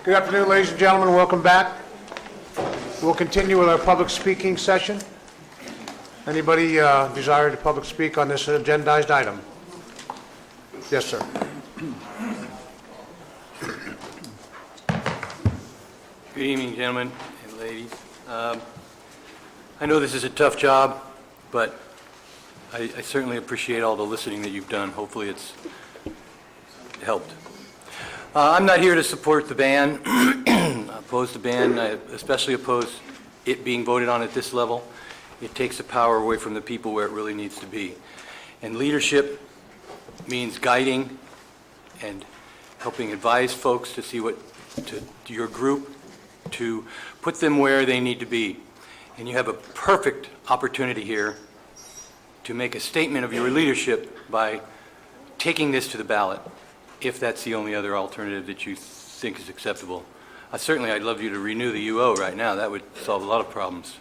Good afternoon, ladies and gentlemen. Welcome back. We'll continue with our public speaking session. Anybody desire to public speak on this agendized item? Yes, sir. Good evening, gentlemen and ladies. I know this is a tough job, but I certainly appreciate all the listening that you've done. Hopefully it's helped. I'm not here to support the ban. I oppose the ban. I especially oppose it being voted on at this level. It takes the power away from the people where it really needs to be. And leadership means guiding and helping advise folks to see what, to your group, to put them where they need to be. And you have a perfect opportunity here to make a statement of your leadership by taking this to the ballot, if that's the only other alternative that you think is acceptable. Certainly, I'd love you to renew the UO right now. That would solve a lot of problems.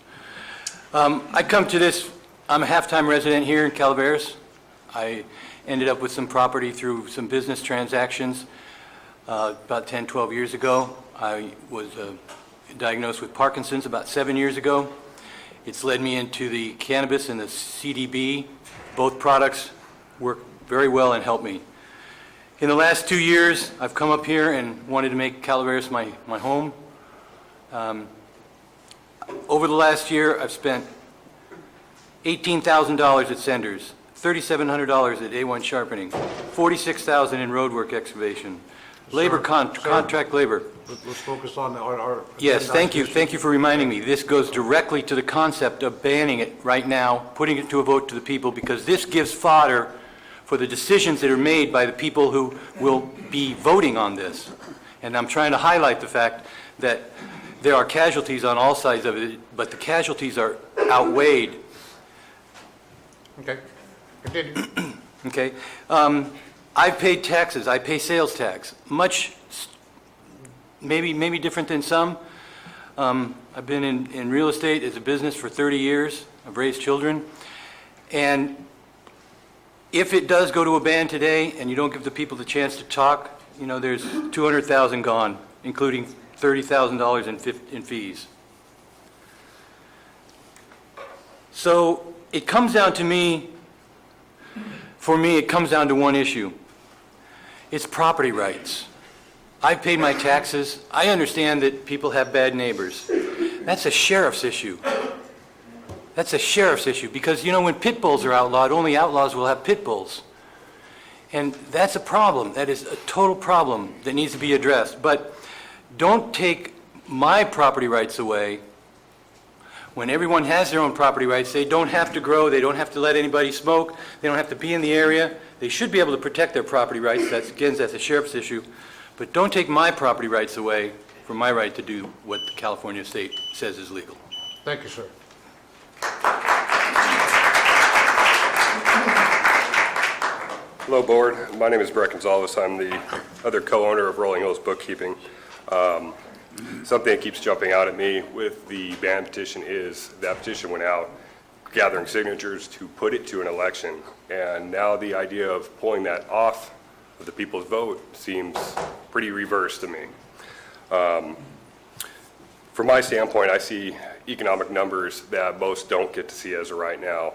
I come to this, I'm a half-time resident here in Calaveras. I ended up with some property through some business transactions about 10, 12 years ago. I was diagnosed with Parkinson's about 7 years ago. It's led me into the cannabis and the CDB. Both products work very well and help me. In the last 2 years, I've come up here and wanted to make Calaveras my home. Over the last year, I've spent $18,000 at Senders, $3,700 at A1 Sharpening, $46,000 in roadwork excavation, labor contract labor. Let's focus on our... Yes, thank you. Thank you for reminding me. This goes directly to the concept of banning it right now, putting it to a vote to the people, because this gives fodder for the decisions that are made by the people who will be voting on this. And I'm trying to highlight the fact that there are casualties on all sides of it, but the casualties are outweighed. Okay, continue. Okay. I've paid taxes. I pay sales tax. Much, maybe different than some. I've been in real estate as a business for 30 years. I've raised children. And if it does go to a ban today and you don't give the people the chance to talk, you know, there's $200,000 gone, including $30,000 in fees. So it comes down to me, for me, it comes down to one issue. It's property rights. I've paid my taxes. I understand that people have bad neighbors. That's a sheriff's issue. That's a sheriff's issue because, you know, when pit bulls are outlawed, only outlaws will have pit bulls. And that's a problem. That is a total problem that needs to be addressed. But don't take my property rights away. When everyone has their own property rights, they don't have to grow, they don't have to let anybody smoke, they don't have to be in the area. They should be able to protect their property rights. That's a sheriff's issue. But don't take my property rights away from my right to do what the California state says is legal. Thank you, sir. Hello, Board. My name is Brett Gonzalez. I'm the other co-owner of Rolling Hills Bookkeeping. Something that keeps jumping out at me with the ban petition is that petition went out gathering signatures to put it to an election, and now the idea of pulling that off of the people's vote seems pretty reverse to me. From my standpoint, I see economic numbers that most don't get to see as of right now,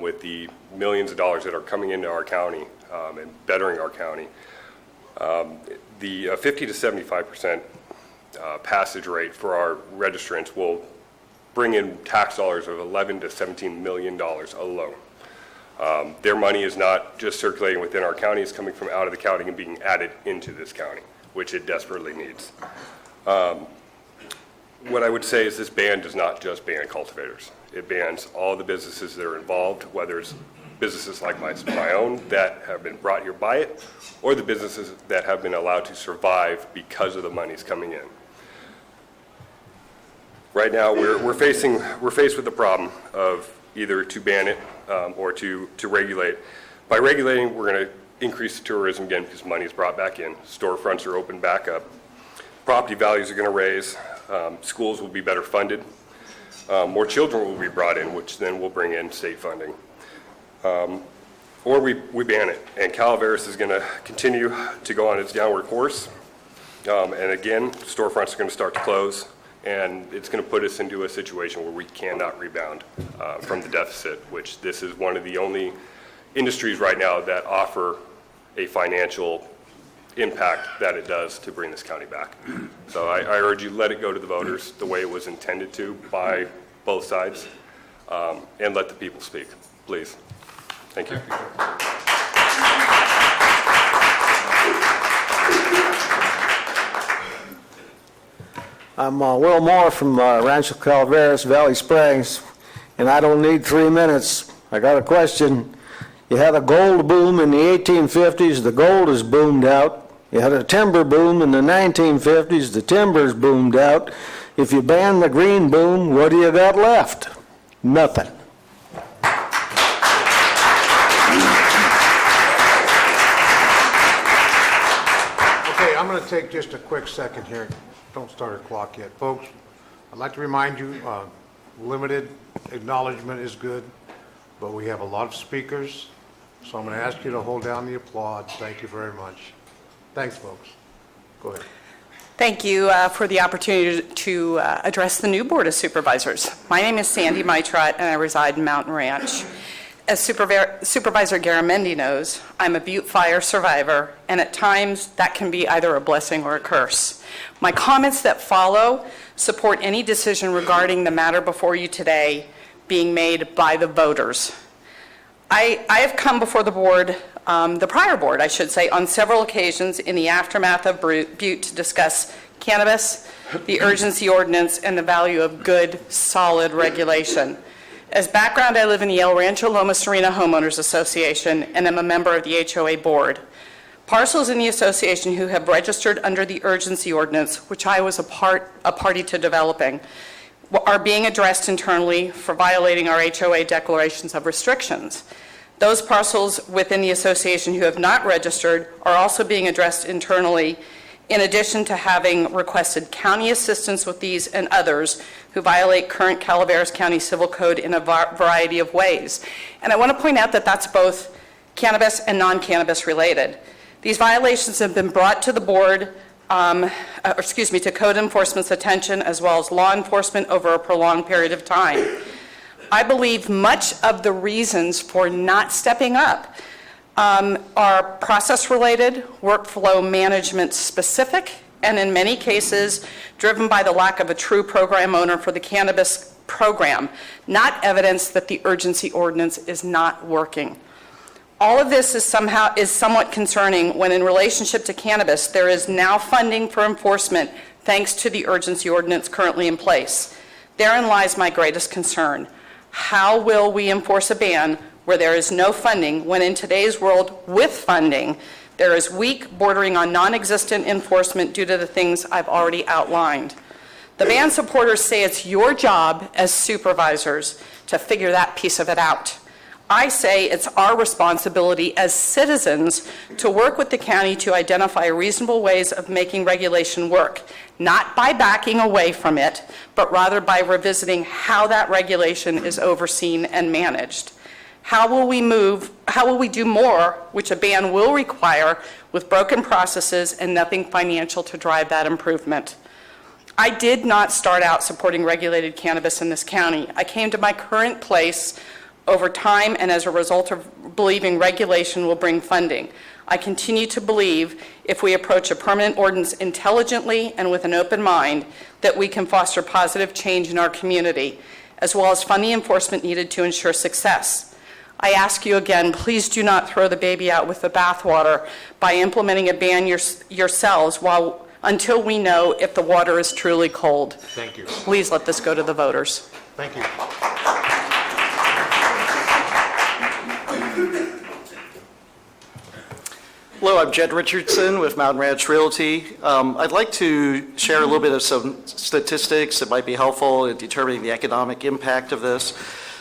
with the millions of dollars that are coming into our county and bettering our county. The 50 to 75% passage rate for our registrants will bring in tax dollars of $11 to $17 million alone. Their money is not just circulating within our county, it's coming from out of the county and being added into this county, which it desperately needs. What I would say is this ban does not just ban cultivators. It bans all the businesses that are involved, whether it's businesses like my own that have been brought here by it, or the businesses that have been allowed to survive because of the monies coming in. Right now, we're faced with the problem of either to ban it or to regulate. By regulating, we're going to increase the tourism again because money is brought back in. Storefronts are opened back up. Property values are going to raise. Schools will be better funded. More children will be brought in, which then will bring in state funding. Or we ban it, and Calaveras is going to continue to go on its downward course. And again, storefronts are going to start to close, and it's going to put us into a situation where we cannot rebound from the deficit, which this is one of the only industries right now that offer a financial impact that it does to bring this county back. So I urge you, let it go to the voters the way it was intended to by both sides, and let the people speak, please. Thank you. I'm Will Moore from Rancho Calaveras, Valley Springs, and I don't need 3 minutes. I got a question. You had a gold boom in the 1850s, the gold is boomed out. You had a timber boom in the 1950s, the timber's boomed out. If you ban the green boom, what do you got left? Nothing. Okay, I'm going to take just a quick second here. Don't start a clock yet. Folks, I'd like to remind you, limited acknowledgement is good, but we have a lot of speakers, so I'm going to ask you to hold down the applause. Thank you very much. Thanks, folks. Go ahead. Thank you for the opportunity to address the new Board of Supervisors. My name is Sandy Mitrat, and I reside in Mountain Ranch. As Supervisor Garamendi knows, I'm a Butte Fire survivor, and at times that can be either a blessing or a curse. My comments that follow support any decision regarding the matter before you today being made by the voters. I have come before the board, the prior board, I should say, on several occasions in the aftermath of Butte to discuss cannabis, the urgency ordinance, and the value of good, solid regulation. As background, I live in the El Rancho Loma Serena Homeowners Association and am a member of the HOA board. Parcels in the association who have registered under the urgency ordinance, which I was a party to developing, are being addressed internally for violating our HOA declarations of restrictions. Those parcels within the association who have not registered are also being addressed internally, in addition to having requested county assistance with these and others who violate current Calaveras County Civil Code in a variety of ways. And I want to point out that that's both cannabis and non-cannabis related. These violations have been brought to the board, to code enforcement's attention, as well as law enforcement over a prolonged period of time. I believe much of the reasons for not stepping up are process-related, workflow management-specific, and in many cases, driven by the lack of a true program owner for the cannabis program, not evidence that the urgency ordinance is not working. All of this is somewhat concerning when in relationship to cannabis, there is now funding for enforcement thanks to the urgency ordinance currently in place. Therein lies my greatest concern. How will we enforce a ban where there is no funding when in today's world with funding, there is weak, bordering on non-existent enforcement due to the things I've already outlined? The ban supporters say it's your job as supervisors to figure that piece of it out. I say it's our responsibility as citizens to work with the county to identify reasonable ways of making regulation work, not by backing away from it, but rather by revisiting how that regulation is overseen and managed. How will we do more, which a ban will require, with broken processes and nothing financial to drive that improvement? I did not start out supporting regulated cannabis in this county. I came to my current place over time and as a result of believing regulation will bring funding. I continue to believe if we approach a permanent ordinance intelligently and with an open mind, that we can foster positive change in our community, as well as fund the enforcement needed to ensure success. I ask you again, please do not throw the baby out with the bathwater by implementing a ban yourselves until we know if the water is truly cold. Thank you. Please let this go to the voters. Thank you. Hello, I'm Jed Richardson with Mountain Ranch Realty. I'd like to share a little bit of some statistics that might be helpful in determining the economic impact of this.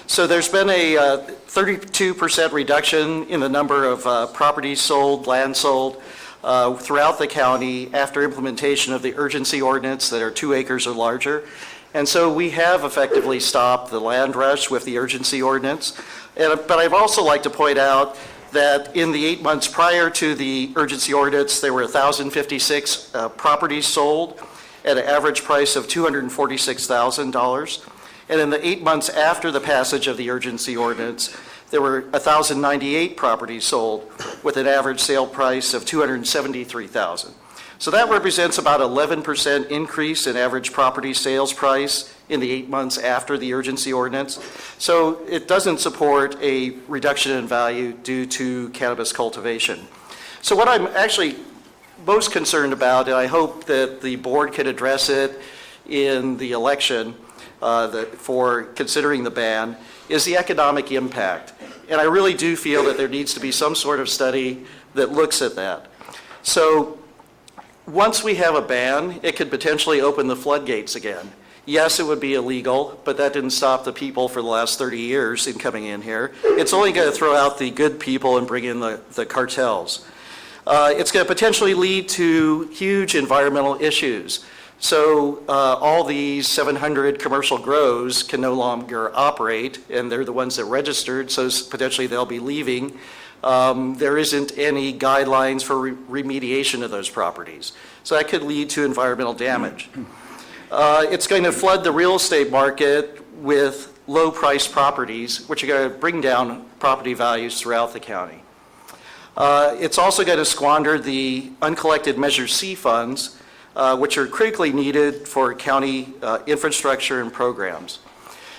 So there's been a 32% reduction in the number of properties sold, land sold throughout the county after implementation of the urgency ordinance that are 2 acres or larger. And so we have effectively stopped the land rush with the urgency ordinance. But I'd also like to point out that in the 8 months prior to the urgency ordinance, there were 1,056 properties sold at an average price of $246,000. And in the 8 months after the passage of the urgency ordinance, there were 1,098 properties sold with an average sale price of $273,000. So that represents about 11% increase in average property sales price in the 8 months after the urgency ordinance. So it doesn't support a reduction in value due to cannabis cultivation. So what I'm actually most concerned about, and I hope that the board can address it in the election for considering the ban, is the economic impact. And I really do feel that there needs to be some sort of study that looks at that. So once we have a ban, it could potentially open the floodgates again. Yes, it would be illegal, but that didn't stop the people for the last 30 years in coming in here. It's only going to throw out the good people and bring in the cartels. It's going to potentially lead to huge environmental issues. So all these 700 commercial grows can no longer operate, and they're the ones that registered, so potentially they'll be leaving. There isn't any guidelines for remediation of those properties. So that could lead to environmental damage. It's going to flood the real estate market with low-priced properties, which are going to bring down property values throughout the county. It's also going to squander the uncollected Measure C funds, which are critically needed for county infrastructure and programs.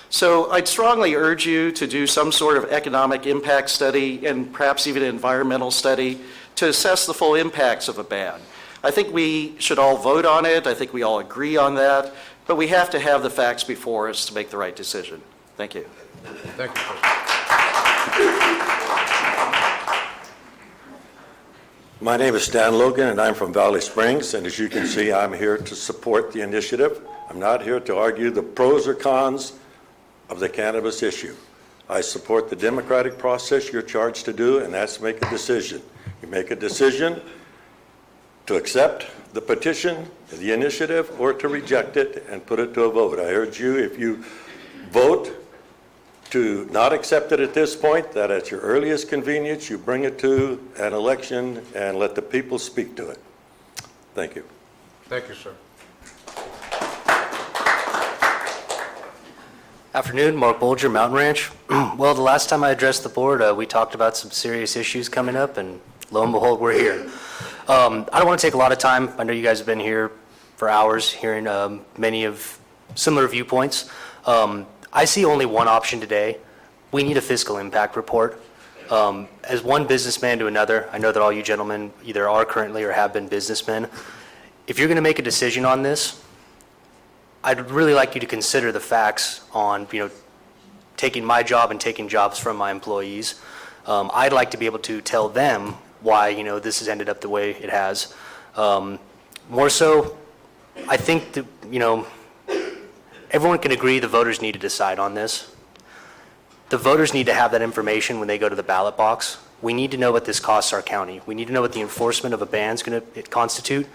So I'd strongly urge you to do some sort of economic impact study and perhaps even an environmental study to assess the full impacts of a ban. I think we should all vote on it. I think we all agree on that. But we have to have the facts before us to make the right decision. Thank you. Thank you. My name is Stan Logan, and I'm from Valley Springs, and as you can see, I'm here to support the initiative. I'm not here to argue the pros or cons of the cannabis issue. I support the democratic process you're charged to do, and that's make a decision. You make a decision to accept the petition, the initiative, or to reject it and put it to a vote. I urge you, if you vote to not accept it at this point, that at your earliest convenience, you bring it to an election and let the people speak to it. Thank you. Thank you, sir. Afternoon, Mark Bolger, Mountain Ranch. Well, the last time I addressed the board, we talked about some serious issues coming up, and lo and behold, we're here. I don't want to take a lot of time. I know you guys have been here for hours hearing many of similar viewpoints. I see only one option today. We need a fiscal impact report. As one businessman to another, I know that all you gentlemen either are currently or have been businessmen. If you're going to make a decision on this, I'd really like you to consider the facts on, taking my job and taking jobs from my employees. I'd like to be able to tell them why, this has ended up the way it has. More so, I think that, everyone can agree the voters need to decide on this. The voters need to have that information when they go to the ballot box. We need to know what this costs our county. We need to know what the enforcement of a ban is going to constitute,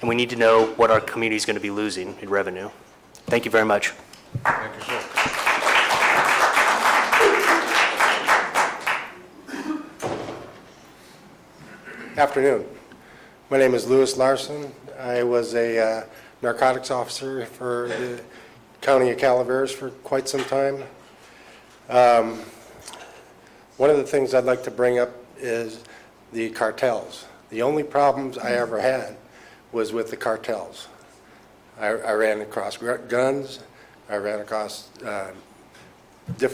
and we need to know what our community is going to be losing in revenue. Thank you very much. Thank you, sir. Afternoon. My name is Louis Larson. I was a narcotics officer for the County of Calaveras for quite some time. One of the things I'd like to bring up is the cartels. The only problems I ever had was with the cartels. I ran across guns. I ran across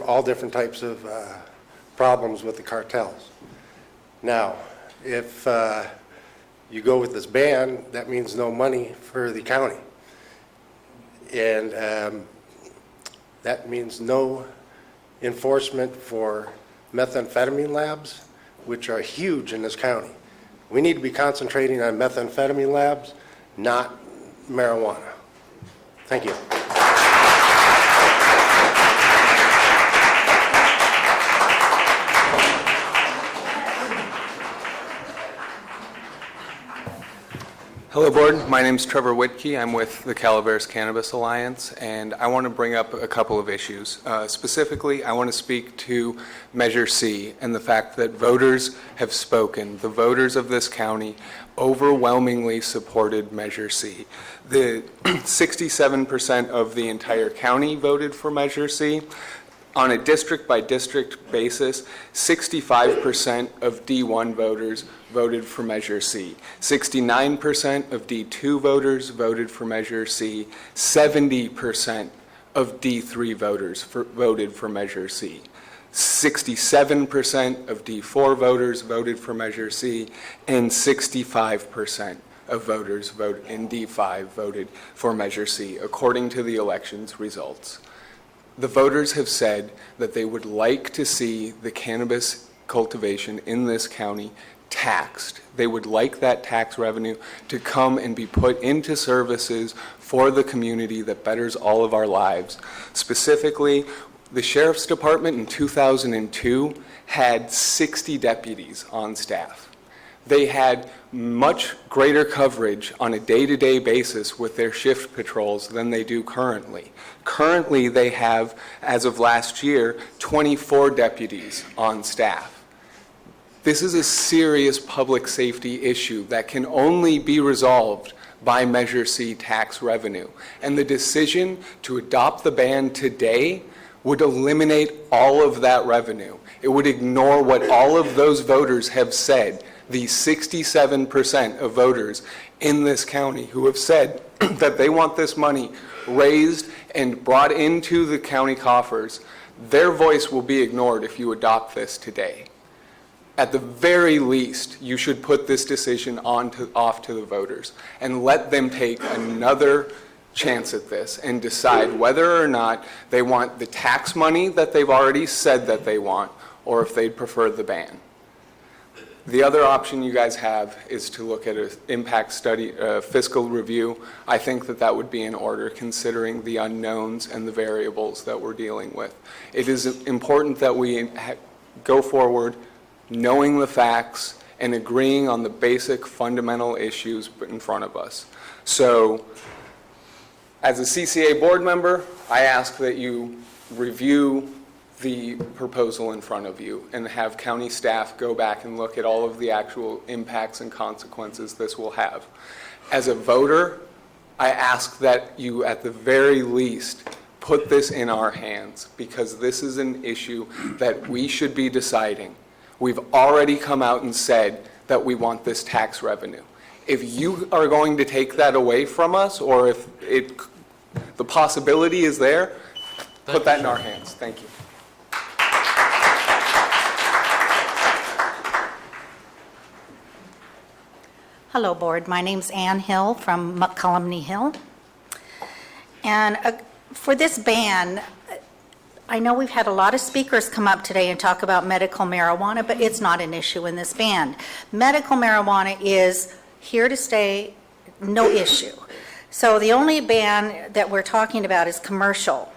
all different types of problems with the cartels. Now, if you go with this ban, that means no money for the county. And that means no enforcement for methamphetamine labs, which are huge in this county. We need to be concentrating on methamphetamine labs, not marijuana. Thank you. Hello, Board. My name is Trevor Whitkey. I'm with the Calaveras Cannabis Alliance, and I want to bring up a couple of issues. Specifically, I want to speak to Measure C and the fact that voters have spoken. The voters of this county overwhelmingly supported Measure C. The 67% of the entire county voted for Measure C. On a district-by-district basis, 65% of D1 voters voted for Measure C. 69% of D2 voters voted for Measure C. 70% of D3 voters voted for Measure C. 67% of D4 voters voted for Measure C, and 65% of voters in D5 voted for Measure C, according to the election's results. The voters have said that they would like to see the cannabis cultivation in this county taxed. They would like that tax revenue to come and be put into services for the community that betters all of our lives. Specifically, the Sheriff's Department in 2002 had 60 deputies on staff. They had much greater coverage on a day-to-day basis with their shift patrols than they do currently. Currently, they have, as of last year, 24 deputies on staff. This is a serious public safety issue that can only be resolved by Measure C tax revenue. And the decision to adopt the ban today would eliminate all of that revenue. It would ignore what all of those voters have said, the 67% of voters in this county who have said that they want this money raised and brought into the county coffers. Their voice will be ignored if you adopt this today. At the very least, you should put this decision off to the voters and let them take another chance at this and decide whether or not they want the tax money that they've already said that they want, or if they'd prefer the ban. The other option you guys have is to look at an impact study, fiscal review. I think that that would be in order considering the unknowns and the variables that we're dealing with. It is important that we go forward knowing the facts and agreeing on the basic fundamental issues in front of us. So, as a CCA board member, I ask that you review the proposal in front of you and have county staff go back and look at all of the actual impacts and consequences this will have. As a voter, I ask that you at the very least put this in our hands, because this is an issue that we should be deciding. We've already come out and said that we want this tax revenue. If you are going to take that away from us, or if the possibility is there, put that in our hands. Thank you. Hello, Board. My name's Ann Hill from McCollumney Hill. And for this ban, I know we've had a lot of speakers come up today and talk about medical marijuana, but it's not an issue in this ban. Medical marijuana is here to stay, no issue. So the only ban that we're talking about is commercial.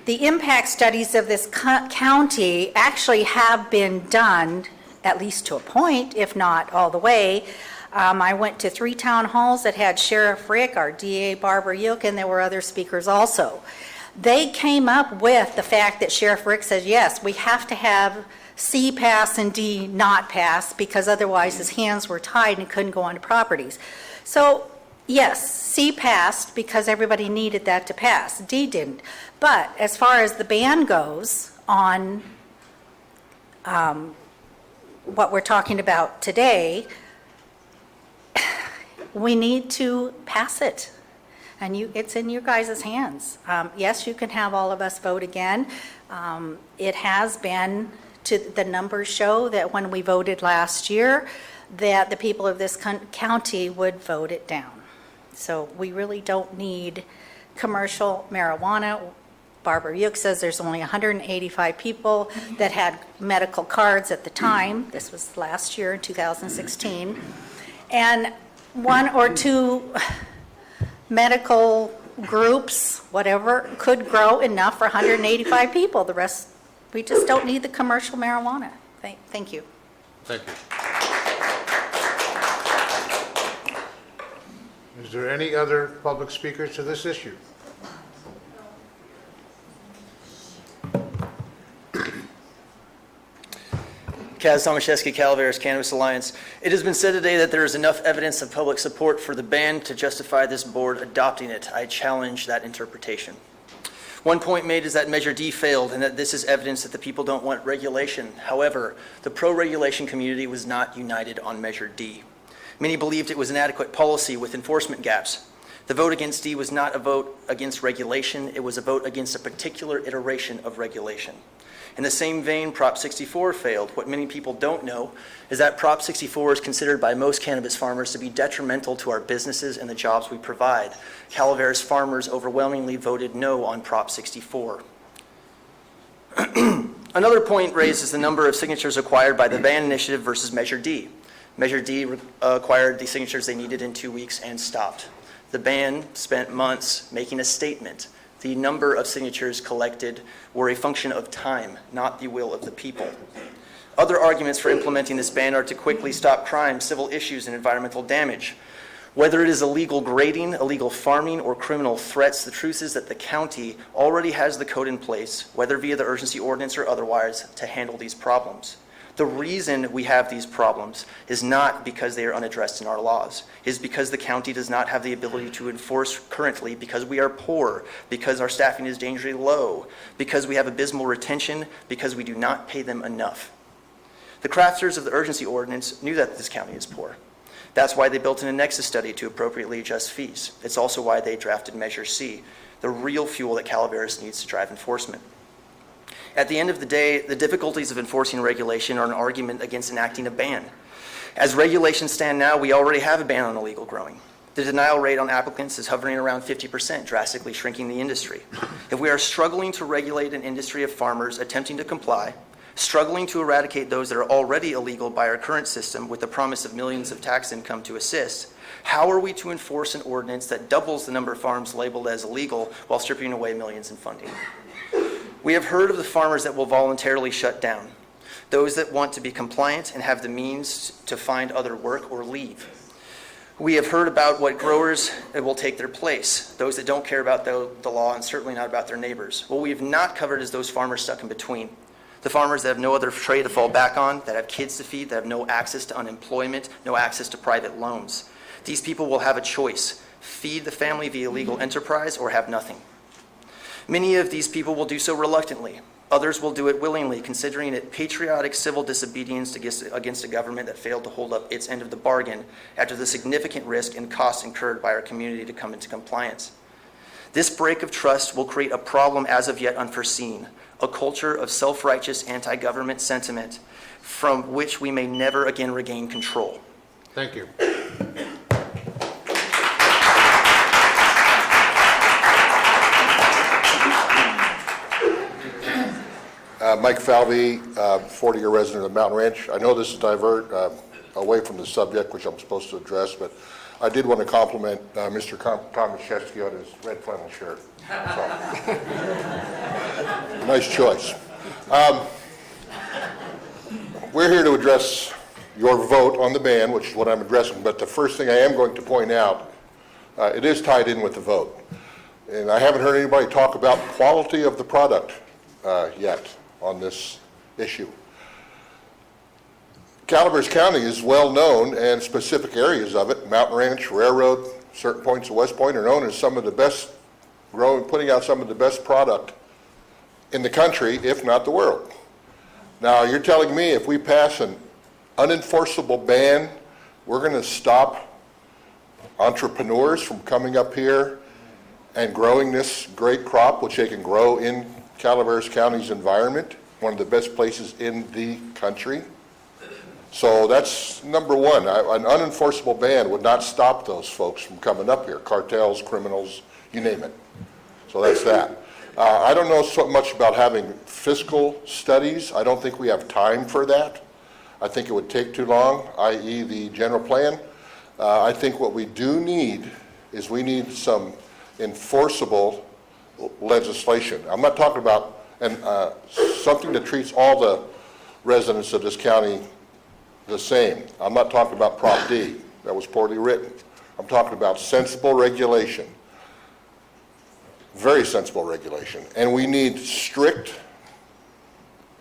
The impact studies of this county actually have been done, at least to a point, if not all the way. I went to 3 town halls that had Sheriff Rick, our DA Barbara Yook, and there were other speakers also. They came up with the fact that Sheriff Rick says, yes, we have to have C pass and D not pass, because otherwise his hands were tied and couldn't go onto properties. So yes, C passed because everybody needed that to pass. D didn't. But as far as the ban goes on what we're talking about today, we need to pass it. And it's in you guys' hands. Yes, you can have all of us vote again. It has been, the numbers show that when we voted last year, that the people of this county would vote it down. So we really don't need commercial marijuana. Barbara Yook says there's only 185 people that had medical cards at the time. This was last year, 2016. And 1 or 2 medical groups, whatever, could grow enough for 185 people. The rest, we just don't need the commercial marijuana. Thank you. Thank you. Is there any other public speakers to this issue? Kaz Tomaszewski, Calaveras Cannabis Alliance. It has been said today that there is enough evidence of public support for the ban to justify this board adopting it. I challenge that interpretation. One point made is that Measure D failed and that this is evidence that the people don't want regulation. However, the pro-regulation community was not united on Measure D. Many believed it was an adequate policy with enforcement gaps. The vote against D was not a vote against regulation, it was a vote against a particular iteration of regulation. In the same vein, Prop 64 failed. What many people don't know is that Prop 64 is considered by most cannabis farmers to be detrimental to our businesses and the jobs we provide. Calaveras farmers overwhelmingly voted no on Prop 64. Another point raised is the number of signatures acquired by the ban initiative versus Measure D. Measure D acquired the signatures they needed in 2 weeks and stopped. The ban spent months making a statement. The number of signatures collected were a function of time, not the will of the people. Other arguments for implementing this ban are to quickly stop crime, civil issues, and environmental damage. Whether it is illegal grading, illegal farming, or criminal threats, the truth is that the county already has the code in place, whether via the urgency ordinance or otherwise, to handle these problems. The reason we have these problems is not because they are unaddressed in our laws. It is because the county does not have the ability to enforce currently, because we are poor, because our staffing is dangerously low, because we have abysmal retention, because we do not pay them enough. The crafters of the urgency ordinance knew that this county is poor. That's why they built in a nexus study to appropriately adjust fees. It's also why they drafted Measure C, the real fuel that Calaveras needs to drive enforcement. At the end of the day, the difficulties of enforcing regulation are an argument against enacting a ban. As regulations stand now, we already have a ban on illegal growing. The denial rate on applicants is hovering around 50%, drastically shrinking the industry. If we are struggling to regulate an industry of farmers attempting to comply, struggling to eradicate those that are already illegal by our current system with the promise of millions of tax income to assist, how are we to enforce an ordinance that doubles the number of farms labeled as illegal while stripping away millions in funding? We have heard of the farmers that will voluntarily shut down, those that want to be compliant and have the means to find other work or leave. We have heard about what growers will take their place, those that don't care about the law and certainly not about their neighbors. What we have not covered is those farmers stuck in between. The farmers that have no other trade to fall back on, that have kids to feed, that have no access to unemployment, no access to private loans. These people will have a choice: feed the family via legal enterprise or have nothing. Many of these people will do so reluctantly. Others will do it willingly, considering it patriotic civil disobedience against a government that failed to hold up its end of the bargain after the significant risk and costs incurred by our community to come into compliance. This break of trust will create a problem as of yet unforeseen, a culture of self-righteous anti-government sentiment from which we may never again regain control. Thank you. Mike Falvey, 40-year resident of Mountain Ranch. I know this is divert away from the subject, which I'm supposed to address, but I did want to compliment Mr. Tomaszewski on his red flannel shirt. So. Nice choice. We're here to address your vote on the ban, which is what I'm addressing, but the first thing I am going to point out, it is tied in with the vote. And I haven't heard anybody talk about quality of the product yet on this issue. Calaveras County is well known, and specific areas of it, Mountain Ranch, Railroad, certain points of West Point, are known as some of the best putting out some of the best product in the country, if not the world. Now, you're telling me if we pass an unenforceable ban, we're going to stop entrepreneurs from coming up here and growing this great crop, which they can grow in Calaveras County's environment, one of the best places in the country? So that's number one. An unenforceable ban would not stop those folks from coming up here, cartels, criminals, you name it. So that's that. I don't know so much about having fiscal studies. I don't think we have time for that. I think it would take too long, i.e. the general plan. I think what we do need is we need some enforceable legislation. I'm not talking about something that treats all the residents of this county the same. I'm not talking about Prop D. That was poorly written. I'm talking about sensible regulation. Very sensible regulation. And we need strict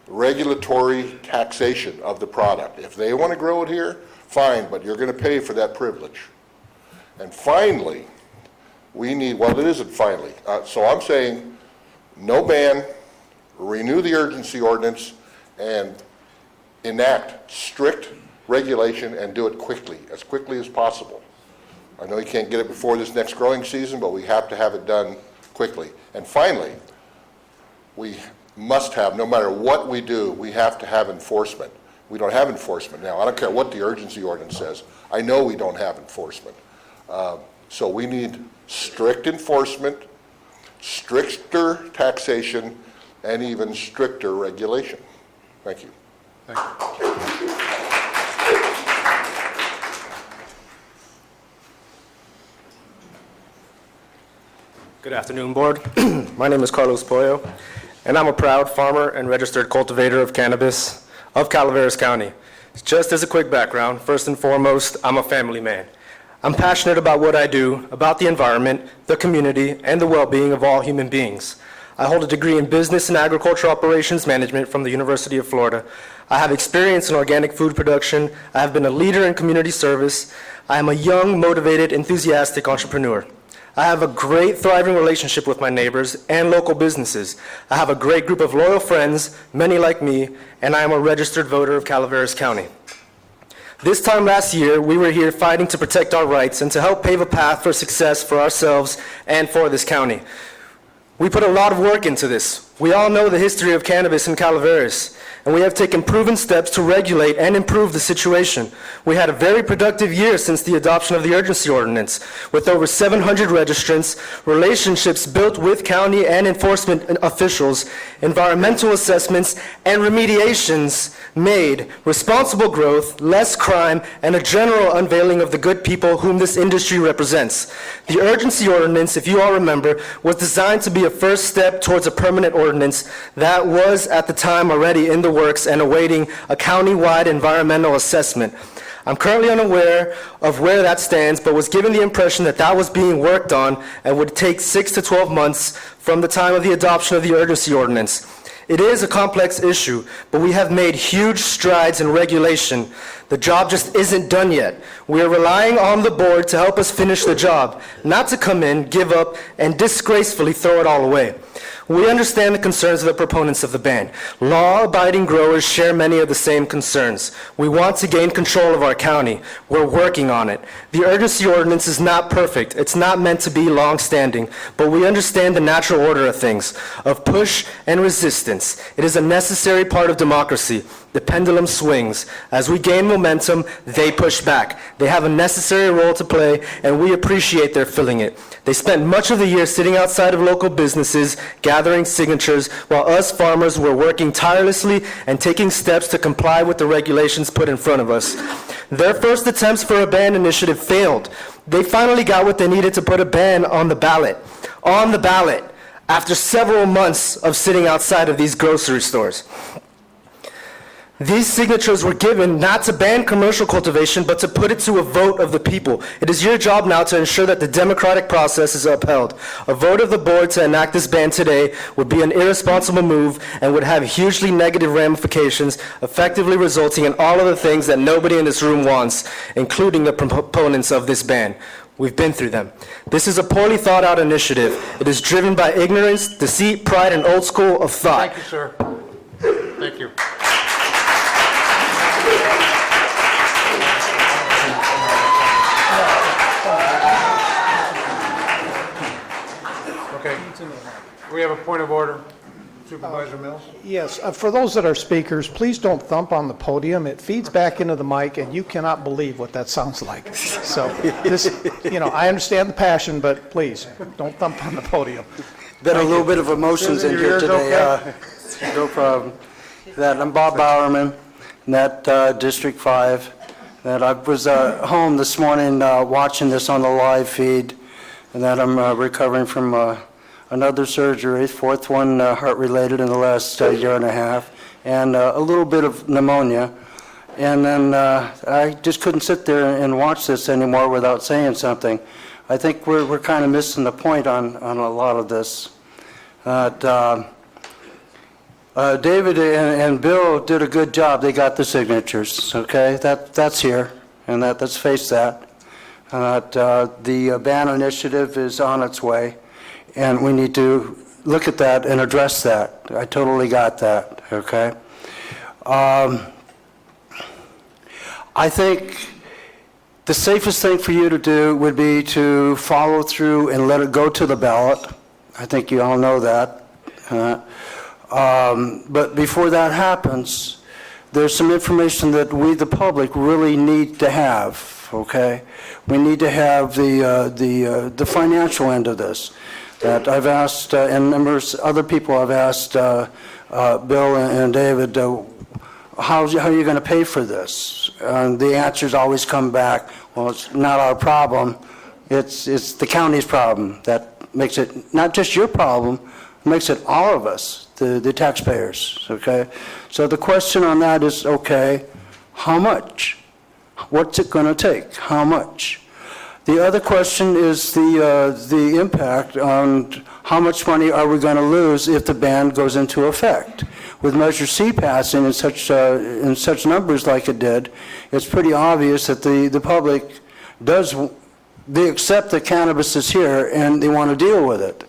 regulatory taxation of the product. If they want to grow it here, fine, but you're going to pay for that privilege. And finally, we need, well, it isn't finally. So I'm saying no ban, renew the urgency ordinance, and enact strict regulation and do it quickly as possible. I know you can't get it before this next growing season, but we have to have it done quickly. And finally, we must have, no matter what we do, we have to have enforcement. We don't have enforcement now. I don't care what the urgency ordinance says. I know we don't have enforcement. So we need strict enforcement, stricter taxation, and even stricter regulation. Thank you. Thank you. Good afternoon, Board. My name is Carlos Pollo, and I'm a proud farmer and registered cultivator of cannabis of Calaveras County. Just as a quick background, first and foremost, I'm a family man. I'm passionate about what I do, about the environment, the community, and the well-being of all human beings. I hold a degree in business and agricultural operations management from the University of Florida. I have experience in organic food production. I have been a leader in community service. I am a young, motivated, enthusiastic entrepreneur. I have a great, thriving relationship with my neighbors and local businesses. I have a great group of loyal friends, many like me, and I am a registered voter of Calaveras County. This time last year, we were here fighting to protect our rights and to help pave a path for success for ourselves and for this county. We put a lot of work into this. We all know the history of cannabis in Calaveras, and we have taken proven steps to regulate and improve the situation. We had a very productive year since the adoption of the urgency ordinance, with over 700 registrants, relationships built with county and enforcement officials, environmental assessments, and remediations made, responsible growth, less crime, and a general unveiling of the good people whom this industry represents. The urgency ordinance, if you all remember, was designed to be a first step towards a permanent ordinance that was at the time already in the works and awaiting a county-wide environmental assessment. I'm currently unaware of where that stands, but was given the impression that that was being worked on and would take 6 to 12 months from the time of the adoption of the urgency ordinance. It is a complex issue, but we have made huge strides in regulation. The job just isn't done yet. We are relying on the board to help us finish the job, not to come in, give up, and disgracefully throw it all away. We understand the concerns of the proponents of the ban. Law-abiding growers share many of the same concerns. We want to gain control of our county. We're working on it. The urgency ordinance is not perfect. It's not meant to be long-standing, but we understand the natural order of things, of push and resistance. It is a necessary part of democracy. The pendulum swings. As we gain momentum, they push back. They have a necessary role to play, and we appreciate their filling it. They spent much of the year sitting outside of local businesses, gathering signatures, while us farmers were working tirelessly and taking steps to comply with the regulations put in front of us. Their first attempts for a ban initiative failed. They finally got what they needed to put a ban on the ballot. On the ballot, after several months of sitting outside of these grocery stores. These signatures were given not to ban commercial cultivation, but to put it to a vote of the people. It is your job now to ensure that the democratic process is upheld. A vote of the board to enact this ban today would be an irresponsible move and would have hugely negative ramifications, effectively resulting in all of the things that nobody in this room wants, including the proponents of this ban. We've been through them. This is a poorly thought out initiative. It is driven by ignorance, deceit, pride, and old school of thought. Thank you, sir. Thank you. Okay. We have a point of order. Supervisor Mills? Yes, for those that are speakers, please don't thump on the podium. It feeds back into the mic, and you cannot believe what that sounds like. So, I understand the passion, but please, don't thump on the podium. Been a little bit of emotions in here today. No problem. I'm Bob Bowerman, District 5. I was home this morning watching this on the live feed, and I'm recovering from another surgery, fourth one heart-related in the last year and a half, and a little bit of pneumonia. And then I just couldn't sit there and watch this anymore without saying something. I think we're kind of missing the point on a lot of this. David and Bill did a good job. They got the signatures, okay? That's here, and let's face that. The ban initiative is on its way, and we need to look at that and address that. I totally got that, okay? I think the safest thing for you to do would be to follow through and let it go to the ballot. I think you all know that. But before that happens, there's some information that we, the public, really need to have, okay? We need to have the financial end of this. That I've asked, and numerous other people have asked Bill and David, how are you going to pay for this? And the answers always come back, well, it's not our problem, it's the county's problem. That makes it not just your problem, it makes it all of us, the taxpayers, okay? So the question on that is, okay, how much? What's it going to take? How much? The other question is the impact on how much money are we going to lose if the ban goes into effect. With Measure C passing in such numbers like it did, it's pretty obvious that the public they accept that cannabis is here and they want to deal with it.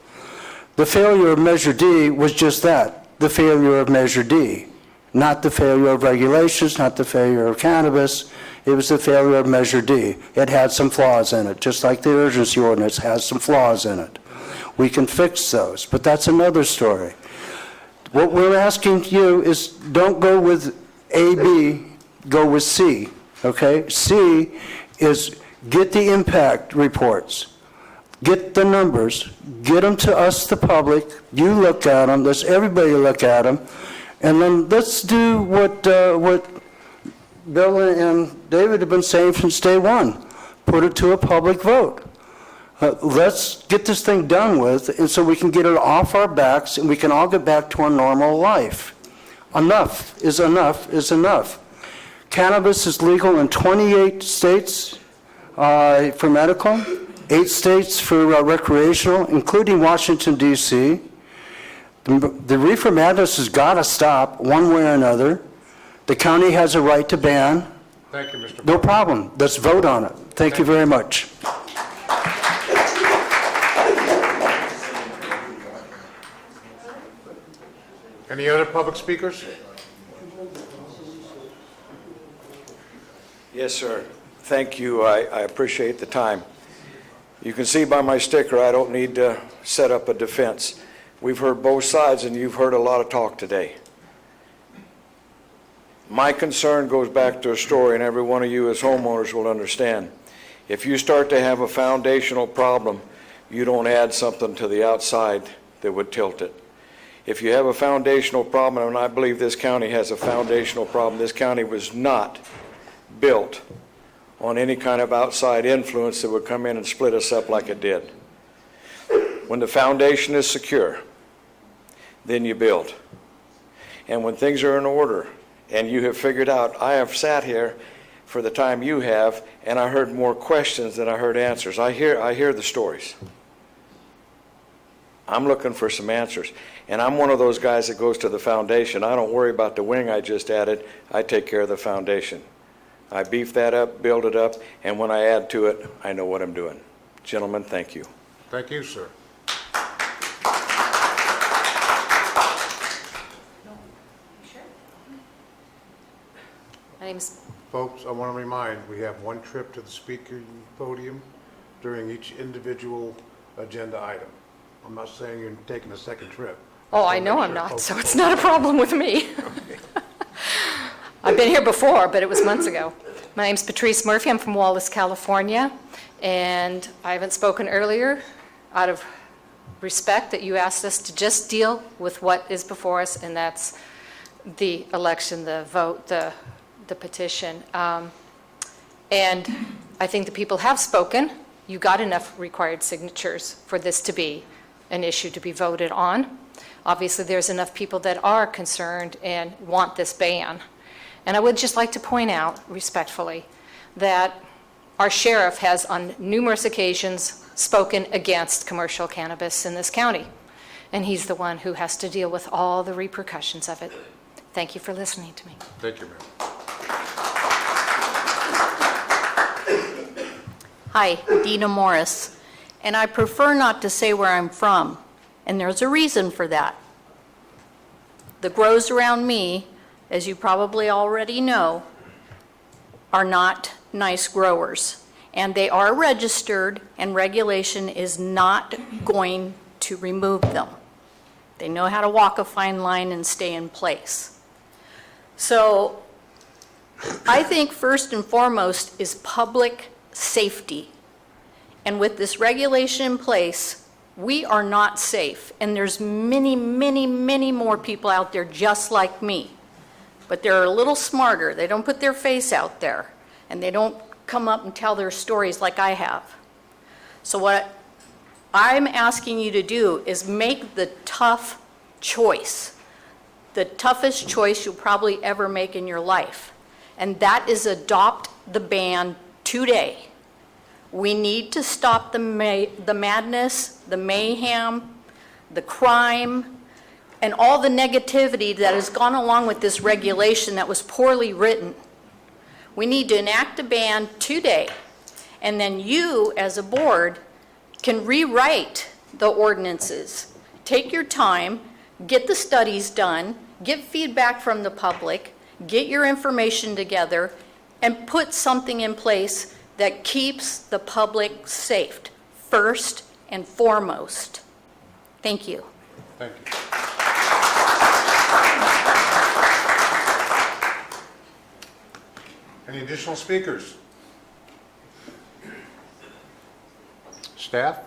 The failure of Measure D was just that, the failure of Measure D, not the failure of regulations, not the failure of cannabis. It was the failure of Measure D. It had some flaws in it, just like the urgency ordinance has some flaws in it. We can fix those, but that's another story. What we're asking you is don't go with A, B, go with C, okay? C is get the impact reports, get the numbers, get them to us, the public, you look at them, let's everybody look at them, and then let's do what Bill and David have been saying since day one, put it to a public vote. Let's get this thing done with, and so we can get it off our backs and we can all get back to our normal life. Enough is enough is enough. Cannabis is legal in 28 states for medical, 8 states for recreational, including Washington, D.C. The reefer madness has got to stop one way or another. The county has a right to ban. Thank you, Mr. No problem. Let's vote on it. Thank you very much. Any other public speakers? Yes, sir. Thank you. I appreciate the time. You can see by my sticker, I don't need to set up a defense. We've heard both sides, and you've heard a lot of talk today. My concern goes back to a story, and every one of you as homeowners will understand. If you start to have a foundational problem, you don't add something to the outside that would tilt it. If you have a foundational problem, and I believe this county has a foundational problem, this county was not built on any kind of outside influence that would come in and split us up like it did. When the foundation is secure, then you build. And when things are in order, and you have figured out, I have sat here for the time you have, and I heard more questions than I heard answers. I hear the stories. I'm looking for some answers. And I'm one of those guys that goes to the foundation. I don't worry about the wing I just added. I take care of the foundation. I beef that up, build it up, and when I add to it, I know what I'm doing. Gentlemen, thank you. Thank you, sir. My name's Folks, I want to remind, we have one trip to the speaker podium during each individual agenda item. I'm not saying you're taking a second trip. Oh, I know I'm not, so it's not a problem with me. I've been here before, but it was months ago. My name's Patrice Murphy. I'm from Wallace, California, and I haven't spoken earlier out of respect that you asked us to just deal with what is before us, and that's the election, the vote, the petition. And I think the people have spoken. You got enough required signatures for this to be an issue to be voted on. Obviously, there's enough people that are concerned and want this ban. And I would just like to point out respectfully that our sheriff has on numerous occasions spoken against commercial cannabis in this county. And he's the one who has to deal with all the repercussions of it. Thank you for listening to me. Thank you, ma'am. Hi, Dina Morris, and I prefer not to say where I'm from, and there's a reason for that. The grows around me, as you probably already know, are not nice growers, and they are registered, and regulation is not going to remove them. They know how to walk a fine line and stay in place. So I think first and foremost is public safety. And with this regulation in place, we are not safe. And there's many, many, many more people out there just like me. But they're a little smarter. They don't put their face out there. And they don't come up and tell their stories like I have. So what I'm asking you to do is make the tough choice. The toughest choice you'll probably ever make in your life. And that is adopt the ban today. We need to stop the madness, the mayhem, the crime, and all the negativity that has gone along with this regulation that was poorly written. We need to enact a ban today, and then you, as a board, can rewrite the ordinances. Take your time, get the studies done, get feedback from the public, get your information together, and put something in place that keeps the public safe, first and foremost. Thank you. Thank you. Any additional speakers? Staff?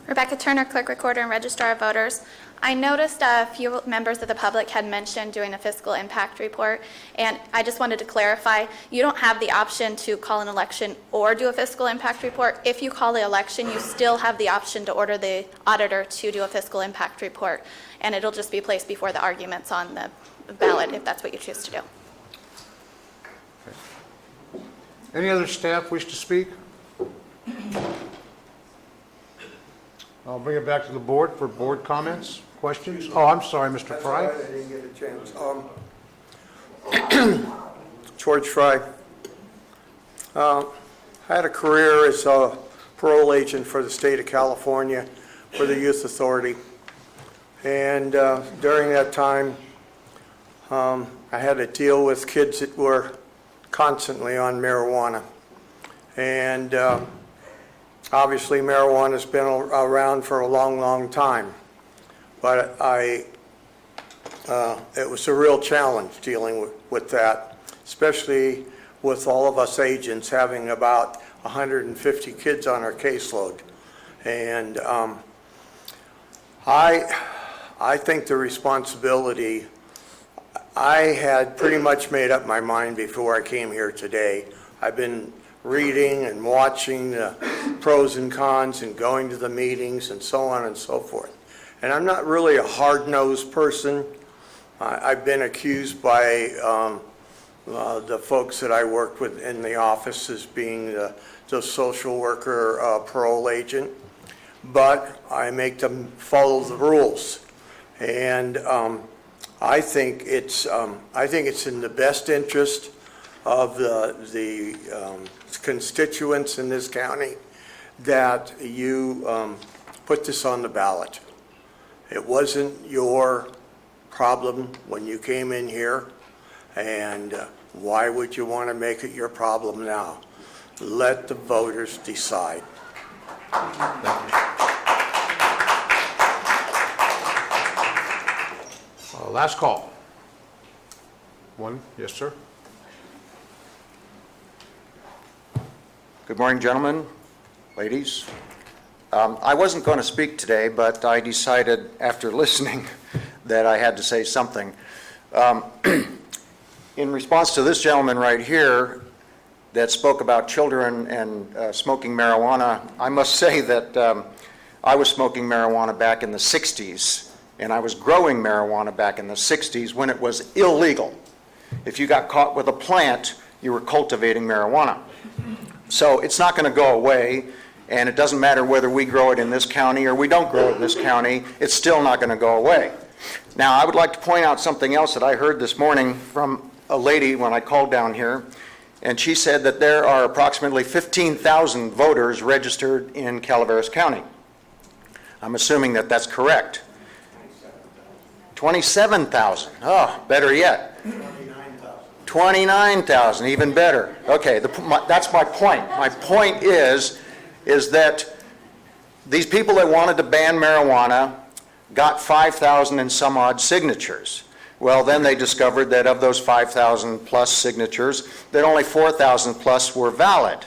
Rebecca Turner, Clerk Recorder and Registrar of Voters. I noticed a few members of the public had mentioned doing a fiscal impact report, and I just wanted to clarify, you don't have the option to call an election or do a fiscal impact report. If you call the election, you still have the option to order the auditor to do a fiscal impact report, and it'll just be placed before the arguments on the ballot if that's what you choose to do. Any other staff wish to speak? I'll bring it back to the board for board comments, questions. Oh, I'm sorry, Mr. Fry. I didn't get a chance. George Fry. I had a career as a parole agent for the state of California for the Youth Authority. And during that time, I had to deal with kids that were constantly on marijuana. And obviously, marijuana's been around for a long, long time, but it was a real challenge dealing with that, especially with all of us agents having about 150 kids on our caseload. And I think the responsibility, I had pretty much made up my mind before I came here today. I've been reading and watching the pros and cons and going to the meetings and so on and so forth. And I'm not really a hard-nosed person. I've been accused by the folks that I work with in the office as being the social worker parole agent, but I make them follow the rules. And I think it's in the best interest of the constituents in this county that you put this on the ballot. It wasn't your problem when you came in here, and why would you want to make it your problem now? Let the voters decide. Last call. One, yes, sir. Good morning, gentlemen, ladies. I wasn't going to speak today, but I decided after listening that I had to say something. In response to this gentleman right here that spoke about children and smoking marijuana, I must say that I was smoking marijuana back in the 60s, and I was growing marijuana back in the 60s when it was illegal. if you got caught with a plant, you were cultivating marijuana. So it's not going to go away, and it doesn't matter whether we grow it in this county or we don't grow it in this county, it's still not going to go away. Now, I would like to point out something else that I heard this morning from a lady when I called down here, and she said that there are approximately 15,000 voters registered in Calaveras County. I'm assuming that that's correct. 27,000. Oh, better yet. 29,000, even better. Okay, that's my point. My point is that these people that wanted to ban marijuana got 5,000 and some odd signatures. Well, then they discovered that of those 5,000 plus signatures, that only 4,000 plus were valid.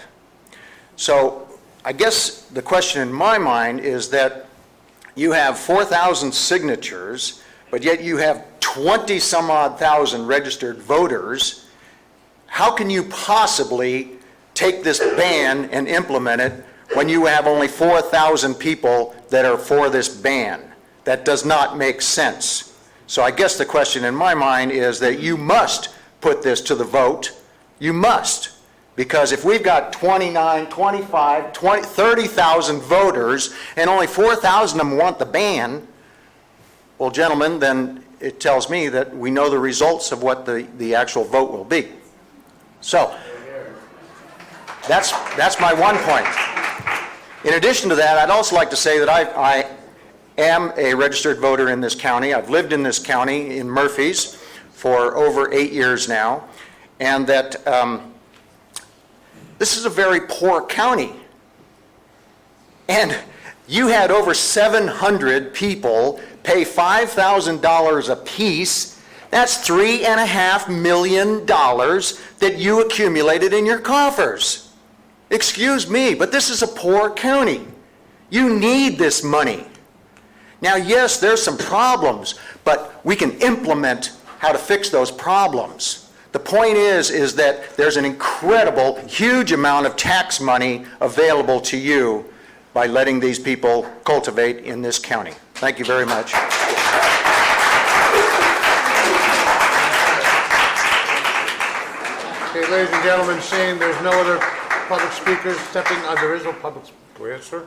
So I guess the question in my mind is that you have 4,000 signatures, but yet you have 20 some odd thousand registered voters. How can you possibly take this ban and implement it when you have only 4,000 people that are for this ban? That does not make sense. So I guess the question in my mind is that you must put this to the vote. You must. Because if we've got 29, 25, 20, 30,000 voters and only 4,000 of them want the ban, well, gentlemen, then it tells me that we know the results of what the actual vote will be. So that's my one point. In addition to that, I'd also like to say that I am a registered voter in this county. I've lived in this county in Murphy's for over 8 years now, and that this is a very poor county. And you had over 700 people pay $5,000 a piece. That's $3.5 million that you accumulated in your coffers. Excuse me, but this is a poor county. You need this money. Now, yes, there's some problems, but we can implement how to fix those problems. The point is that there's an incredible, huge amount of tax money available to you by letting these people cultivate in this county. Thank you very much. Okay, ladies and gentlemen, seeing there's no other public speakers stepping, there is no public, go ahead, sir.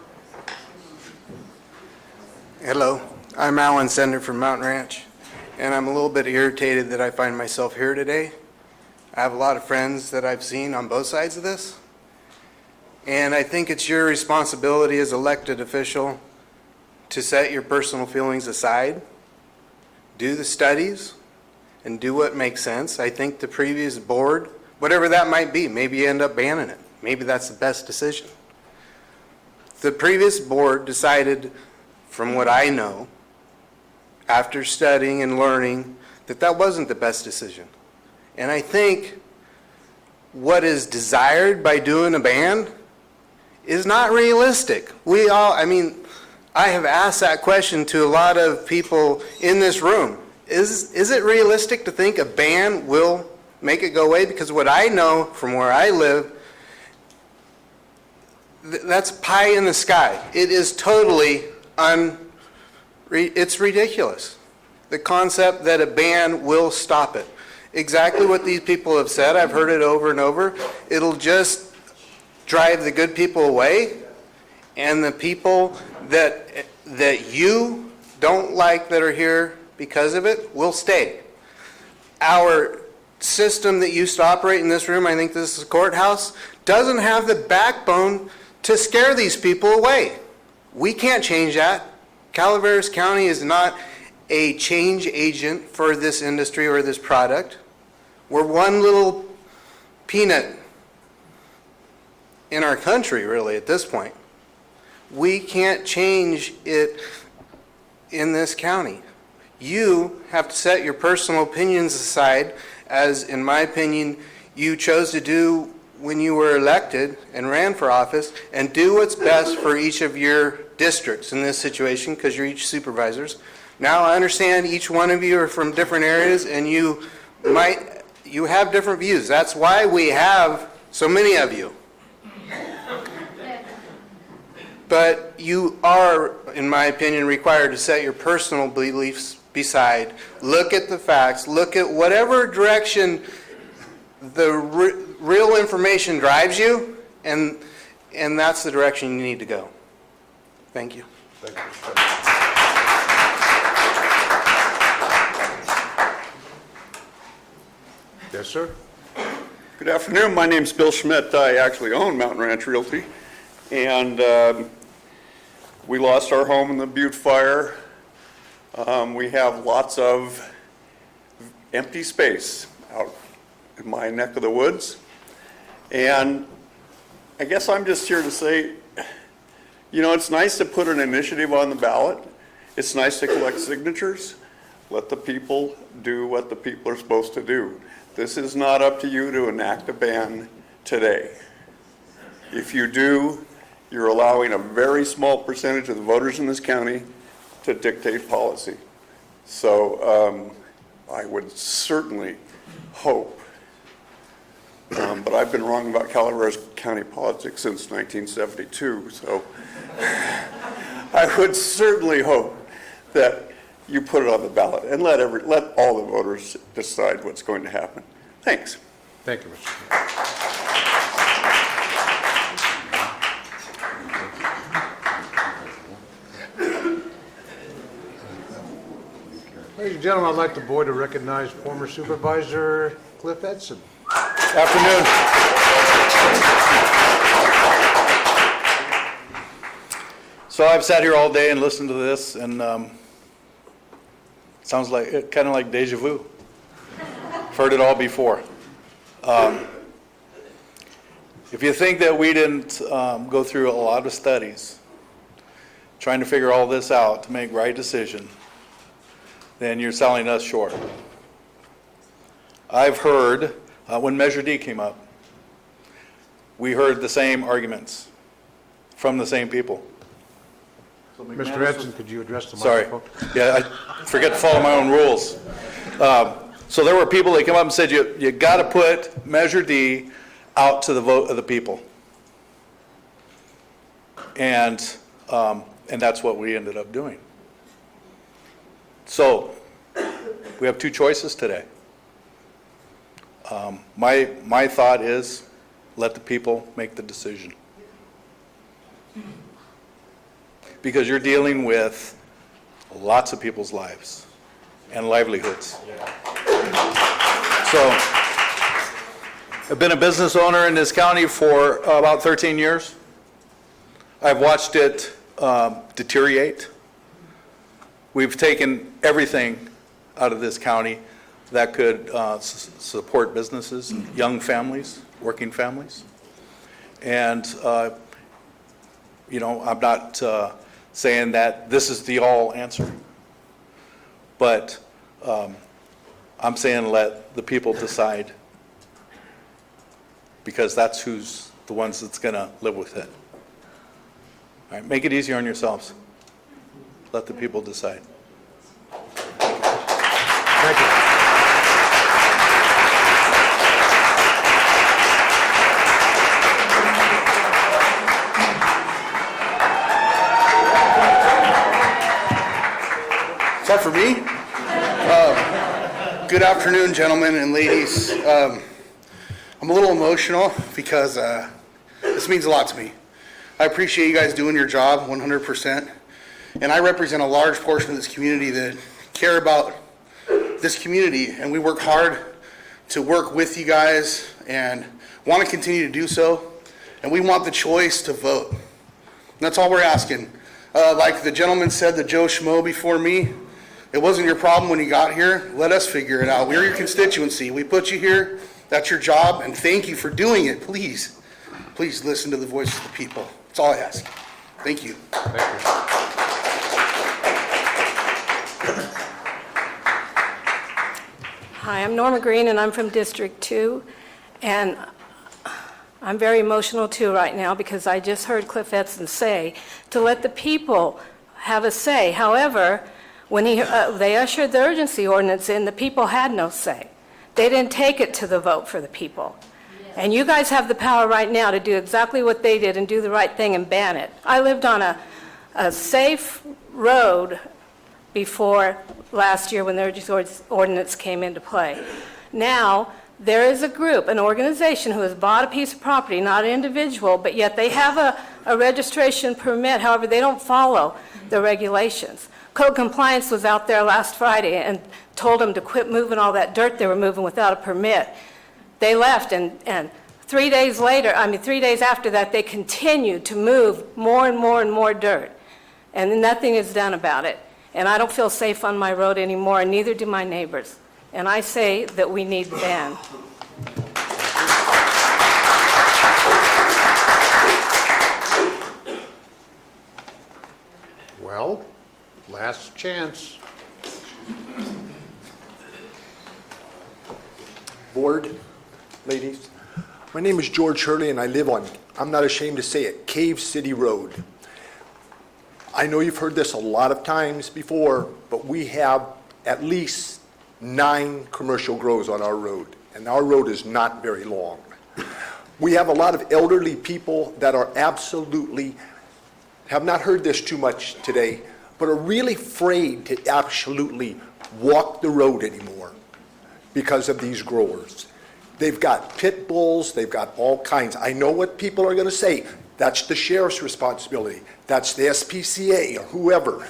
Hello, I'm Alan Sender from Mountain Ranch, and I'm a little bit irritated that I find myself here today. I have a lot of friends that I've seen on both sides of this, and I think it's your responsibility as elected official to set your personal feelings aside, do the studies, and do what makes sense. I think the previous board, whatever that might be, maybe you end up banning it. Maybe that's the best decision. The previous board decided, from what I know, after studying and learning, that that wasn't the best decision. And I think what is desired by doing a ban is not realistic. I have asked that question to a lot of people in this room. Is it realistic to think a ban will make it go away? Because what I know from where I live, that's pie in the sky. It is totally it's ridiculous. The concept that a ban will stop it. Exactly what these people have said, I've heard it over and over. It'll just drive the good people away, and the people that you don't like that are here because of it will stay. Our system that used to operate in this room, I think this is a courthouse, doesn't have the backbone to scare these people away. We can't change that. Calaveras County is not a change agent for this industry or this product. We're one little peanut in our country, really, at this point. We can't change it in this county. You have to set your personal opinions aside, as, in my opinion, you chose to do when you were elected and ran for office, and do what's best for each of your districts in this situation, because you're each supervisors. Now, I understand each one of you are from different areas, and you have different views. That's why we have so many of you. But you are, in my opinion, required to set your personal beliefs beside. Look at the facts. Look at whatever direction real information drives you, and that's the direction you need to go. Thank you. Thank you. Yes, sir? Good afternoon. My name's Bill Schmidt. I actually own Mountain Ranch Realty. And we lost our home in the Butte fire. We have lots of empty space out in my neck of the woods. And I guess I'm just here to say, you know, it's nice to put an initiative on the ballot. It's nice to collect signatures. Let the people do what the people are supposed to do. This is not up to you to enact a ban today. If you do, you're allowing a very small percentage of the voters in this county to dictate policy. So I would certainly hope, but I've been wrong about Calaveras County politics since 1972, so I would certainly hope that you put it on the ballot and let all the voters decide what's going to happen. Thanks. Thank you, Mr. Ladies and gentlemen, I'd like the board to recognize former Supervisor Cliff Edson. Afternoon. So I've sat here all day and listened to this, and sounds like kind of like deja vu. I've heard it all before. If you think that we didn't go through a lot of studies trying to figure all this out to make right decision, then you're selling us short. I've heard, when Measure D came up, we heard the same arguments from the same people. Mr. Edson, could you address the Sorry. microphone? Yeah, I forget to follow my own rules. So there were people that came up and said, you got to put Measure D out to the vote of the people. And that's what we ended up doing. So we have two choices today. My thought is let the people make the decision. Because you're dealing with lots of people's lives and livelihoods. So I've been a business owner in this county for about 13 years. I've watched it deteriorate. We've taken everything out of this county that could support businesses, young families, working families. And, you know, I'm not saying that this is the all answer. But I'm saying let the people decide, because that's who's the ones that's going to live with it. All right, make it easier on yourselves. Let the people decide. Thank you. Is that for me? Good afternoon, gentlemen and ladies. I'm a little emotional because this means a lot to me. I appreciate you guys doing your job 100%. And I represent a large portion of this community that care about this community. And we work hard to work with you guys and want to continue to do so. And we want the choice to vote. And that's all we're asking. Like the gentleman said, the Joe Schmo before me, it wasn't your problem when you got here. Let us figure it out. We're your constituency. We put you here. That's your job. And thank you for doing it. Please, please listen to the voice of the people. That's all I ask. Thank you. Thank you. Hi, I'm Norma Green, and I'm from District 2, and I'm very emotional too right now because I just heard Cliff Edson say to let the people have a say. However, when they ushered the urgency ordinance in, the people had no say. They didn't take it to the vote for the people. And you guys have the power right now to do exactly what they did and do the right thing and ban it. I lived on a safe road before last year when the urgency ordinance came into play. Now, there is a group, an organization who has bought a piece of property, not an individual, but yet they have a registration permit. However, they don't follow the regulations. Code Compliance was out there last Friday and told them to quit moving all that dirt they were moving without a permit. They left, and 3 days later, 3 days after that, they continued to move more and more and more dirt. And nothing is done about it. And I don't feel safe on my road anymore, and neither do my neighbors. And I say that we need the ban. Well, last chance. Board, ladies, my name is George Hurley, and I live on, I'm not ashamed to say it, Cave City Road. I know you've heard this a lot of times before, but we have at least 9 commercial grows on our road, and our road is not very long. We have a lot of elderly people that are absolutely, have not heard this too much today, but are really afraid to absolutely walk the road anymore because of these growers. They've got pit bulls, they've got all kinds. I know what people are going to say. That's the sheriff's responsibility. That's the SPCA or whoever.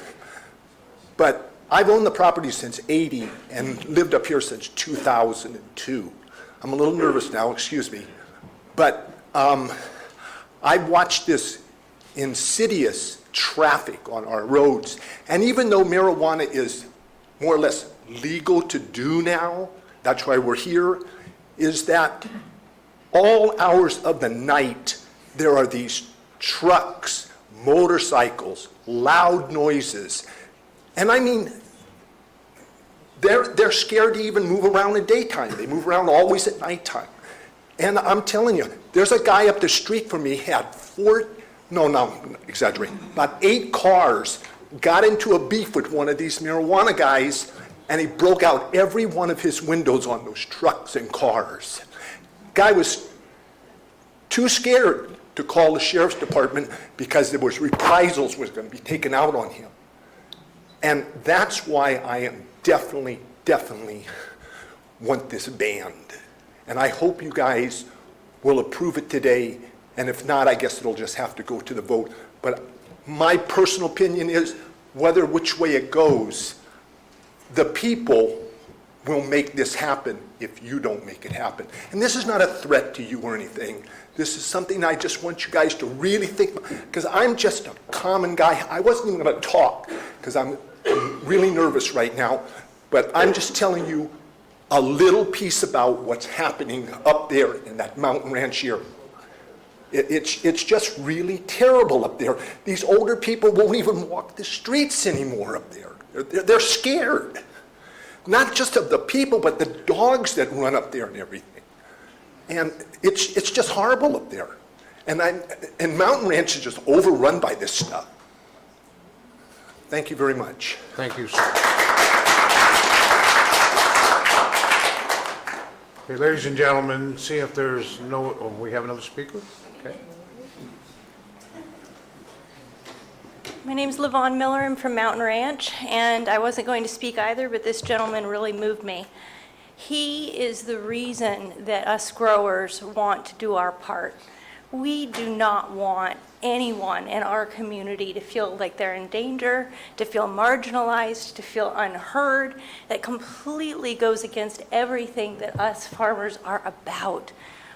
But I've owned the property since '80 and lived up here since 2002. I'm a little nervous now, excuse me. But I've watched this insidious traffic on our roads. And even though marijuana is more or less legal to do now, that's why we're here, is that all hours of the night there are these trucks, motorcycles, loud noises. And I mean, they're scared to even move around in daytime. They move around always at nighttime. And I'm telling you, there's a guy up the street from me had I'm exaggerating, about 8 cars got into a beef with one of these marijuana guys, and he broke out every one of his windows on those trucks and cars. Guy was too scared to call the sheriff's department because there was reprisals was going to be taken out on him. And that's why I am definitely want this banned. And I hope you guys will approve it today. And if not, I guess it'll just have to go to the vote. But my personal opinion is, whether which way it goes, the people will make this happen if you don't make it happen. And this is not a threat to you or anything. This is something I just want you guys to really think about, because I'm just a common guy. I wasn't even going to talk because I'm really nervous right now, but I'm just telling you a little piece about what's happening up there in that mountain ranch area. It's just really terrible up there. These older people won't even walk the streets anymore up there. They're scared. Not just of the people, but the dogs that run up there and everything. And it's just horrible up there. And Mountain Ranch is just overrun by this stuff. Thank you very much. Thank you, sir. Okay, ladies and gentlemen, see if there's we have another speaker? Okay. My name's LaVon Miller. I'm from Mountain Ranch, and I wasn't going to speak either, but this gentleman really moved me. He is the reason that us growers want to do our part. We do not want anyone in our community to feel like they're in danger, to feel marginalized, to feel unheard. That completely goes against everything that us farmers are about.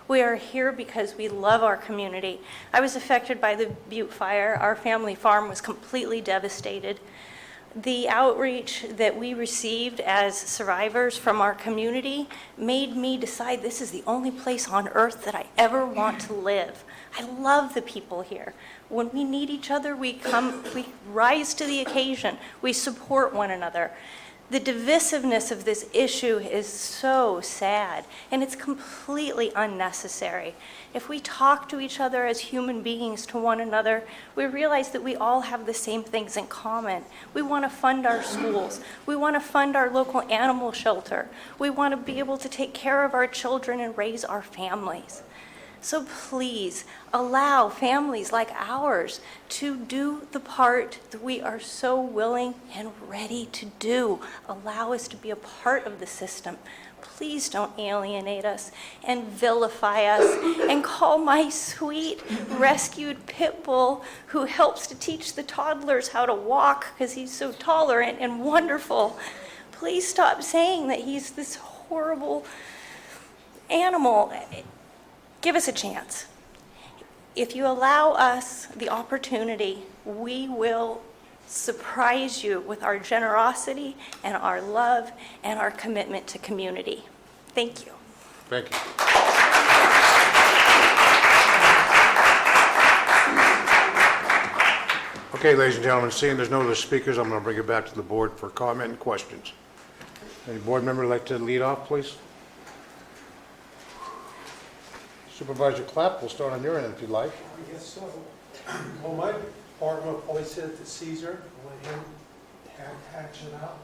We are here because we love our community. I was affected by the Butte fire. Our family farm was completely devastated. The outreach that we received as survivors from our community made me decide this is the only place on earth that I ever want to live. I love the people here. When we need each other, we rise to the occasion. We support one another. The divisiveness of this issue is so sad, and it's completely unnecessary. If we talk to each other as human beings to one another, we realize that we all have the same things in common. We want to fund our schools. We want to fund our local animal shelter. We want to be able to take care of our children and raise our families. So please allow families like ours to do the part that we are so willing and ready to do. Allow us to be a part of the system. please don't alienate us and vilify us and call my sweet rescued pit bull, who helps to teach the toddlers how to walk because he's so tolerant and wonderful. Please stop saying that he's this horrible animal. Give us a chance. If you allow us the opportunity, we will surprise you with our generosity and our love and our commitment to community. Thank you. Thank you. Okay, ladies and gentlemen, seeing there's no other speakers, I'm going to bring it back to the board for comment and questions. Any board member like to lead off, please? Supervisor Clapp, we'll start on your end if you'd like. I guess so. Well, my department always sent it to Caesar, and let him hatch it out.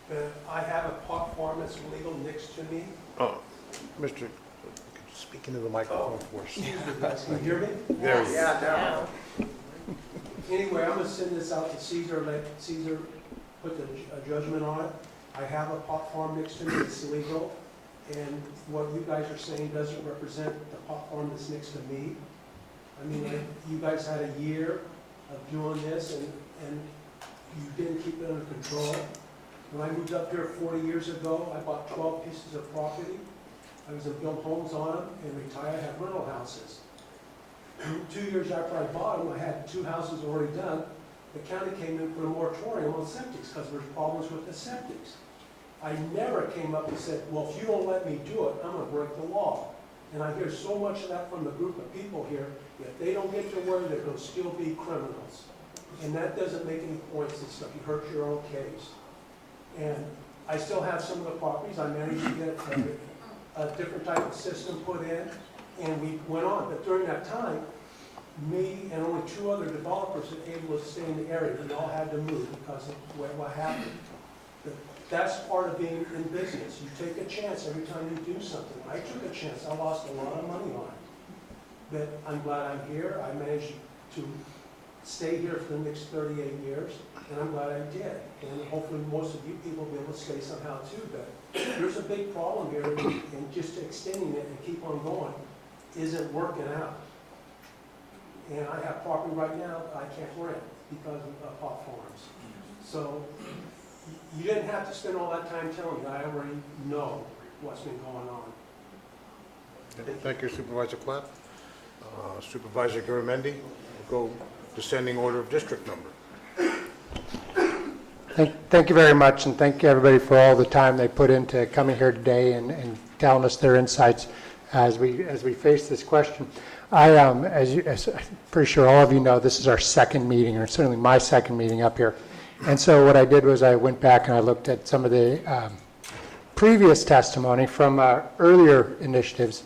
But I have a pot farm that's legal next to me. Oh, Mr., speak into the microphone for us. Excuse me, guys, can you hear me? There you go. Yeah, now. Anyway, I'm gonna send this out to Caesar, let Caesar put a judgment on it. I have a pot farm next to me, it's legal. And what you guys are saying doesn't represent the pot farm that's next to me. I mean, you guys had a year of doing this, and you didn't keep it under control. When I moved up here 40 years ago, I bought 12 pieces of property. I was going to build homes on them and retire. I had rental houses. 2 years after I bought them, I had 2 houses already done. The county came in for a moratorium on septics because there's problems with the septics. I never came up and said, well, if you don't let me do it, I'm going to break the law. And I hear so much of that from the group of people here. If they don't get their way, they're going to still be criminals. And that doesn't make any points and stuff. You hurt your own case. And I still have some of the properties. I managed to get a different type of system put in, and we went on. But during that time, me and only 2 other developers were able to stay in the area. We all had to move because of what happened. That's part of being in business. You take a chance every time you do something. I took a chance. I lost a lot of money on it. But I'm glad I'm here. I managed to stay here for the next 38 years, and I'm glad I did. And hopefully most of you people will be able to stay somehow too. But there's a big problem here, and just extending it and keep on going isn't working out. And I have property right now I can't rent because of pot farms. So you didn't have to spend all that time telling me. I already know what's been going on. Thank you, Supervisor Clapp. Supervisor Garamendi, we'll go descending order of district number. Thank you very much, and thank you everybody for all the time they put into coming here today and telling us their insights as we face this question. As I'm pretty sure all of you know, this is our second meeting, or certainly my second meeting up here. And so what I did was I went back and I looked at some of the previous testimony from earlier initiatives.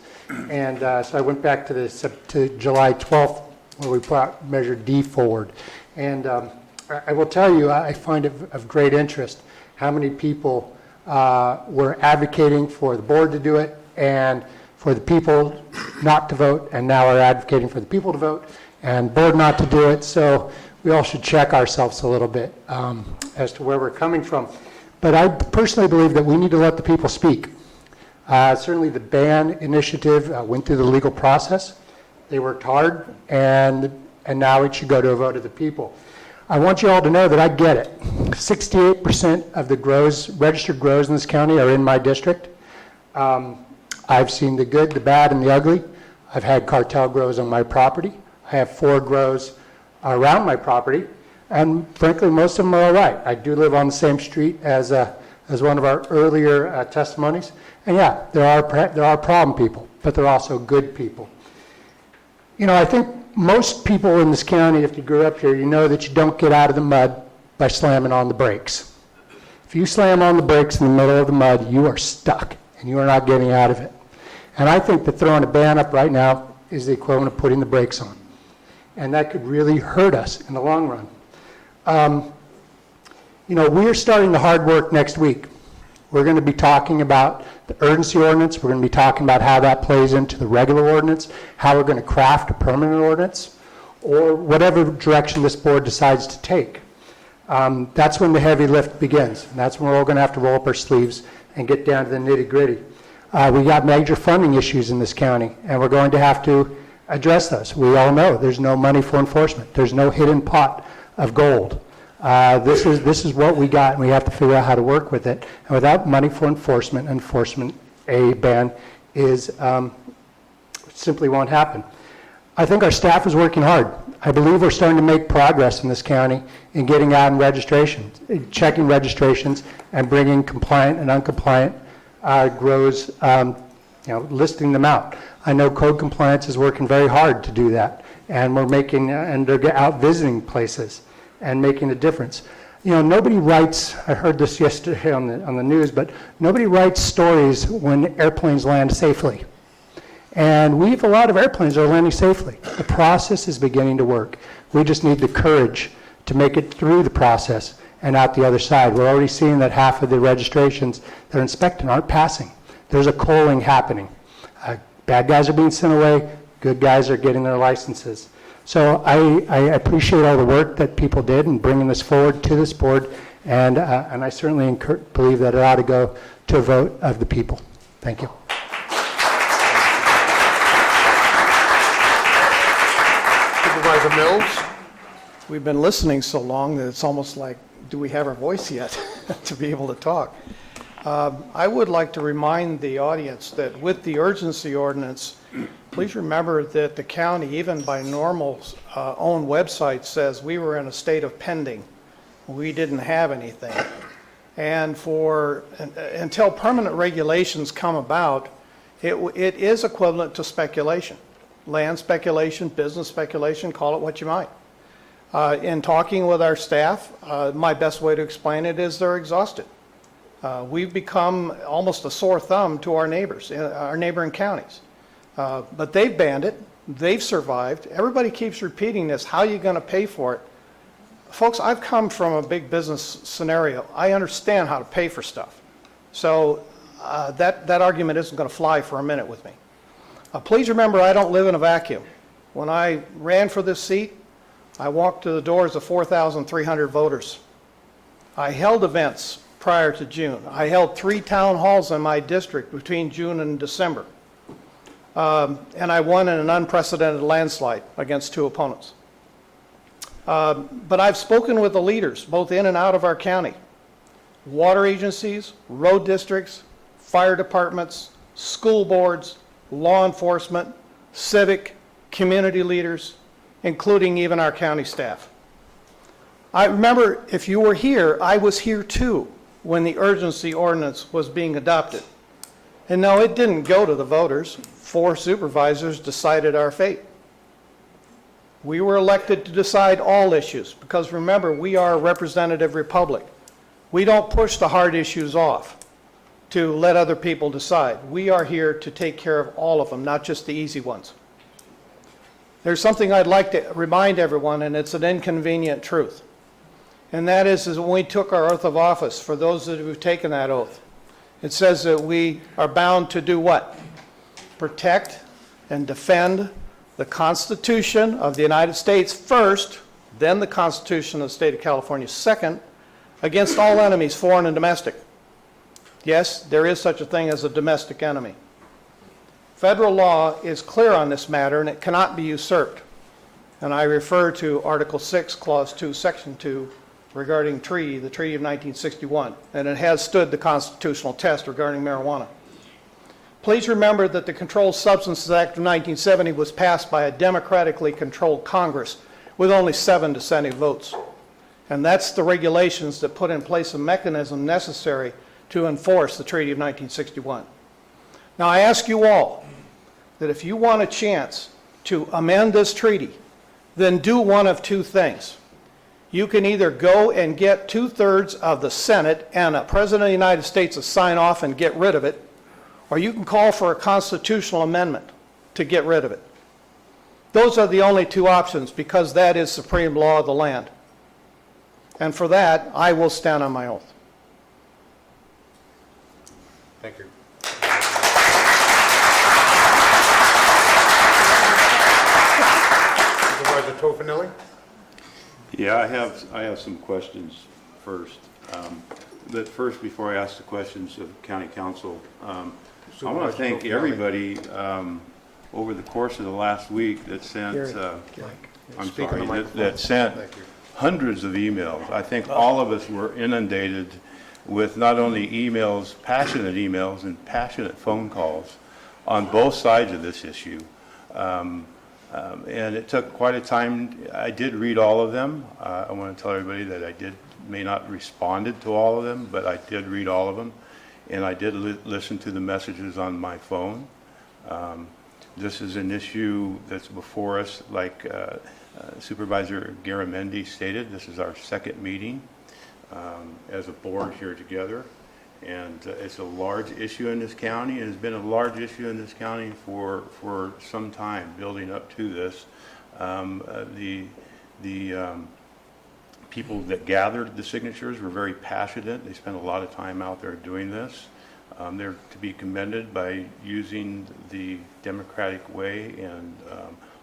And so I went back to July 12th, where we brought Measure D forward. And I will tell you, I find it of great interest how many people were advocating for the board to do it and for the people not to vote, and now are advocating for the people to vote and board not to do it. So we all should check ourselves a little bit as to where we're coming from. But I personally believe that we need to let the people speak. Certainly the ban initiative went through the legal process. They worked hard, and now it should go to a vote of the people. I want you all to know that I get it. 68% of the registered grows in this county are in my district. I've seen the good, the bad, and the ugly. I've had cartel grows on my property. I have 4 grows around my property, and frankly, most of them are all right. I do live on the same street as one of our earlier testimonies, and yeah, there are problem people, but there are also good people. You know, I think most people in this county, if you grew up here, you know that you don't get out of the mud by slamming on the brakes. If you slam on the brakes in the middle of the mud, you are stuck, and you are not getting out of it. And I think that throwing a ban up right now is the equivalent of putting the brakes on. And that could really hurt us in the long run. You know, we're starting the hard work next week. We're going to be talking about the urgency ordinance. We're going to be talking about how that plays into the regular ordinance, how we're going to craft a permanent ordinance, or whatever direction this board decides to take. That's when the heavy lift begins. And that's when we're all going to have to roll up our sleeves and get down to the nitty-gritty. We got major funding issues in this county, and we're going to have to address those. We all know there's no money for enforcement. There's no hidden pot of gold. This is what we got, and we have to figure out how to work with it. And without money for enforcement, a ban is simply won't happen. I think our staff is working hard. I believe we're starting to make progress in this county in getting out and registrations, checking registrations, and bringing compliant and uncompliant grows, listing them out. I know code compliance is working very hard to do that, and we're making, and they're out visiting places and making a difference. Nobody writes, I heard this yesterday on the news, but nobody writes stories when airplanes land safely. And we have a lot of airplanes that are landing safely. The process is beginning to work. We just need the courage to make it through the process and out the other side. We're already seeing that half of the registrations that are inspected aren't passing. There's a culling happening. Bad guys are being sent away, good guys are getting their licenses. So I appreciate all the work that people did in bringing this forward to this board, and I certainly believe that it ought to go to a vote of the people. Thank you. Supervisor Mills? We've been listening so long that it's almost like, do we have our voice yet to be able to talk? I would like to remind the audience that with the urgency ordinance, please remember that the county, even by normal own website, says we were in a state of pending. We didn't have anything. And until permanent regulations come about, it is equivalent to speculation. Land speculation, business speculation, call it what you might. In talking with our staff, my best way to explain it is they're exhausted. We've become almost a sore thumb to our neighbors, our neighboring counties. But they've banned it. They've survived. Everybody keeps repeating this. How are you going to pay for it? Folks, I've come from a big business scenario. I understand how to pay for stuff. So that argument isn't going to fly for a minute with me. Please remember, I don't live in a vacuum. When I ran for this seat, I walked to the doors of 4,300 voters. I held events prior to June. I held 3 town halls in my district between June and December. And I won in an unprecedented landslide against 2 opponents. But I've spoken with the leaders, both in and out of our county. Water agencies, road districts, fire departments, school boards, law enforcement, civic, community leaders, including even our county staff. I remember, if you were here, I was here too when the urgency ordinance was being adopted. And no, it didn't go to the voters. 4 supervisors decided our fate. We were elected to decide all issues because remember, we are a representative republic. We don't push the hard issues off to let other people decide. We are here to take care of all of them, not just the easy ones. There's something I'd like to remind everyone, and it's an inconvenient truth. And that is when we took our oath of office, for those that have taken that oath, it says that we are bound to do what? Protect and defend the Constitution of the United States first, then the Constitution of the State of California second, against all enemies, foreign and domestic. Yes, there is such a thing as a domestic enemy. Federal law is clear on this matter, and it cannot be usurped. And I refer to Article 6, Clause 2, Section 2, regarding the Treaty of 1961, and it has stood the constitutional test regarding marijuana. Please remember that the Controlled Substances Act of 1970 was passed by a democratically controlled Congress with only 7 dissenting votes. And that's the regulations that put in place a mechanism necessary to enforce the Treaty of 1961. Now I ask you all that if you want a chance to amend this treaty, then do one of 2 things. You can either go and get 2/3 of the Senate and a President of the United States to sign off and get rid of it, or you can call for a constitutional amendment to get rid of it. Those are the only 2 options because that is supreme law of the land. And for that, I will stand on my oath. Thank you. Supervisor Tofinelli? Yeah, I have some questions first. But first, before I ask the questions of County Council, I want Supervisor to thank Kelly. everybody over the course of the last week that sent, I'm Speak in the sorry, microphone. that sent Thank you. hundreds of emails. I think all of us were inundated with not only emails, passionate emails and passionate phone calls on both sides of this issue. And it took quite a time. I did read all of them. I want to tell everybody that I may not responded to all of them, but I did read all of them. And I did listen to the messages on my phone. This is an issue that's before us, like Supervisor Garamendi stated. This is our second meeting as a board here together. And it's a large issue in this county, and it's been a large issue in this county for some time, building up to this. The people that gathered the signatures were very passionate. They spent a lot of time out there doing this. They're to be commended by using the democratic way and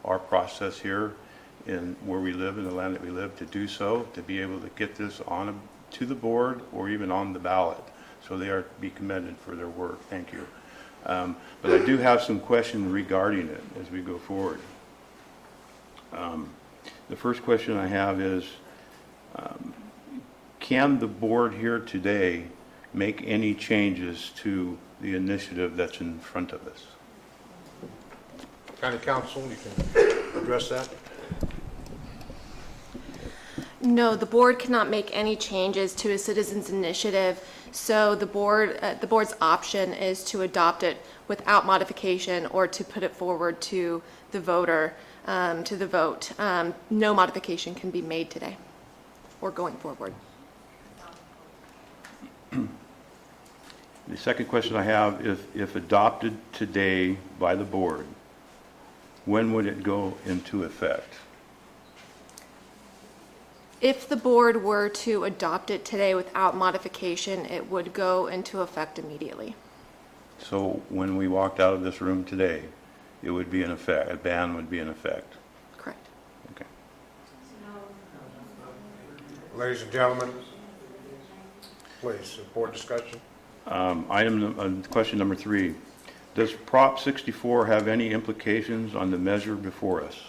our process here in where we live, in the land that we live, to do so, to be able to get this on to the board or even on the ballot. So they are to be commended for their work. Thank you. But I do have some questions regarding it as we go forward. The first question I have is, can the board here today make any changes to the initiative that's in front of us? County Council, you can address that. No, the board cannot make any changes to a citizens initiative, so the board's option is to adopt it without modification or to put it forward to the voter, to the vote. No modification can be made today or going forward. The second question I have, if adopted today by the board, when would it go into effect? If the board were to adopt it today without modification, it would go into effect immediately. So when we walked out of this room today, it would be in effect, a ban would be in effect? Correct. Okay. Ladies and gentlemen, please, board discussion. Question number 3. Does Prop 64 have any implications on the measure before us?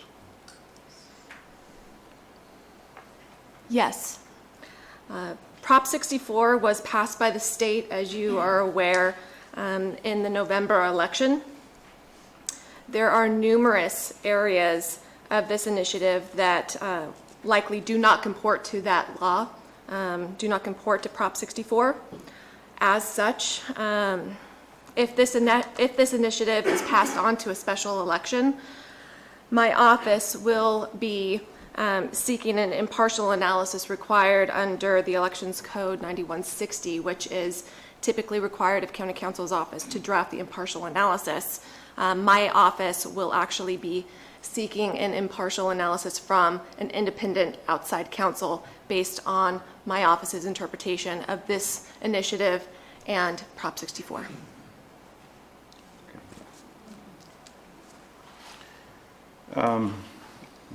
Yes. Prop 64 was passed by the state, as you are aware, in the November election. There are numerous areas of this initiative that likely do not comport to that law, do not comport to Prop 64. As such, if this initiative is passed on to a special election, my office will be seeking an impartial analysis required under the Elections Code 9160, which is typically required of County Counsel's office to draft the impartial analysis. My office will actually be seeking an impartial analysis from an independent outside counsel based on my office's interpretation of this initiative and Prop 64.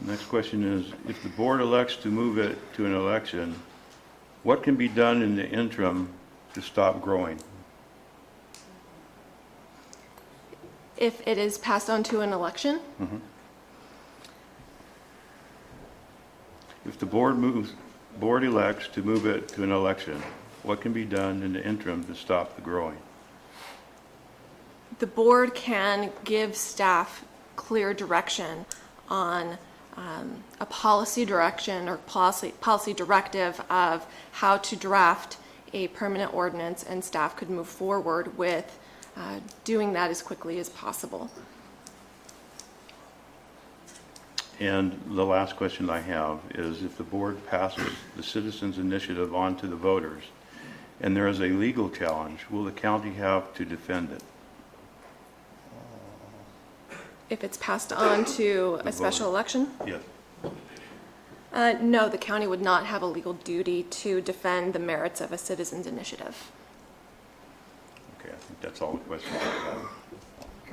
Next question is, if the board elects to move it to an election, what can be done in the interim to stop growing? If it is passed on to an election, If the board elects to move it to an election, what can be done in the interim to stop the growing? the board can give staff clear direction on a policy direction or policy directive of how to draft a permanent ordinance, and staff could move forward with doing that as quickly as possible. And the last question I have is, if the board passes the citizens' initiative on to the voters, and there is a legal challenge, will the county have to defend it? If it's passed on to a special election? Yes. No, the county would not have a legal duty to defend the merits of a citizens' initiative. Okay, I think that's all the questions I have.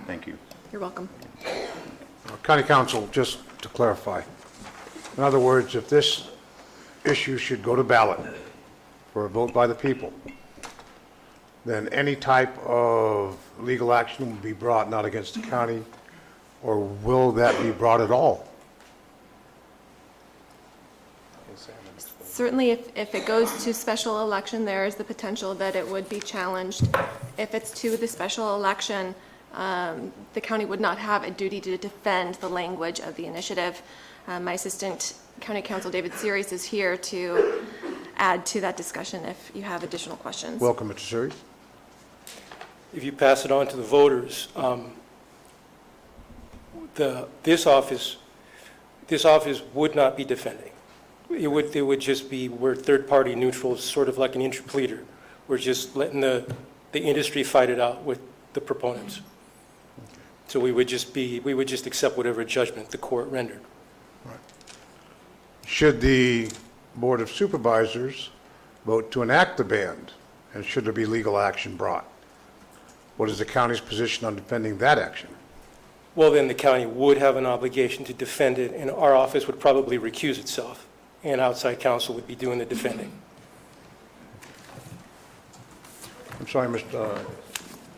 Thank you. You're welcome. County Council, just to clarify, in other words, if this issue should go to ballot, for a vote by the people, then any type of legal action will be brought not against the county, or will that be brought at all? Certainly, if it goes to special election, there is the potential that it would be challenged. If it's to the special election, the county would not have a duty to defend the language of the initiative. My Assistant County Counsel, David Series, is here to add to that discussion if you have additional questions. Welcome, Mr. Series. If you pass it on to the voters, this office would not be defending. It would just be, we're third-party neutral, sort of like an interpleader. We're just letting the industry fight it out with the proponents. So we would just accept whatever judgment the court rendered. Should the Board of Supervisors vote to enact the ban, and should there be legal action brought? What is the county's position on defending that action? Well, then the county would have an obligation to defend it, and our office would probably recuse itself, and outside counsel would be doing the defending. I'm sorry, Mr.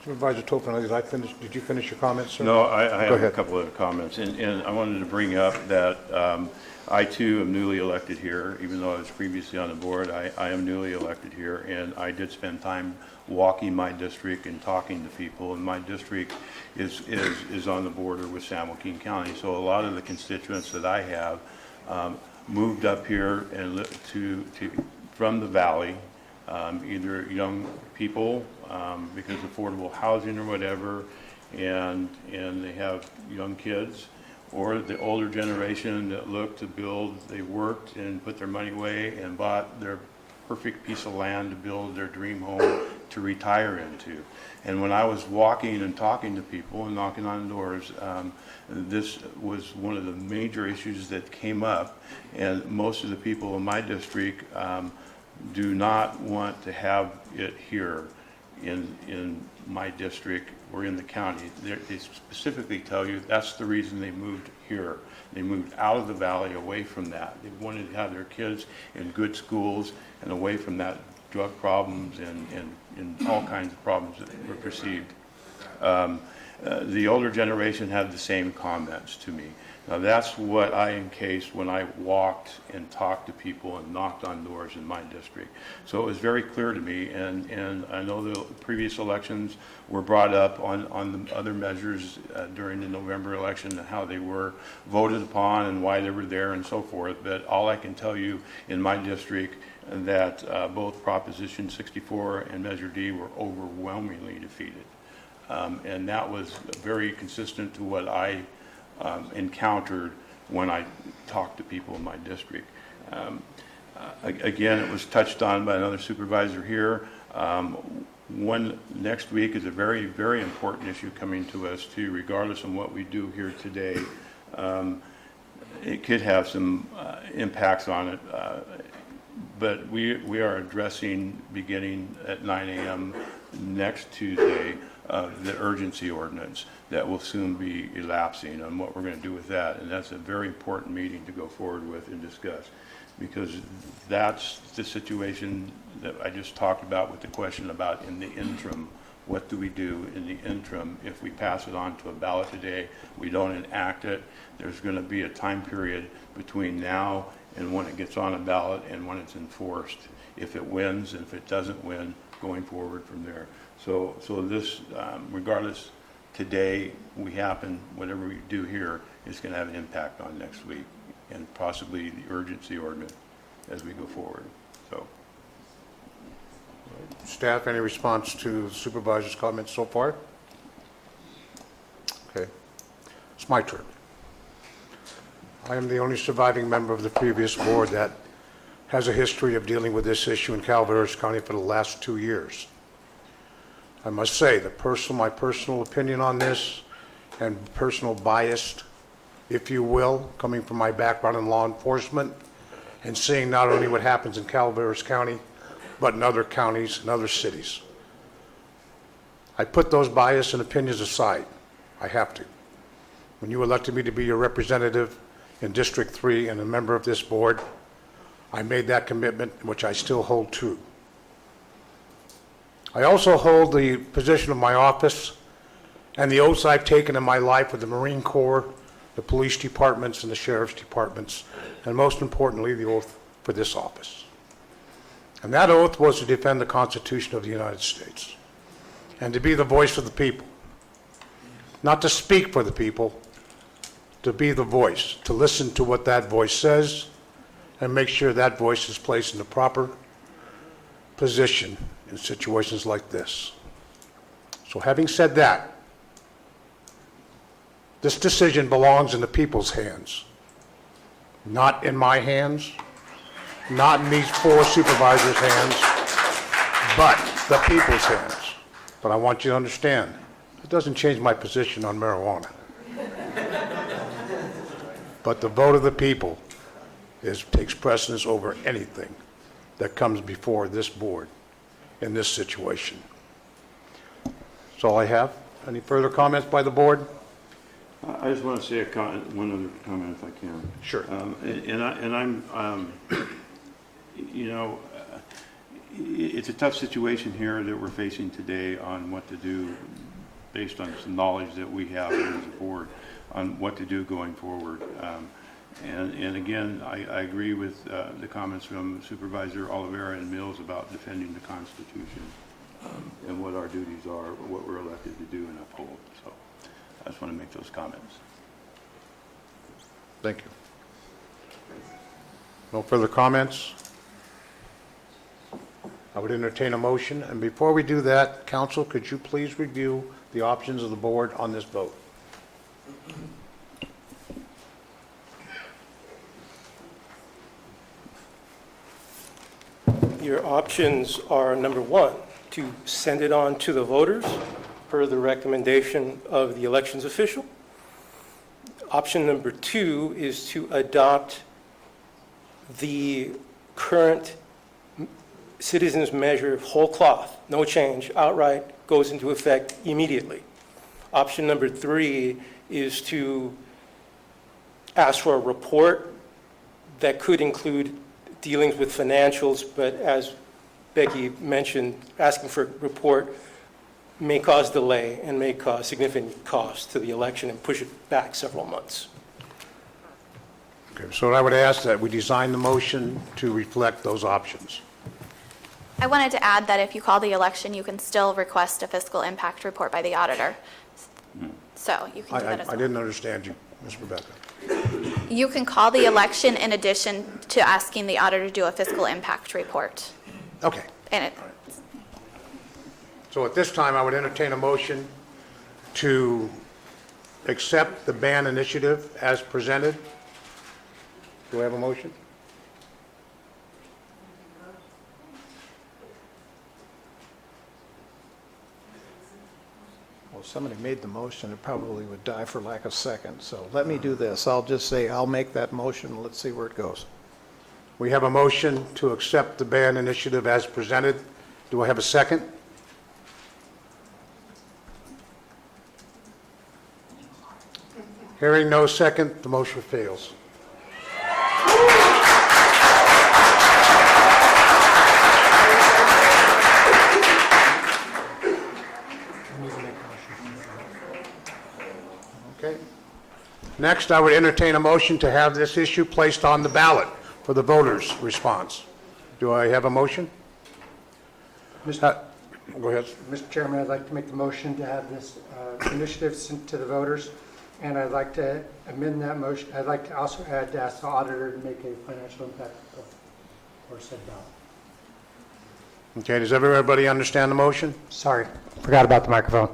Supervisor Topin, did you finish your comments, sir? No, I Go have a ahead. couple of comments, and I wanted to bring up that I too am newly elected here, even though I was previously on the board. I am newly elected here, and I did spend time walking my district and talking to people, and my district is on the border with San Joaquin County, so a lot of the constituents that I have moved up here and from the valley, either young people because of affordable housing or whatever, and they have young kids, or the older generation that look to build. They worked and put their money away and bought their perfect piece of land to build their dream home to retire into. And when I was walking and talking to people and knocking on doors, this was one of the major issues that came up, and most of the people in my district do not want to have it here in my district or in the county. They specifically tell you that's the reason they moved here. They moved out of the valley, away from that. They wanted to have their kids in good schools and away from that drug problems and all kinds of problems that were perceived. The older generation had the same comments to me. Now that's what I encased when I walked and talked to people and knocked on doors in my district. So it was very clear to me, and I know the previous elections were brought up on the other measures during the November election and how they were voted upon and why they were there and so forth. But all I can tell you in my district that both Proposition 64 and Measure D were overwhelmingly defeated. And that was very consistent to what I encountered when I talked to people in my district. Again, it was touched on by another supervisor here. Next week is a very, very important issue coming to us too, regardless of what we do here today. It could have some impacts on it, but we are addressing, beginning at 9 a.m. next Tuesday, the urgency ordinance that will soon be elapsing on what we're going to do with that. And that's a very important meeting to go forward with and discuss, because that's the situation that I just talked about with the question about in the interim. What do we do in the interim if we pass it on to a ballot today, we don't enact it? There's going to be a time period between now and when it gets on a ballot and when it's enforced. If it wins, and if it doesn't win, going forward from there. So this, regardless, today whatever we do here is going to have an impact on next week and possibly the urgency ordinance as we go forward. So, Staff, any response to the supervisor's comments so far? Okay. It's my turn. I am the only surviving member of the previous board that has a history of dealing with this issue in Calvados County for the last 2 years. I must say, my personal opinion on this, and personal bias, if you will, coming from my background in law enforcement, and seeing not only what happens in Calvados County, but in other counties and other cities. I put those bias and opinions aside. I have to. When you elected me to be your representative in District 3 and a member of this board, I made that commitment, which I still hold true. I also hold the position of my office and the oaths I've taken in my life with the Marine Corps, the police departments, and the sheriff's departments, and most importantly, the oath for this office. And that oath was to defend the Constitution of the United States and to be the voice of the people. Not to speak for the people, to be the voice, to listen to what that voice says and make sure that voice is placed in the proper position in situations like this. So having said that, this decision belongs in the people's hands, not in my hands, not in these 4 supervisors' hands, but the people's hands. But I want you to understand, it doesn't change my position on marijuana. But the vote of the people takes precedence over anything that comes before this board in this situation. That's all I have. Any further comments by the board? I just want to say one other comment if I can. Sure. It's a tough situation here that we're facing today on what to do based on some knowledge that we have as a board on what to do going forward. And again, I agree with the comments from Supervisor Oliveira and Mills about defending the Constitution and what our duties are, what we're elected to do and uphold. So I just want to make those comments. Thank you. No further comments? I would entertain a motion, and before we do that, council, could you please review the options of the board on this vote? Your options are, number 1, to send it on to the voters per the recommendation of the elections official. Option number 2 is to adopt the current citizens measure whole cloth, no change, outright, goes into effect immediately. Option number 3 is to ask for a report that could include dealings with financials, but as Becky mentioned, asking for a report may cause delay and may cause significant cost to the election and push it back several months. Okay, so I would ask that we design the motion to reflect those options. I wanted to add that if you call the election, you can still request a fiscal impact report by the auditor. So you can do that as well. I didn't understand you, Ms. Rebecca. You can call the election in addition to asking the auditor to do a fiscal impact report. Okay. And So at this time, I would entertain a motion to accept the ban initiative as presented. Do I have a motion? Well, somebody made the motion, it probably would die for lack of second. So let me do this. I'll just say, I'll make that motion. Let's see where it goes. We have a motion to accept the ban initiative as presented. Do I have a second? Hearing no second, the motion fails. Okay. Next, I would entertain a motion to have this issue placed on the ballot for the voters' response. Do I have a motion? Go ahead. Mr. Chairman, I'd like to make the motion to have this initiative sent to the voters, and I'd like to amend that motion. I'd like to also add to ask the auditor to make a financial impact for said ballot. Okay, does everybody understand the motion? Sorry, forgot about the microphone.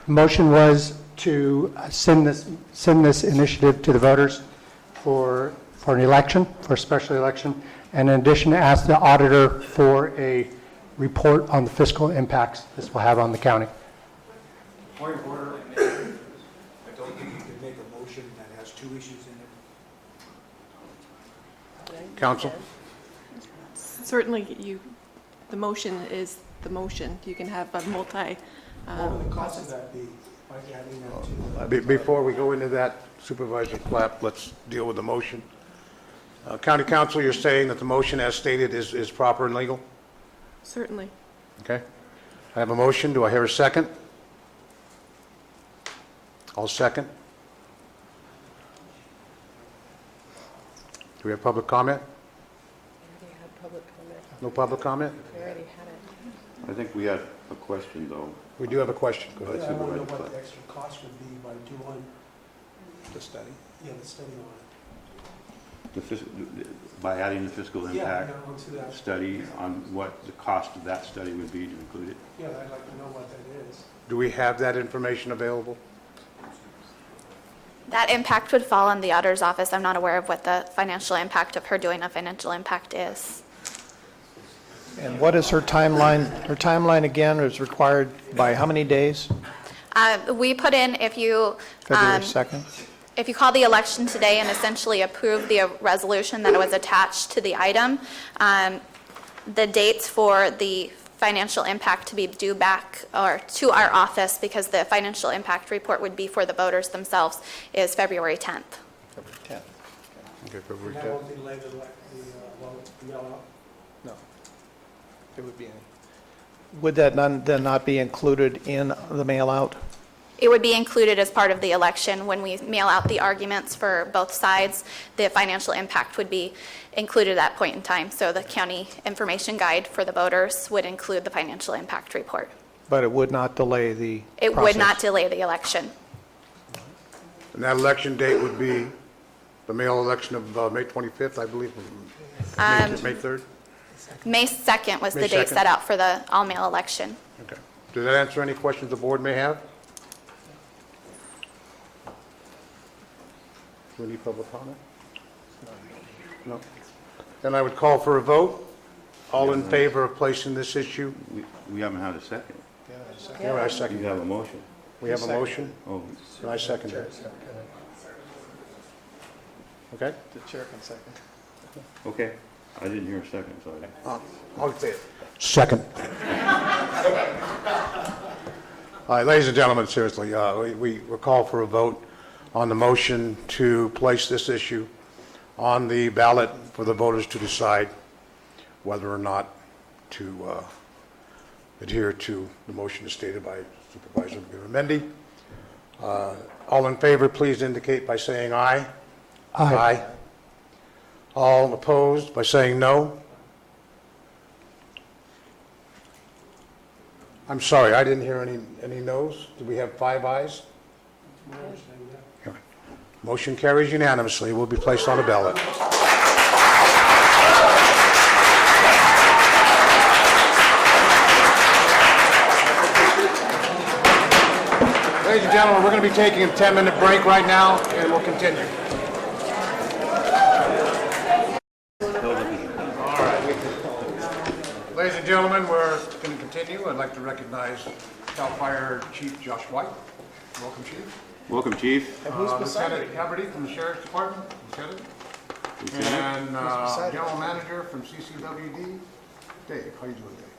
The motion was to send this initiative to the voters for an election, for a special election, and in addition to ask the auditor for a report on the fiscal impacts this will have on the county. Point of order, I don't think you could make a motion that has 2 issues in it. Counsel? Certainly, the motion is the motion. You can have a multi. What would the cost of that be by adding that to the... Before we go into that, Supervisor Clapp, let's deal with the motion. County Counsel, you're saying that the motion as stated is proper and legal? Certainly. Okay. I have a motion. Do I hear a second? I'll second. Do we have public comment? No public comment? I think we had a question, though. We do have a question. Go ahead. I want to know what the extra cost would be by doing the study. Yeah, the study on it. By adding the fiscal impact Yeah, onto that. study on what the cost of that study would be to include it. Yeah, I'd like to know what that is. Do we have that information available? That impact would fall on the auditor's office. I'm not aware of what the financial impact of her doing a financial impact is. And what is her timeline? Her timeline, again, is required by how many days? We put in, if you February 2nd? If you call the election today and essentially approve the resolution that was attached to the item, the dates for the financial impact to be due back or to our office, because the financial impact report would be for the voters themselves, is February 10th. February 10th. Okay, February That 10th. won't delay the mail out? No. It would be. Would that then not be included in the mail-out? It would be included as part of the election. When we mail out the arguments for both sides, the financial impact would be included at that point in time. So the county information guide for the voters would include the financial impact report. But it would not delay the It would not delay the election. And that election date would be the mail election of May 25th, I believe, May 3rd? May 2nd was May the date 2nd? set out for the all-mail election. Okay. Does that answer any questions the board may have? Do we need public comment? No. Then I would call for a vote. All in favor of placing this issue? We haven't had a second. Yeah, I second. You have a motion. We have a motion, Oh, and I second it. Okay? The chair can second. okay. I didn't hear a second, sorry. I'll say it. Second. All right, ladies and gentlemen, seriously, we're called for a vote on the motion to place this issue on the ballot for the voters to decide whether or not to adhere to the motion as stated by Supervisor Mendy. All in favor, please indicate by saying aye. Aye. All opposed by saying no. I'm sorry, I didn't hear any noes. Do we have 5 ayes? Motion carries unanimously. Will be placed on the ballot. Ladies and gentlemen, we're going to be taking a 10-minute break right now, and we'll continue. All right. Ladies and gentlemen, we're going to continue. I'd like to recognize Cal Fire Chief Josh White. Welcome, Chief. Welcome, Chief. And who's beside Lieutenant you? Haverty from the Sheriff's Department. Lieutenant. Lieutenant. And beside you? General Manager from CCWD, Dave. How you doing, Dave?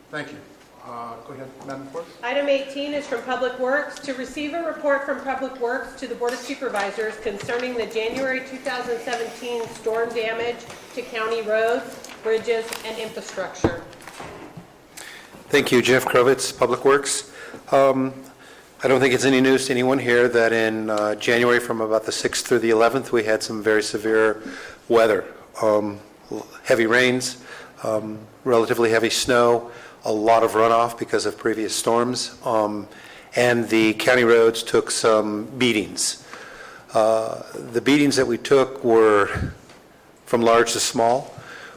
Thank you. Go ahead, Madam Clerk. Item 18 is from Public Works, to receive a report from Public Works to the Board of Supervisors concerning the January 2017 storm damage to county roads, bridges, and infrastructure. Thank you, Jeff Krovitz, Public Works. I don't think it's any news to anyone here that in January, from about the 6th through the 11th, we had some very severe weather. Heavy rains, relatively heavy snow, a lot of runoff because of previous storms, and the county roads took some beatings. The beatings that we took were from large to small.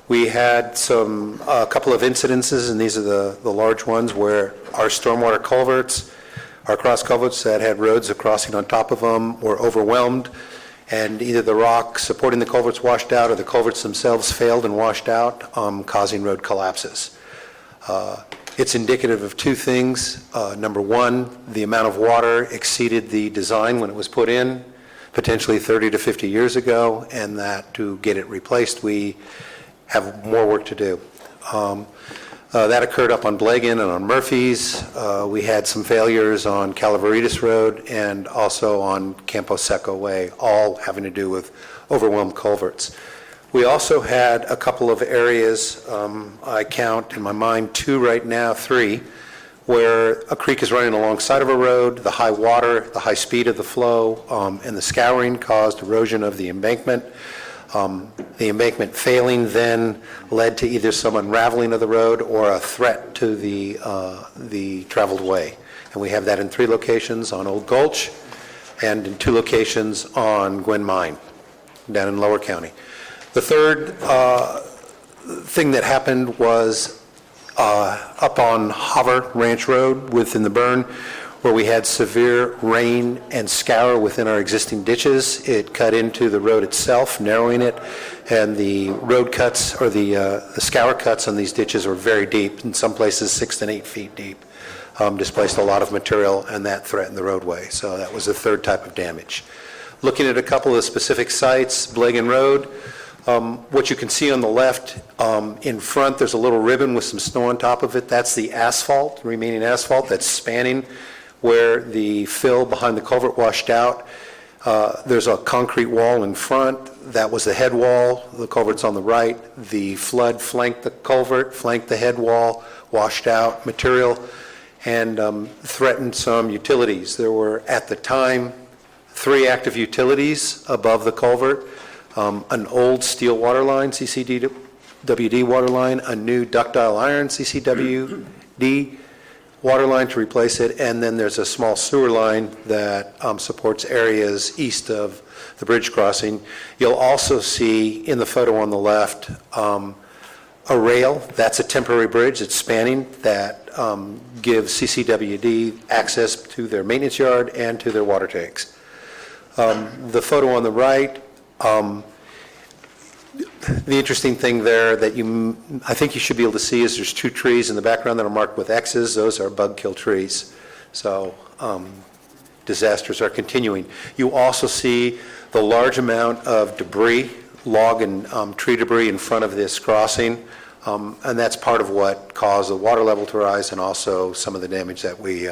We had a couple of incidences, and these are the large ones, where our stormwater culverts, our cross culverts that had roads crossing on top of them, were overwhelmed, and either the rock supporting the culverts washed out or the culverts themselves failed and washed out, causing road collapses. It's indicative of two things. Number one, the amount of water exceeded the design when it was put in, potentially 30 to 50 years ago, and that to get it replaced, we have more work to do. That occurred up on Blagan and on Murphy's. We had some failures on Calaveritas Road and also on Campo Seco Way, all having to do with overwhelmed culverts. We also had a couple of areas, I count in my mind 2 right now, 3, where a creek is running alongside of a road, the high water, the high speed of the flow, and the scouring caused erosion of the embankment. The embankment failing then led to either some unraveling of the road or a threat to the traveled way. And we have that in 3 locations, on Old Gulch and in 2 locations on Gwen Mine, down in Lower County. The third thing that happened was up on Hover Ranch Road within the burn, where we had severe rain and scour within our existing ditches. It cut into the road itself, narrowing it, and the road cuts, or the scour cuts on these ditches were very deep, in some places 6 and 8 feet deep. Displaced a lot of material, and that threatened the roadway. So that was the third type of damage. Looking at a couple of specific sites, Blagan Road, what you can see on the left, in front, there's a little ribbon with some snow on top of it. That's the asphalt, remaining asphalt that's spanning where the fill behind the culvert washed out. There's a concrete wall in front. That was the head wall. The culvert's on the right. The flood flanked the culvert, flanked the head wall, washed out material, and threatened some utilities. There were, at the time, 3 active utilities above the culvert. An old steel water line, CCWD water line, a new ductile iron CCWD water line to replace it, and then there's a small sewer line that supports areas east of the bridge crossing. You'll also see in the photo on the left a rail. That's a temporary bridge that's spanning that gives CCWD access to their maintenance yard and to their water tanks. The photo on the right, the interesting thing there that I think you should be able to see is there's 2 trees in the background that are marked with X's. Those are bug kill trees. So disasters are continuing. You also see the large amount of debris, log and tree debris in front of this crossing, and that's part of what caused the water level to rise and also some of the damage that we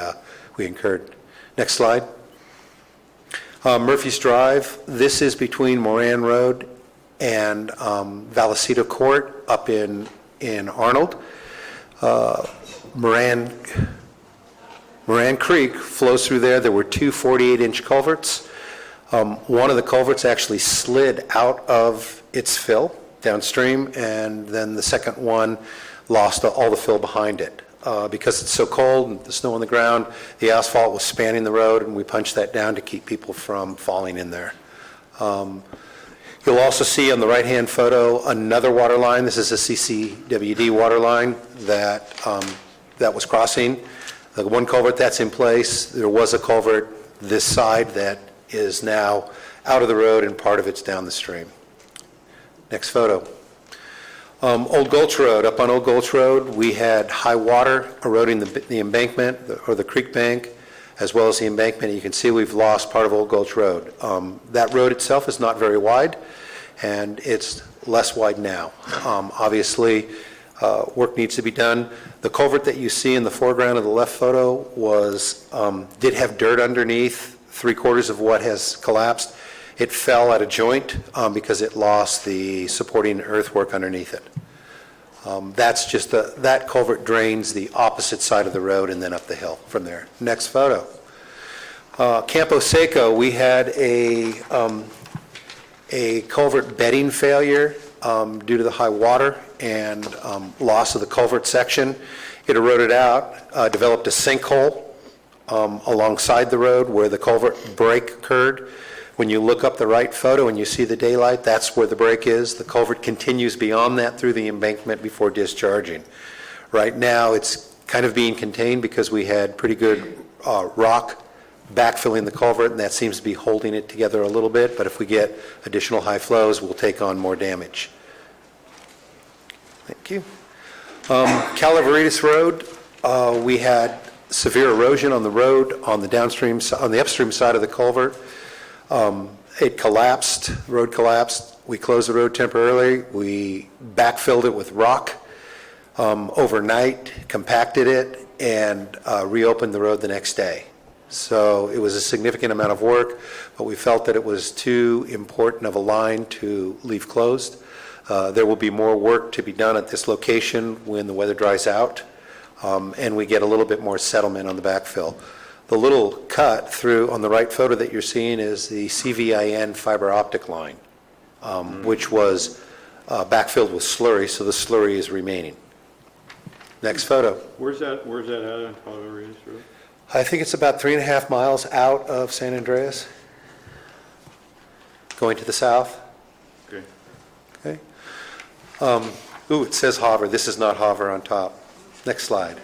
incurred. Next slide. Murphy's Drive, this is between Moran Road and Vallecito Court up in Arnold. Moran Creek flows through there. There were 2 48-inch culverts. One of the culverts actually slid out of its fill downstream, and then the second one lost all the fill behind it. Because it's so cold and the snow on the ground, the asphalt was spanning the road, and we punched that down to keep people from falling in there. You'll also see on the right-hand photo another water line. This is a CCWD water line that was crossing. The one culvert that's in place, there was a culvert this side that is now out of the road and part of it's down the stream. Next photo. Old Gulch Road, up on Old Gulch Road, we had high water eroding the embankment, or the creek bank, as well as the embankment. You can see we've lost part of Old Gulch Road. That road itself is not very wide, and it's less wide now. Obviously, work needs to be done. The culvert that you see in the foreground of the left photo did have dirt underneath, 3/4 of what has collapsed. It fell at a joint because it lost the supporting earthwork underneath it. That culvert drains the opposite side of the road and then up the hill from there. Next photo. Campo Seco, we had a culvert bedding failure due to the high water and loss of the culvert section. It eroded out, developed a sinkhole alongside the road where the culvert break occurred. When you look up the right photo and you see the daylight, that's where the break is. The culvert continues beyond that through the embankment before discharging. Right now, it's kind of being contained because we had pretty good rock backfilling the culvert, and that seems to be holding it together a little bit. But if we get additional high flows, we'll take on more damage. Thank you. Calaveritas Road, we had severe erosion on the road on the upstream side of the culvert. It collapsed, the road collapsed. We closed the road temporarily. We backfilled it with rock overnight, compacted it, and reopened the road the next day. So it was a significant amount of work, but we felt that it was too important of a line to leave closed. There will be more work to be done at this location when the weather dries out, and we get a little bit more settlement on the backfill. The little cut through on the right photo that you're seeing is the CVIN fiber optic line, which was backfilled with slurry, so the slurry is remaining. Next photo. Where's that at on Colorado Range Road? I think it's about 3.5 miles out of San Andreas, going to the south. Okay. Okay. Ooh, it says Hoover. This is not Hoover on top. Next slide.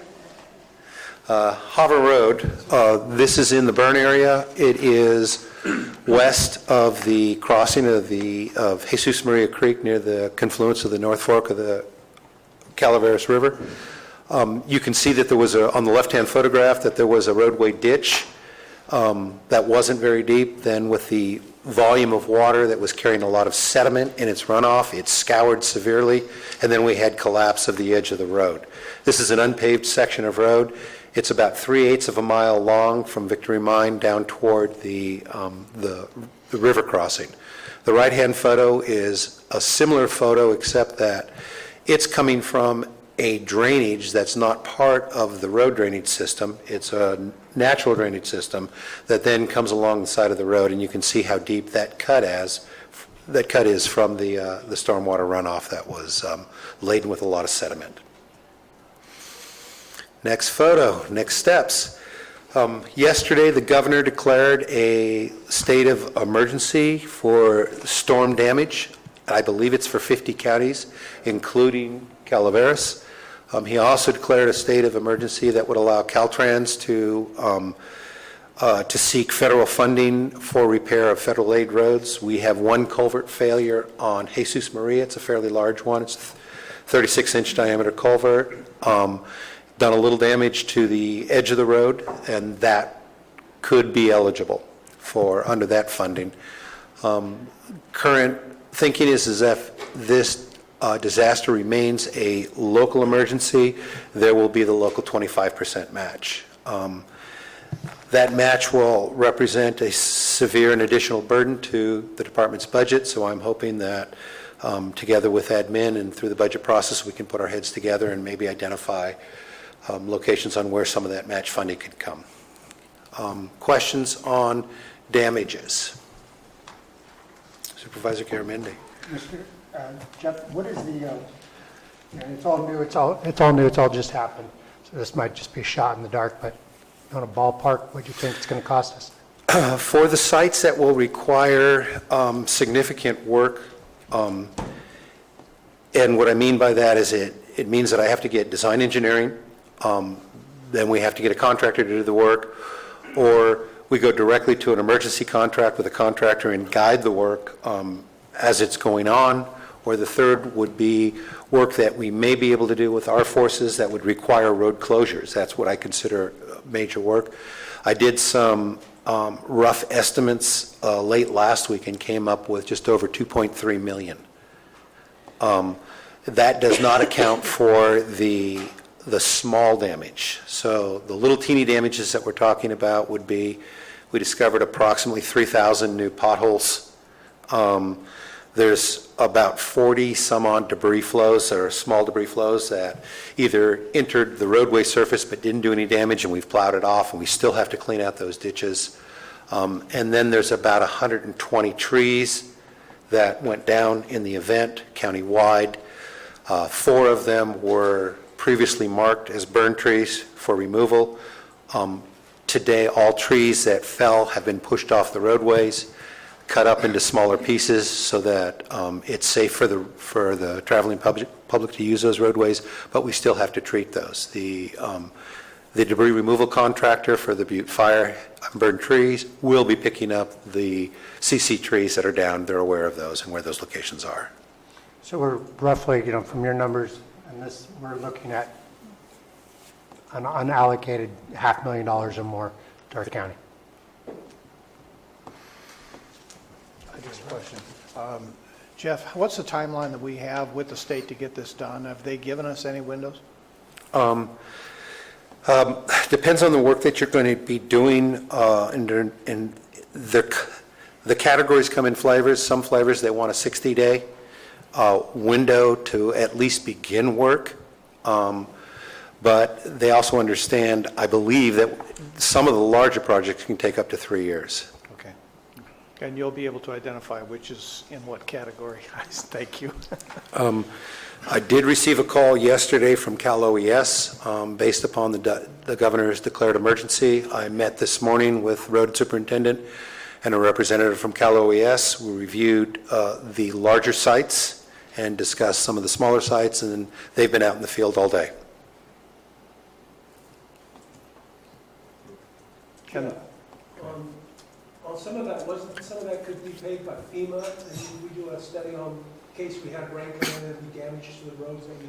Hoover Road, this is in the Burn area. It is west of the crossing of Jesus Maria Creek near the confluence of the North Fork of the Calaveras River. You can see that there was on the left-hand photograph that there was a roadway ditch that wasn't very deep. Then with the volume of water that was carrying a lot of sediment in its runoff, it scoured severely, and then we had collapse of the edge of the road. This is an unpaved section of road. It's about 3/8 of a mile long from Victory Mine down toward the river crossing. The right-hand photo is a similar photo, except that it's coming from a drainage that's not part of the road drainage system. It's a natural drainage system that then comes along the side of the road, and you can see how deep that cut is from the stormwater runoff that was laden with a lot of sediment. Next photo, next steps. Yesterday, the governor declared a state of emergency for storm damage. I believe it's for 50 counties, including Calaveras. He also declared a state of emergency that would allow Caltrans to seek federal funding for repair of federal aid roads. We have one culvert failure on Jesus Maria. It's a fairly large one. It's a 36-inch diameter culvert. Done a little damage to the edge of the road, and that could be eligible for under that funding. Current thinking is if this disaster remains a local emergency, there will be the local 25% match. That match will represent a severe and additional burden to the department's budget, so I'm hoping that together with admin and through the budget process, we can put our heads together and maybe identify locations on where some of that match funding could come. Questions on damages? Supervisor Garamendi. Jeff, what is the, it's all new, it's all just happened, so this might just be a shot in the dark, but on a ballpark, what do you think it's going to cost us? For the sites that will require significant work, and what I mean by that is it means that I have to get design engineering, then we have to get a contractor to do the work, or we go directly to an emergency contract with a contractor and guide the work as it's going on, or the third would be work that we may be able to do with our forces that would require road closures. That's what I consider major work. I did some rough estimates late last week and came up with just over $2.3 million. That does not account for the small damage. So the little teeny damages that we're talking about would be, we discovered approximately 3,000 new potholes. There's about 40 some odd debris flows, or small debris flows, that either entered the roadway surface but didn't do any damage, and we've plowed it off, and we still have to clean out those ditches. And then there's about 120 trees that went down in the event countywide. 4 of them were previously marked as burn trees for removal. Today, all trees that fell have been pushed off the roadways, cut up into smaller pieces so that it's safe for the traveling public to use those roadways, but we still have to treat those. The debris removal contractor for the Butte Fire burned trees will be picking up the CC trees that are down. They're aware of those and where those locations are. So we're roughly, from your numbers, and this, we're looking at an unallocated $500,000 or more to our county. Question. Jeff, what's the timeline that we have with the state to get this done? Have they given us any windows? Depends on the work that you're going to be doing, and the categories come in flavors. Some flavors they want a 60-day. window to at least begin work. But they also understand, I believe, that some of the larger projects can take up to 3 years. Okay. And you'll be able to identify which is in what category. Thank you. I did receive a call yesterday from Cal OES based upon the governor's declared emergency. I met this morning with road superintendent and a representative from Cal OES. We reviewed the larger sites and discussed some of the smaller sites, and they've been out in the field all day. On some of that, some of that could be paid by FEMA, and we do a study on in case we have rain coming in and be damages to the roads, that we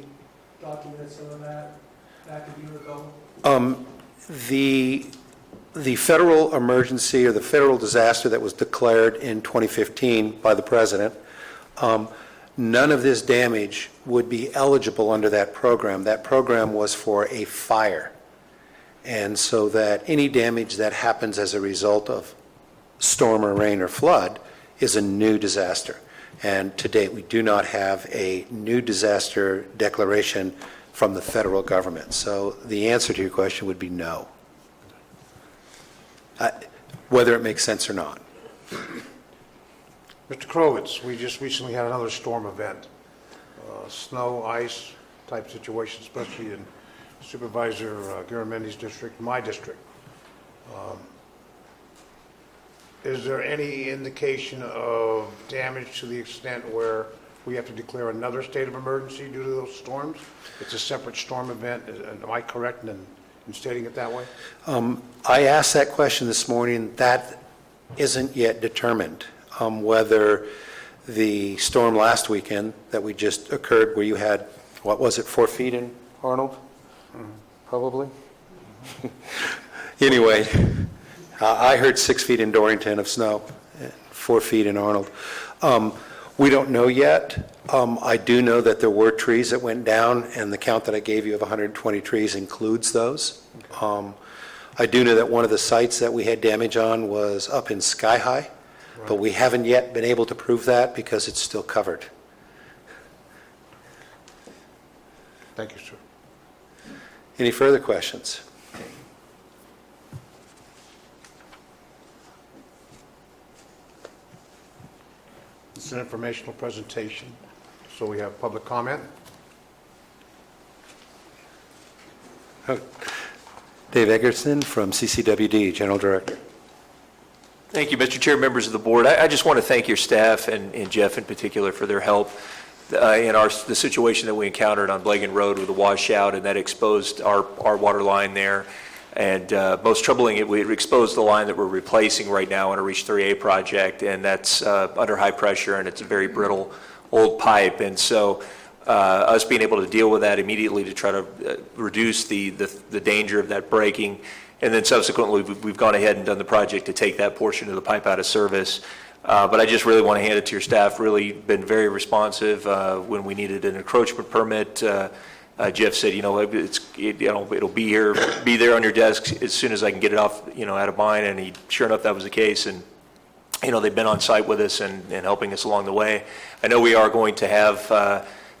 documented some of that back a year ago. The federal emergency or the federal disaster that was declared in 2015 by the president, none of this damage would be eligible under that program. That program was for a fire. And so that any damage that happens as a result of storm or rain or flood is a new disaster. And to date, we do not have a new disaster declaration from the federal government. So the answer to your question would be no, whether it makes sense or not. Mr. Krovitz, we just recently had another storm event, snow, ice type situation, especially in Supervisor Garamendi's district, my district. Is there any indication of damage to the extent where we have to declare another state of emergency due to those storms? It's a separate storm event. Am I correct in stating it that way? I asked that question this morning. That isn't yet determined. Whether the storm last weekend that we just occurred, where you had, what was it, 4 feet in Arnold? Probably. Anyway, I heard 6 feet in Dorrington of snow, 4 feet in Arnold. We don't know yet. I do know that there were trees that went down, and the count that I gave you of 120 trees includes those. I do know that one of the sites that we had damage on was up in Sky High, but we haven't yet been able to prove that because it's still covered. Thank you, sir. Any further questions? It's an informational presentation, so we have public comment. Dave Eggerson from CCWD, General Director. Thank you, Mr. Chair, members of the board. I just want to thank your staff and Jeff in particular for their help in the situation that we encountered on Blagan Road with the washout, and that exposed our water line there. And most troubling, it exposed the line that we're replacing right now on a Reach 3A project, and that's under high pressure, and it's a very brittle old pipe. And so us being able to deal with that immediately to try to reduce the danger of that breaking, and then subsequently we've gone ahead and done the project to take that portion of the pipe out of service. But I just really want to hand it to your staff, really been very responsive when we needed an encroachment permit. Jeff said, it'll be there on your desk as soon as I can get it off, out of mine. And sure enough, that was the case. And, they've been on site with us and helping us along the way. I know we are going to have,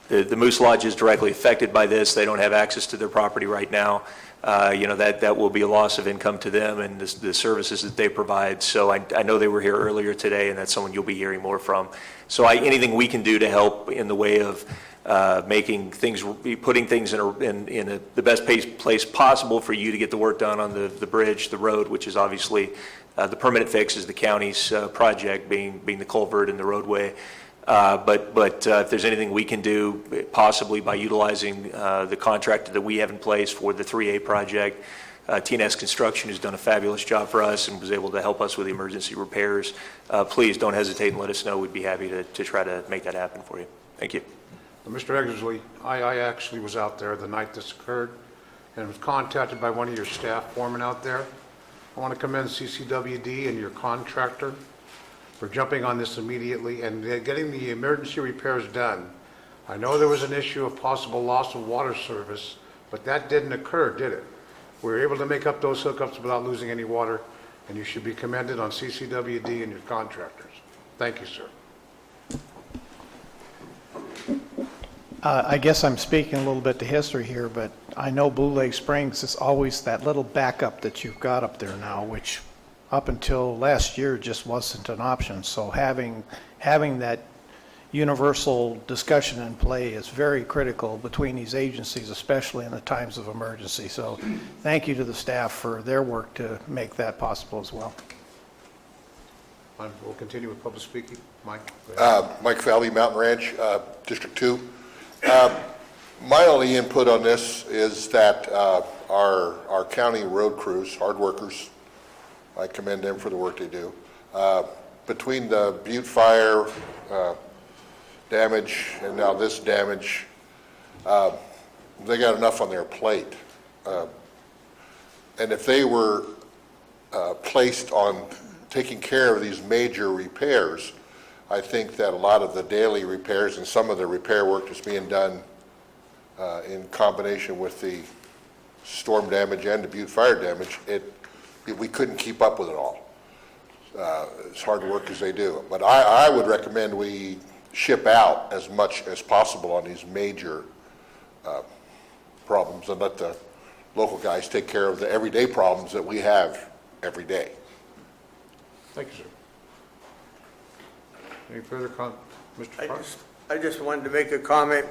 the Moose Lodge is directly affected by this. They don't have access to their property right now. That will be a loss of income to them and the services that they provide. So I know they were here earlier today, and that's someone you'll be hearing more from. So anything we can do to help in the way of putting things in the best place possible for you to get the work done on the bridge, the road, which is obviously the permanent fix is the county's project, being the culvert and the roadway. But if there's anything we can do, possibly by utilizing the contractor that we have in place for the 3A project, TNS Construction has done a fabulous job for us and was able to help us with the emergency repairs. Please don't hesitate and let us know. We'd be happy to try to make that happen for you. Thank you. Mr. Eggersley, I actually was out there the night this occurred and was contacted by one of your staff foremen out there. I want to commend CCWD and your contractor for jumping on this immediately and getting the emergency repairs done. I know there was an issue of possible loss of water service, but that didn't occur, did it? We were able to make up those hookups without losing any water, and you should be commended on CCWD and your contractors. Thank you, sir. I guess I'm speaking a little bit to history here, but I know Blue Lake Springs is always that little backup that you've got up there now, which up until last year just wasn't an option. So having that universal discussion in play is very critical between these agencies, especially in the times of emergency. So thank you to the staff for their work to make that possible as well. We'll continue with public speaking. Mike? Mike Falvey, Mountain Ranch, District 2. My only input on this is that our county road crews, hard workers, I commend them for the work they do. Between the Butte fire damage and now this damage, they got enough on their plate. And if they were placed on taking care of these major repairs, I think that a lot of the daily repairs and some of the repair work that's being done in combination with the storm damage and the Butte fire damage, we couldn't keep up with it all. As hard work as they do. But I would recommend we ship out as much as possible on these major problems and let the local guys take care of the everyday problems that we have every day. Thank you, sir. Any further comments? Mr. Price? I just wanted to make a comment.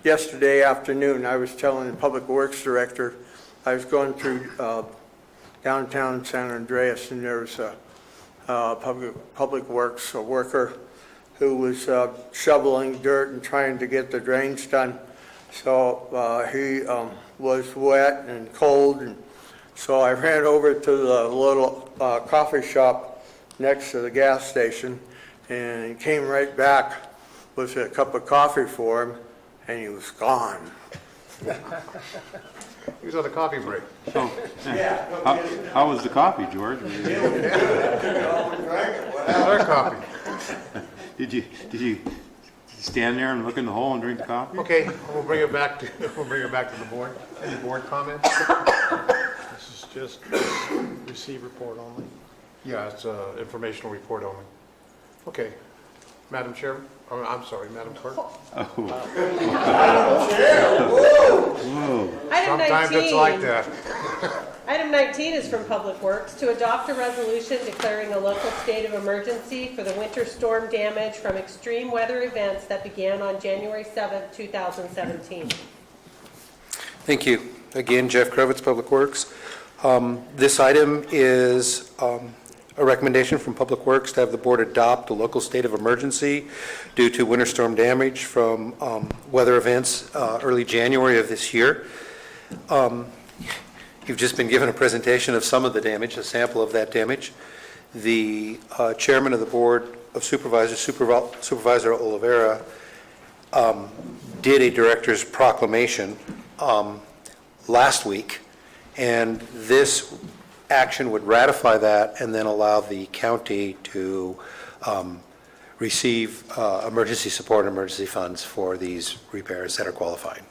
Yesterday afternoon, I was telling the Public Works Director, I was going through downtown San Andreas, and there was a public works worker who was shoveling dirt and trying to get the drains done. So he was wet and cold, and so I ran over to the little coffee shop next to the gas station, and he came right back with a cup of coffee for him, and he was gone. He was on the coffee break. So, how was the coffee, George? Our coffee. Did you stand there and look in the hole and drink the coffee? Okay, we'll bring it back to the board. Any board comments? This is just receive report only. Yeah, it's an informational report only. Okay, Madam Chair, I'm sorry, Madam Clerk. Item Sometimes 19. it's like that. Item 19 is from Public Works to adopt a resolution declaring a local state of emergency for the winter storm damage from extreme weather events that began on January 7th, 2017. Thank you. Again, Jeff Krovitz, Public Works. This item is a recommendation from Public Works to have the board adopt a local state of emergency due to winter storm damage from weather events early January of this year. You've just been given a presentation of some of the damage, a sample of that damage. The chairman of the Board of Supervisors, Supervisor Oliveira, did a director's proclamation last week, and this action would ratify that and then allow the county to receive emergency support and emergency funds for these repairs that are qualifying.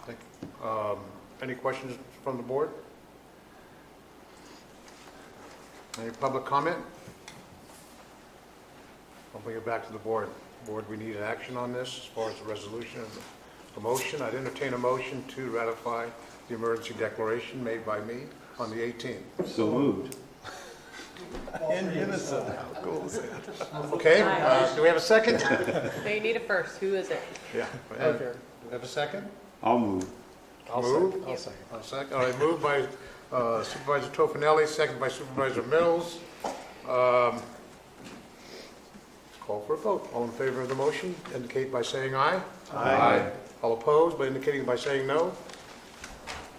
Thank you. Any questions from the board? Any public comment? I'll bring it back to the board. Board, we need an action on this as far as the resolution and the motion. I'd entertain a motion to ratify the emergency declaration made by me on the 18th. So moved. In unison. Okay, do we have a second? So you need a first. Who is it? Yeah. Do we have a second? I'll move. I'll second. I'll second. All right, moved by Supervisor Tofinelli, second by Supervisor Mills. Let's call for a vote. All in favor of the motion, indicate by saying aye. Aye. All opposed, by indicating by saying no.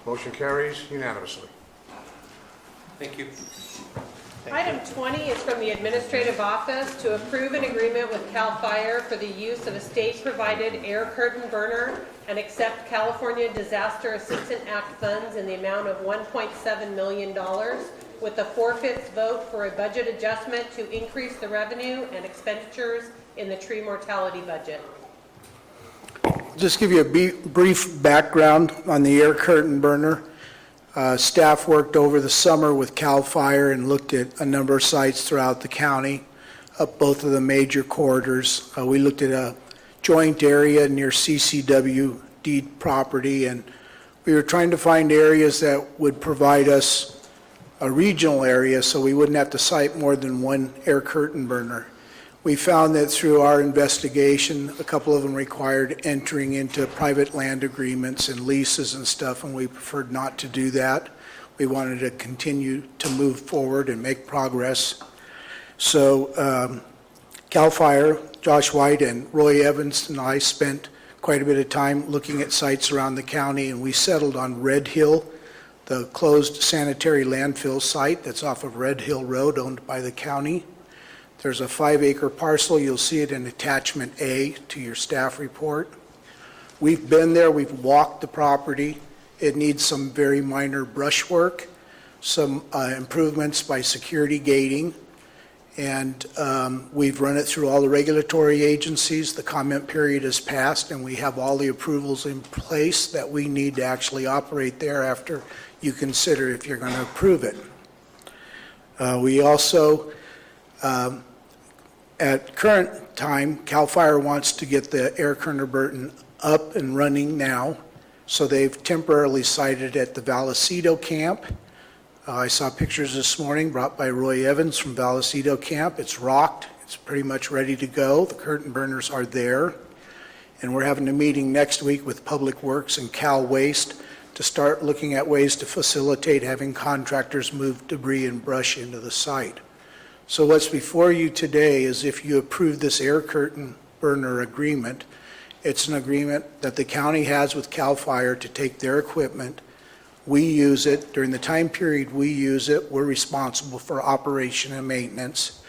Motion carries unanimously. Thank you. Item 20 is from the Administrative Office to approve an agreement with CAL FIRE for the use of a state-provided air curtain burner and accept California Disaster Assistance Act funds in the amount of $1.7 million with a 4/5 vote for a budget adjustment to increase the revenue and expenditures in the tree mortality budget. Just give you a brief background on the air curtain burner. Staff worked over the summer with CAL FIRE and looked at a number of sites throughout the county, up both of the major corridors. We looked at joint area near CCW deed property, and we were trying to find areas that would provide us a regional area so we wouldn't have to site more than one air curtain burner. We found that through our investigation, a couple of them required entering into private land agreements and leases and stuff, and we preferred not to do that. We wanted to continue to move forward and make progress. So CAL FIRE, Josh White and Roy Evans and I spent quite a bit of time looking at sites around the county, and we settled on Red Hill, the closed sanitary landfill site that's off of Red Hill Road owned by the county. There's a 5-acre parcel. You'll see it in attachment A to your staff report. We've been there. We've walked the property. It needs some very minor brush work, some improvements by security gating, and we've run it through all the regulatory agencies. The comment period has passed, and we have all the approvals in place that we need to actually operate there after you consider if you're going to approve it. We also, at current time, CAL FIRE wants to get the air curtain burner up and running now, so they've temporarily sited at the Vallecito camp. I saw pictures this morning brought by Roy Evans from Vallecito camp. It's rocked. It's pretty much ready to go. The curtain burners are there. And we're having a meeting next week with Public Works and Cal Waste to start looking at ways to facilitate having contractors move debris and brush into the site. So what's before you today is if you approve this air curtain burner agreement, it's an agreement that the county has with CAL FIRE to take their equipment. We use it. During the time period we use it, we're responsible for operation and maintenance.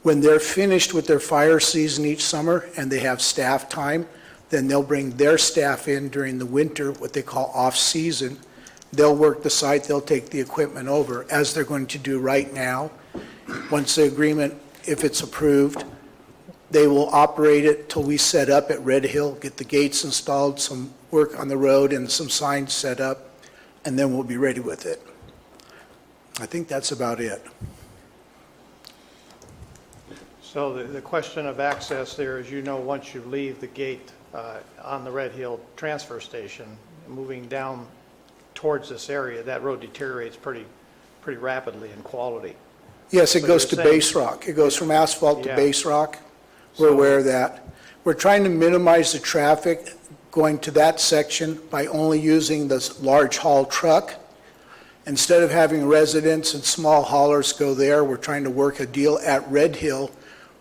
When they're finished with their fire season each summer and they have staff time, then they'll bring their staff in during the winter, what they call off-season. They'll work the site, they'll take the equipment over, as they're going to do right now. Once the agreement, if it's approved, they will operate it till we set up at Red Hill, get the gates installed, some work on the road and some signs set up, and then we'll be ready with it. I think that's about it. So the question of access there, as you know, once you leave the gate on the Red Hill transfer station, moving down towards this area, that road deteriorates pretty rapidly in quality. Yes, it So goes you're to saying- base rock. It goes from asphalt to Yeah. base rock. We're aware of that. We're trying to minimize the traffic going to that section by only using this large haul truck. Instead of having residents and small haulers go there, we're trying to work a deal at Red Hill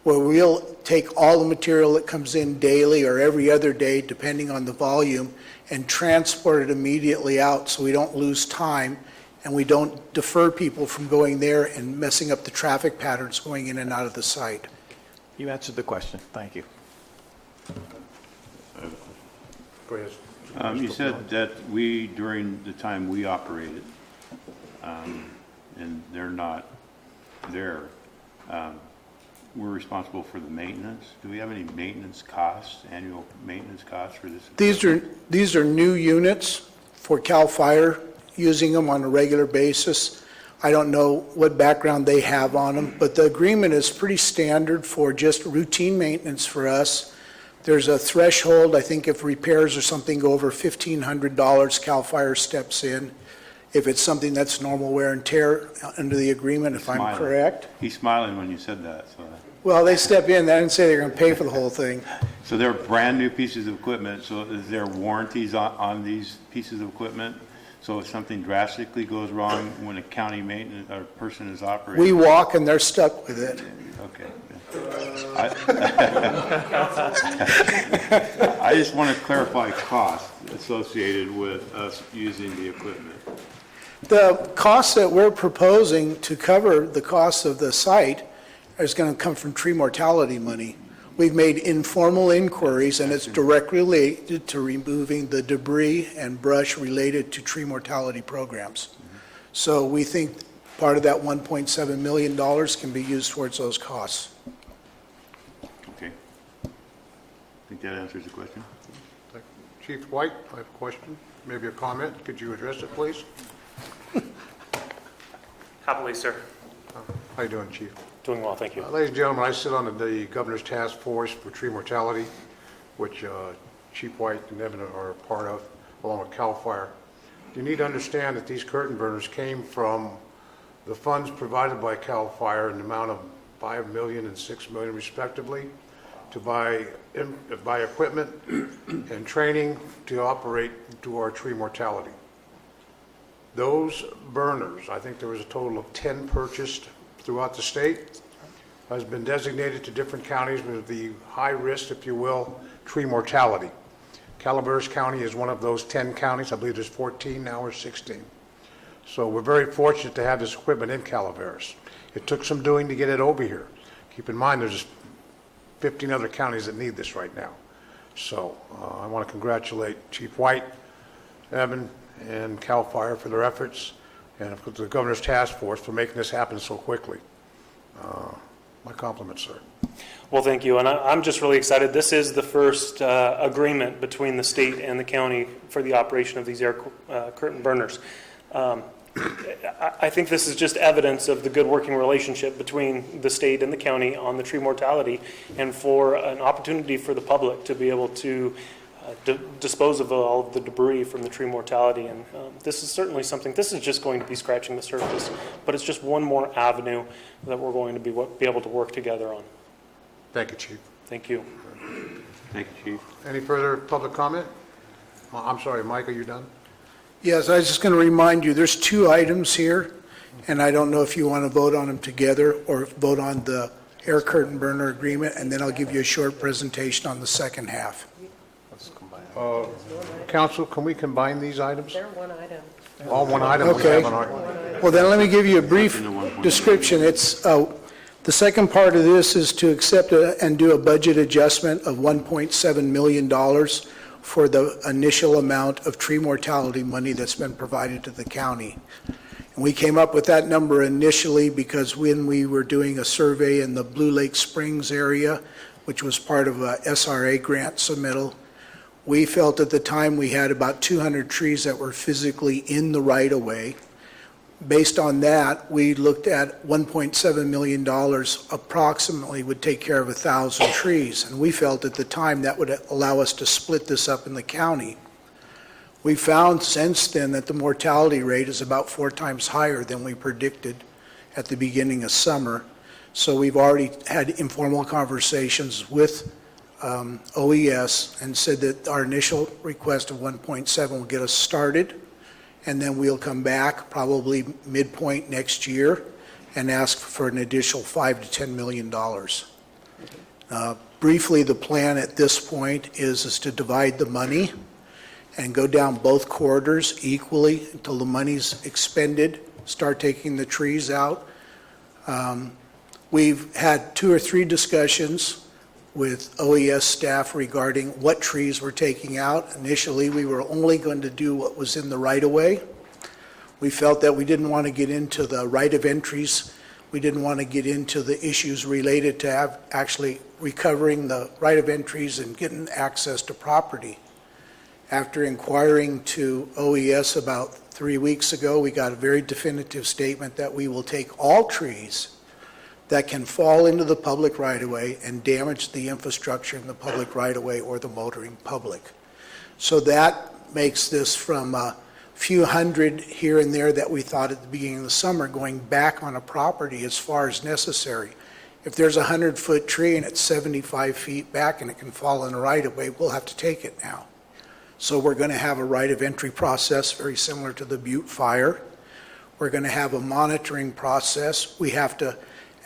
where we'll take all the material that comes in daily or every other day, depending on the volume, and transport it immediately out so we don't lose time and we don't defer people from going there and messing up the traffic patterns going in and out of the site. You answered the question. Thank you. Go ahead. You said that we, during the time we operated, and they're not there, we're responsible for the maintenance. Do we have any maintenance costs, annual maintenance costs for this? These are new units for CAL FIRE, using them on a regular basis. I don't know what background they have on them, but the agreement is pretty standard for just routine maintenance for us. There's a threshold. I think if repairs or something go over $1,500, CAL FIRE steps in. If it's something that's normal wear and tear under the agreement, if I'm correct. He's smiling when you said that. So, Well, they step in. They didn't say they're going to pay for the whole thing. so they're brand new pieces of equipment. So is there warranties on these pieces of equipment? So if something drastically goes wrong when a county maintenance or person is operating? We walk and they're stuck with it. Okay. I just want to clarify costs associated with us using the equipment. The costs that we're proposing to cover the costs of the site is going to come from tree mortality money. We've made informal inquiries, and it's directly related to removing the debris and brush related to tree mortality programs. So we think part of that $1.7 million can be used towards those costs. Okay. I think that answers the question. Chief White, I have a question, maybe a comment. Could you address it, please? Happily, sir. How you doing, Chief? Doing well, thank you. Ladies and gentlemen, I sit on the Governor's Task Force for Tree Mortality. which Chief White and Evan are a part of, along with CAL FIRE. You need to understand that these curtain burners came from the funds provided by CAL FIRE in the amount of $5 million and $6 million respectively to buy equipment and training to operate to our tree mortality. Those burners, I think there was a total of 10 purchased throughout the state, has been designated to different counties with the high risk, if you will, tree mortality. Calaveras County is one of those 10 counties. I believe there's 14 now or 16. So we're very fortunate to have this equipment in Calaveras. It took some doing to get it over here. Keep in mind, there's 15 other counties that need this right now. So I want to congratulate Chief White, Evan, and CAL FIRE for their efforts, and of course the Governor's Task Force for making this happen so quickly. My compliments, sir. Well, thank you, and I'm just really excited. This is the first agreement between the state and the county for the operation of these air curtain burners. I think this is just evidence of the good working relationship between the state and the county on the tree mortality, and for an opportunity for the public to be able to dispose of all of the debris from the tree mortality. And this is certainly something, this is just going to be scratching the surface, but it's just one more avenue that we're going to be able to work together on. Thank you, Chief. Thank you. Thank you, Chief. Any further public comment? I'm sorry, Mike, are you done? Yes, I was just going to remind you, there's 2 items here, and I don't know if you want to vote on them together or vote on the air curtain burner agreement, and then I'll give you a short presentation on the second half. Council, can we combine these items? They're one item. All one item? Okay. We have on our- Well, then let me give you a brief description. It's, the second part of this is to accept and do a budget adjustment of $1.7 million for the initial amount of tree mortality money that's been provided to the county. And we came up with that number initially because when we were doing a survey in the Blue Lake Springs area, which was part of a SRA grant submittal, we felt at the time we had about 200 trees that were physically in the right-of-way. Based on that, we looked at $1.7 million approximately would take care of 1,000 trees. And we felt at the time that would allow us to split this up in the county. We found since then that the mortality rate is about 4 times higher than we predicted at the beginning of summer. So we've already had informal conversations with OES and said that our initial request of 1.7 will get us started, and then we'll come back probably midpoint next year and ask for an additional $5 to $10 million. Briefly, the plan at this point is to divide the money and go down both corridors equally until the money's expended, start taking the trees out. We've had 2 or 3 discussions with OES staff regarding what trees we're taking out. Initially, we were only going to do what was in the right-of-way. We felt that we didn't want to get into the right of entries. We didn't want to get into the issues related to actually recovering the right of entries and getting access to property. After inquiring to OES about 3 weeks ago, we got a very definitive statement that we will take all trees that can fall into the public right-of-way and damage the infrastructure in the public right-of-way or the motoring public. So that makes this from a few hundred here and there that we thought at the beginning of the summer going back on a property as far as necessary. If there's a 100-foot tree and it's 75 feet back and it can fall in the right-of-way, we'll have to take it now. So we're going to have a right of entry process very similar to the Butte fire. We're going to have a monitoring process. We have to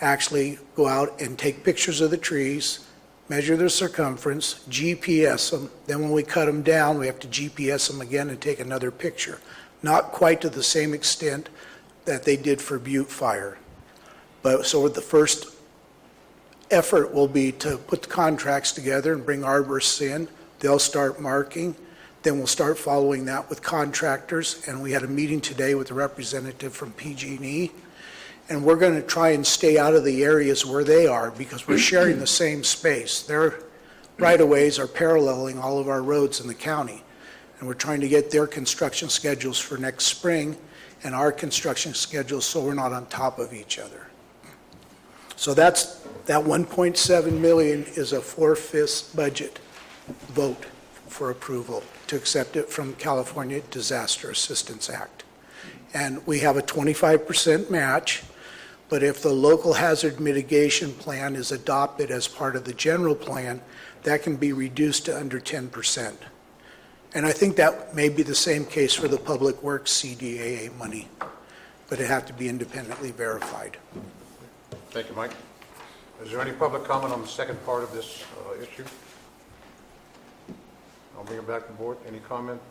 actually go out and take pictures of the trees, measure their circumference, GPS them. Then when we cut them down, we have to GPS them again and take another picture. Not quite to the same extent that they did for Butte fire. But so the first effort will be to put the contracts together and bring arborists in. They'll start marking. Then we'll start following that with contractors. And we had a meeting today with a representative from PG&E. And we're going to try and stay out of the areas where they are because we're sharing the same space. Their right-of-ways are paralleling all of our roads in the county. And we're trying to get their construction schedules for next spring and our construction schedules so we're not on top of each other. So that $1.7 million is a 4/5 budget vote for approval to accept it from California Disaster Assistance Act. And we have a 25% match, but if the local hazard mitigation plan is adopted as part of the general plan, that can be reduced to under 10%. And I think that may be the same case for the Public Works CDAA money, but it have to be independently verified. Thank you, Mike. Is there any public comment on the second part of this issue? I'll bring it back to the board. Any comments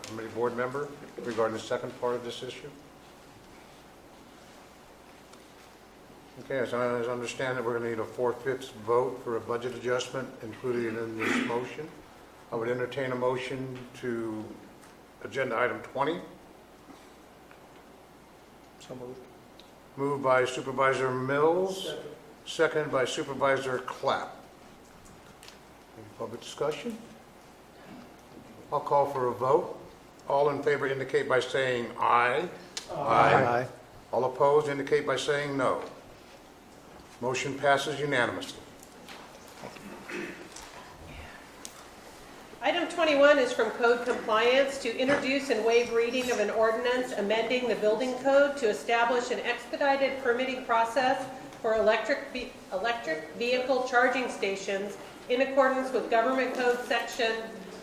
from any board member regarding the second part of this issue? Okay, as I understand it, we're going to need a 4/5 vote for a budget adjustment included in this motion. I would entertain a motion to agenda item 20. So moved. Moved by Supervisor Mills, seconded by Supervisor Clapp. Any public discussion? I'll call for a vote. All in favor indicate by saying aye. Aye. All opposed indicate by saying no. Motion passes unanimously. Item 21 is from Code Compliance to introduce and waive reading of an ordinance amending the building code to establish an expedited permitting process for electric vehicle charging stations in accordance with Government Code Section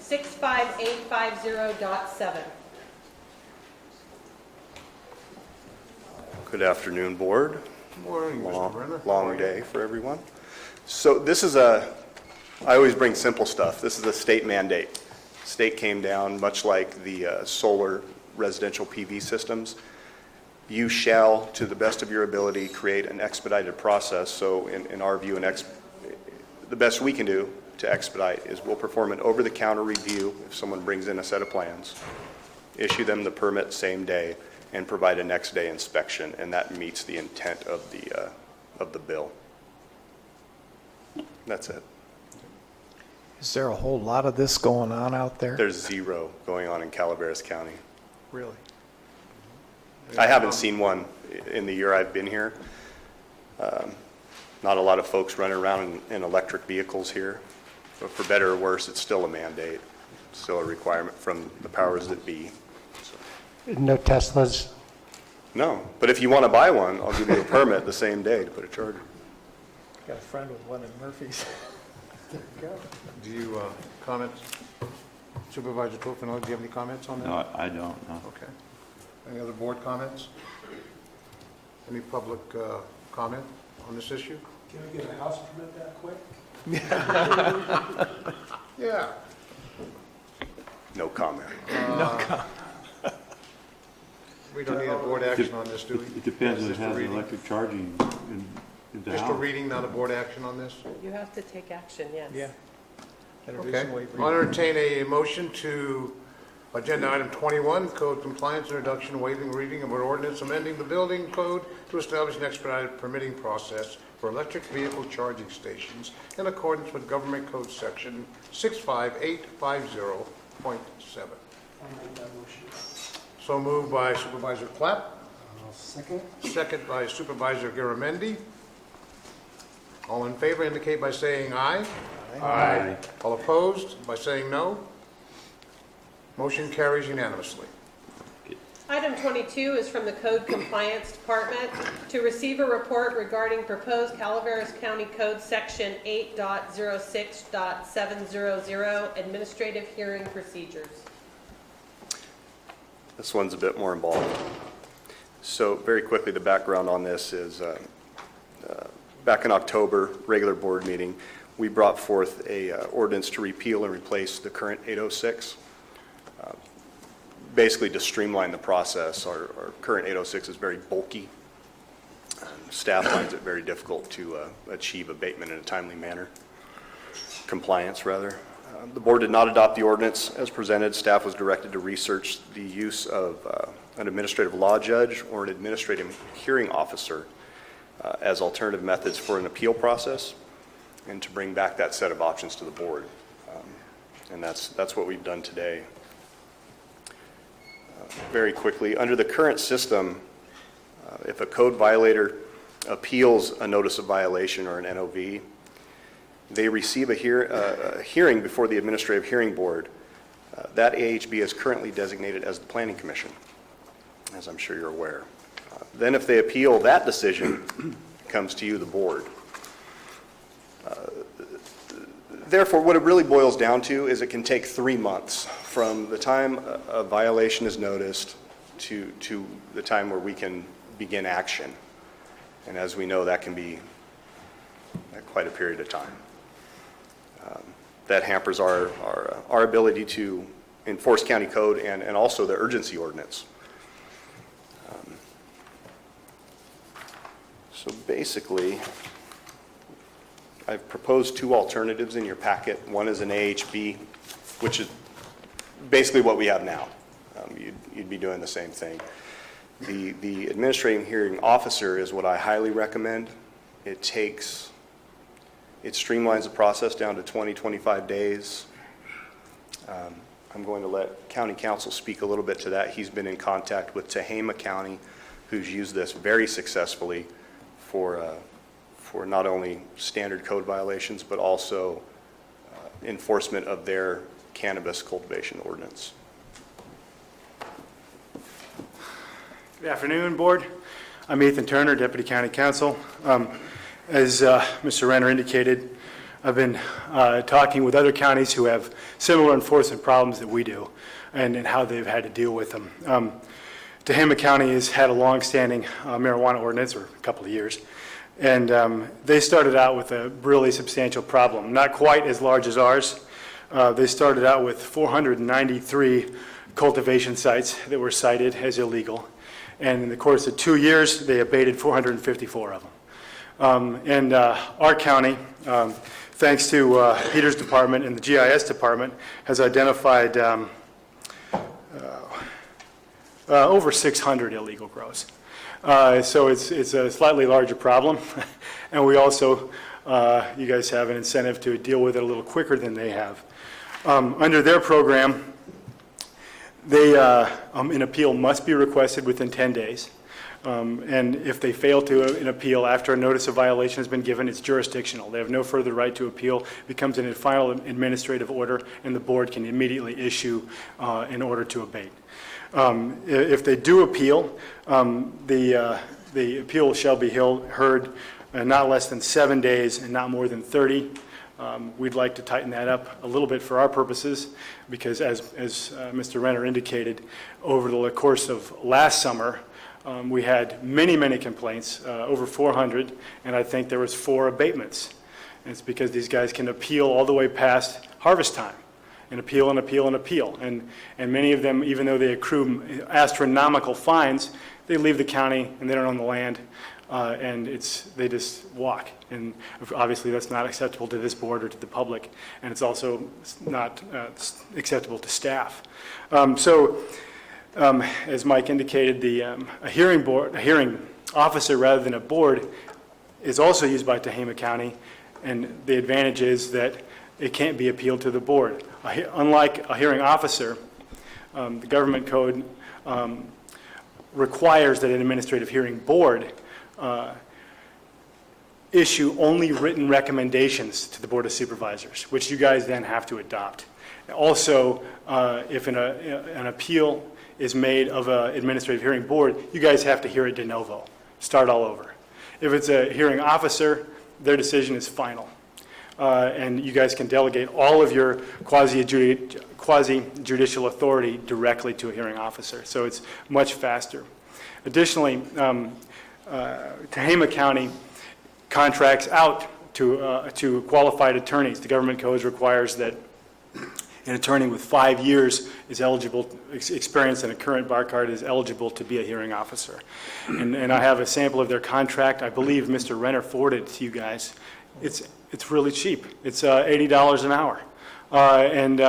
65850.7. Good afternoon, Board. Morning, Mr. Brenner. Long day for everyone. So this is I always bring simple stuff. This is a state mandate. State came down, much like the solar residential PV systems. You shall, to the best of your ability, create an expedited process. So in our view, the best we can do to expedite is we'll perform an over-the-counter review if someone brings in a set of plans, issue them the permit same day, and provide a next day inspection, and that meets the intent of the bill. That's it. Is there a whole lot of this going on out there? There's zero going on in Calaveras County. Really? I haven't seen one in the year I've been here. Not a lot of folks running around in electric vehicles here, but for better or worse, it's still a mandate, still a requirement from the powers that be. No Teslas? No, but if you want to buy one, I'll give you a permit the same day to put a charger. Got a friend with one in Murphy's. There you go. Do you comment? Supervisor Tofano, do you have any comments on that? No, I don't, no. Okay. Any other board comments? Any public comment on this issue? Can I get a house permit that quick? Yeah. No comment. No comment. We don't need a board action on this, do we? It depends if it Just a has reading. electric charging in the Just a house. reading, not a board action on this? You have to take action, yes. Yeah. Okay. I'll entertain a motion to agenda item 21, code compliance, introduction, waiving reading of an ordinance amending the building code to establish an expedited permitting process for electric vehicle charging stations in accordance with Government Code Section 65850.7. I'll make that motion. So moved by Supervisor Clapp, Second? second by Supervisor Garamendi. All in favor indicate by saying aye. Aye. All opposed by saying no. Motion carries unanimously. Item 22 is from the Code Compliance Department to receive a report regarding proposed Calaveras County Code Section 8.06.700 administrative hearing procedures. This one's a bit more involved. So very quickly, the background on this is back in October, regular board meeting, we brought forth a ordinance to repeal and replace the current 806. Basically to streamline the process. Our current 806 is very bulky. Staff finds it very difficult to achieve abatement in a timely manner, compliance rather. The board did not adopt the ordinance as presented. Staff was directed to research the use of an administrative law judge or an administrative hearing officer as alternative methods for an appeal process, and to bring back that set of options to the board. And that's what we've done today. Very quickly, under the current system, if a code violator appeals a notice of violation or an NOV, they receive a hearing before the Administrative Hearing Board. That AHB is currently designated as the Planning Commission, as I'm sure you're aware. Then if they appeal that decision, it comes to you, the board. Therefore, what it really boils down to is it can take 3 months from the time a violation is noticed to the time where we can begin action. And as we know, that can be quite a period of time. That hampers our ability to enforce county code and also the urgency ordinance. So basically, I've proposed 2 alternatives in your packet. One is an AHB, which is basically what we have now. You'd be doing the same thing. The administrative hearing officer is what I highly recommend. It streamlines the process down to 20, 25 days. I'm going to let county counsel speak a little bit to that. He's been in contact with Tehama County, who's used this very successfully for not only standard code violations, but also enforcement of their cannabis cultivation ordinance. Good afternoon, Board. I'm Ethan Turner, Deputy County Counsel. As Mr. Renner indicated, I've been talking with other counties who have similar enforcement problems that we do and how they've had to deal with them. Tehama County has had a long-standing marijuana ordinance, or a couple of years, and they started out with a really substantial problem, not quite as large as ours. They started out with 493 cultivation sites that were cited as illegal, and in the course of 2 years, they abated 454 of them. And our county, thanks to Peter's department and the GIS department, has identified over 600 illegal grows. So it's a slightly larger problem, and we also, you guys have an incentive to deal with it a little quicker than they have. Under their program, an appeal must be requested within 10 days. And if they fail to an appeal after a notice of violation has been given, it's jurisdictional. They have no further right to appeal. It becomes a final administrative order, and the board can immediately issue an order to abate. If they do appeal, the appeal shall be heard not less than 7 days and not more than 30. We'd like to tighten that up a little bit for our purposes because, as Mr. Renner indicated, over the course of last summer, we had many complaints, over 400, and I think there was 4 abatements. And it's because these guys can appeal all the way past harvest time, and appeal and appeal and appeal. And many of them, even though they accrue astronomical fines, they leave the county and they don't own the land, and they just walk. And obviously that's not acceptable to this board or to the public, and it's also not acceptable to staff. As Mike indicated, a hearing officer rather than a board is also used by Tehama County, and the advantage is that it can't be appealed to the board. Unlike a hearing officer, the government code requires that an administrative hearing board issue only written recommendations to the Board of Supervisors, which you guys then have to adopt. Also, if an appeal is made of an administrative hearing board, you guys have to hear it de novo, start all over. If it's a hearing officer, their decision is final. And you guys can delegate all of your quasi-judicial authority directly to a hearing officer, so it's much faster. Additionally, Tehama County contracts out to qualified attorneys. The government code requires that an attorney with 5 years is eligible, experience and a current bar card is eligible to be a hearing officer. And I have a sample of their contract. I believe Mr. Renner forwarded it to you guys. It's really cheap. It's $80 an hour. And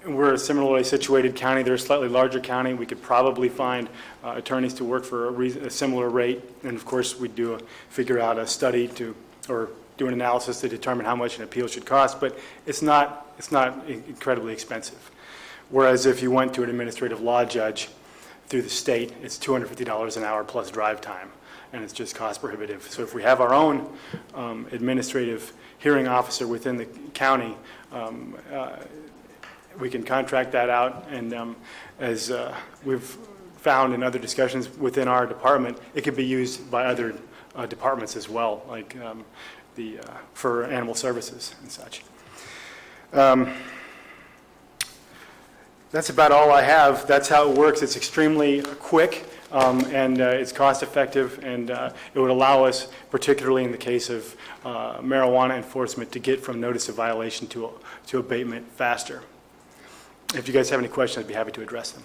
we're a similarly situated county. They're a slightly larger county. We could probably find attorneys to work for a similar rate. And of course, we'd figure out a study or do an analysis to determine how much an appeal should cost, but it's not incredibly expensive. Whereas if you went to an administrative law judge through the state, it's $250 an hour plus drive time. and it's just cost prohibitive. So if we have our own administrative hearing officer within the county, we can contract that out, and as we've found in other discussions within our department, it could be used by other departments as well, like for animal services and such. That's about all I have. That's how it works. It's extremely quick, and it's cost effective, and it would allow us, particularly in the case of marijuana enforcement, to get from notice of violation to abatement faster. If you guys have any questions, I'd be happy to address them.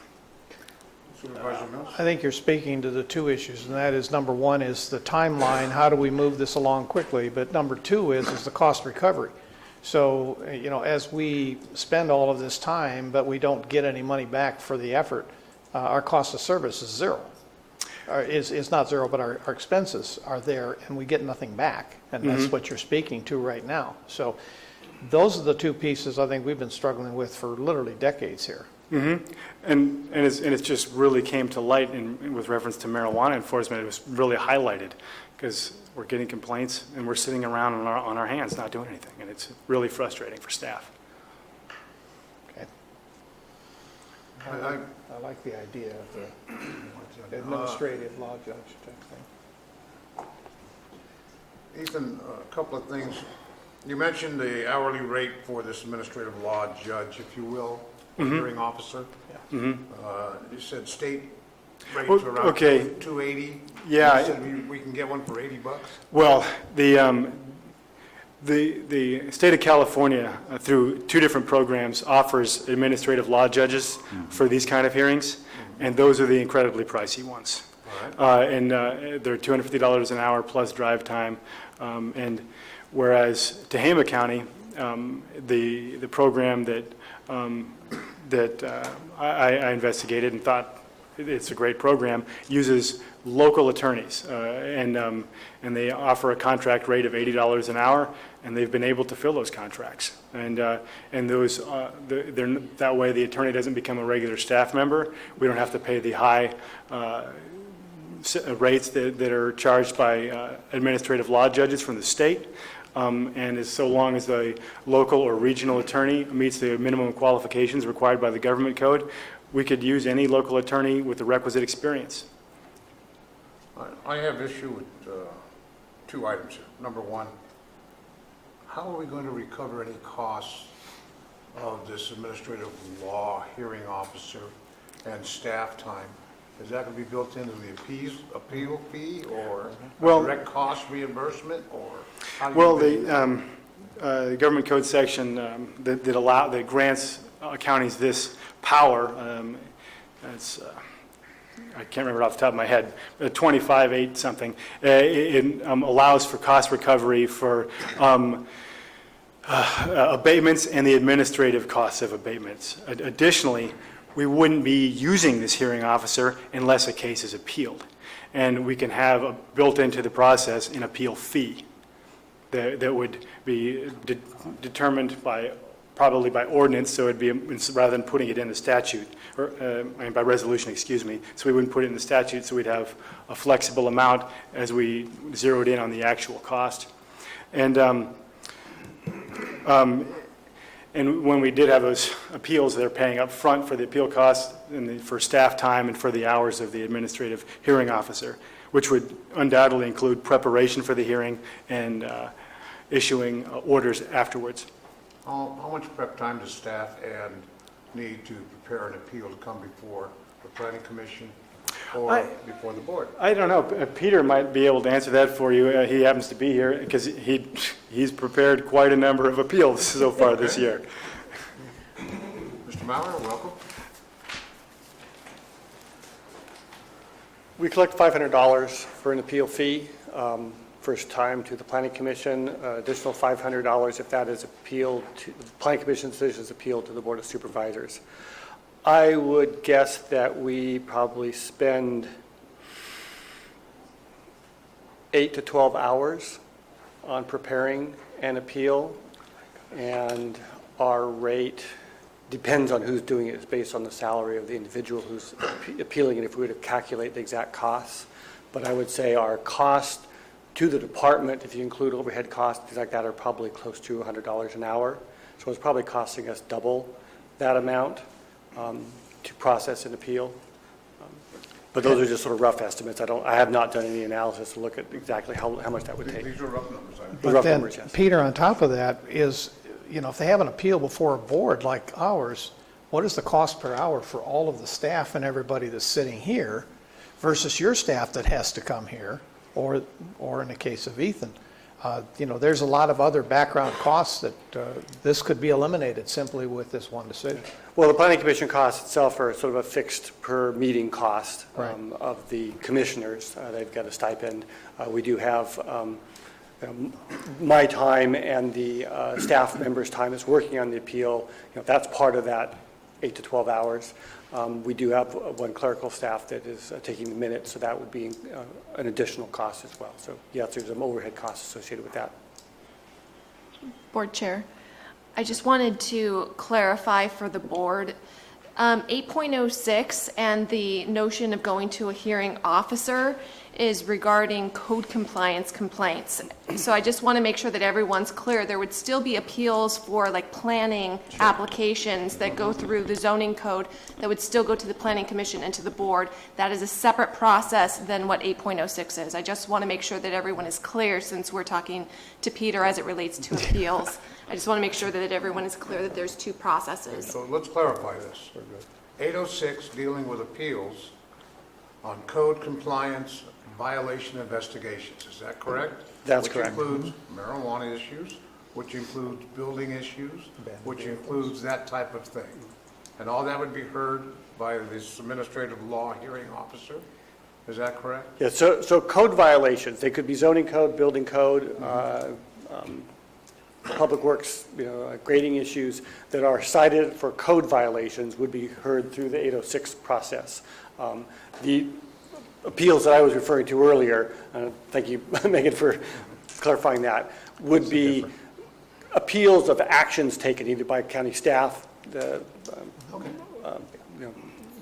Supervisor Mills? I think you're speaking to the two issues, and that is, number one is the timeline, how do we move this along quickly? But number two is the cost recovery. So, you know, as we spend all of this time, but we don't get any money back for the effort, our cost of service is zero. Is not zero, but our expenses are there, and we get nothing back. And that's what you're speaking to right now. So those are the two pieces I think we've been struggling with for literally decades here. And it's just really came to light with reference to marijuana enforcement. It was really highlighted because we're getting complaints and we're sitting around on our hands not doing anything, and it's really frustrating for staff. Okay. I like the idea of the administrative law judge type thing. Ethan, a couple of things. You mentioned the hourly rate for this administrative law judge, if you will, hearing officer. You said state rates are around $280. Yeah. You said we can get one for $80. Well, the state of California, through two different programs, offers administrative law judges for these kind of hearings, and those are the incredibly pricey ones. And they're $250 an hour plus drive time. And whereas Tehama County, the program that I investigated and thought it's a great program, uses local attorneys, and they offer a contract rate of $80 an hour, and they've been able to fill those contracts. And those, that way the attorney doesn't become a regular staff member. We don't have to pay the high rates that are charged by administrative law judges from the state. And as so long as the local or regional attorney meets the minimum qualifications required by the government code, we could use any local attorney with the requisite experience. I have issue with two items here. Number one, how are we going to recover any costs of this administrative law hearing officer and staff time? Is that going to be built into the appeal fee, or direct cost reimbursement, or how do you the government code section that grants counties this power, I can't remember off the top of my head, 25.8 something, it allows for cost recovery for abatements and the administrative costs of abatements. Additionally, we wouldn't be using this hearing officer unless a case is appealed. And we can have built into the process an appeal fee that would be determined probably by ordinance, so it'd be, rather than putting it in the statute, or by resolution, excuse me, so we wouldn't put it in the statute, so we'd have a flexible amount as we zeroed in on the actual cost. And when we did have those appeals, they're paying up front for the appeal costs and for staff time and for the hours of the administrative hearing officer, which would undoubtedly include preparation for the hearing and issuing orders afterwards. How much prep time does staff need to prepare an appeal to come before the planning commission or before the board? I don't know. Peter might be able to answer that for you. He happens to be here because he's prepared quite a number of appeals so far this year. Mr. Maurer, welcome. We collect $500 for an appeal fee. First time to the Planning Commission, additional $500 if that is appealed to the Planning Commission decision is appealed to the Board of Supervisors. I would guess that we probably spend 8 to 12 hours on preparing an appeal, and our rate depends on who's doing it. It's based on the salary of the individual who's appealing it if we were to calculate the exact costs. But I would say our cost to the department, if you include overhead costs, things like that, are probably close to $100 an hour. So it's probably costing us double that amount to process an appeal. But those are just sort of rough estimates. I have not done any analysis to look at exactly how much that would take. These are rough numbers. But then, Peter, on top of that is, if they have an appeal before a board like ours, what is the cost per hour for all of the staff and everybody that's sitting here versus your staff that has to come here, or in the case of Ethan? There's a lot of other background costs that this could be eliminated simply with this one decision. Well, the planning commission costs itself are sort of a fixed per meeting cost Right. of the commissioners. They've got a stipend. We do have my time and the staff members' time that's working on the appeal. That's part of that 8 to 12 hours. We do have one clerical staff that is taking the minutes, so that would be an additional cost as well. So yes, there's some overhead costs associated with that. Board Chair, I just wanted to clarify for the board, 8.06 and the notion of going to a hearing officer is regarding code compliance complaints. So I just want to make sure that everyone's clear. There would still be appeals for like planning applications that go through the zoning code that would still go to the planning commission and to the board. That is a separate process than what 8.06 is. I just want to make sure that everyone is clear since we're talking to Peter as it relates to appeals. I just want to make sure that everyone is clear that there's two processes. So let's clarify this. 806, dealing with appeals on code compliance violation investigations, is that correct? That's correct. Which includes marijuana issues, which includes building issues, which includes that type of thing. And all that would be heard by this administrative law hearing officer, is that correct? Yeah, so code violations, they could be zoning code, building code, public works, grading issues that are cited for code violations would be heard through the 806 process. The appeals that I was referring to earlier, thank you, Megan, for clarifying that, would be appeals of actions taken either by county staff, the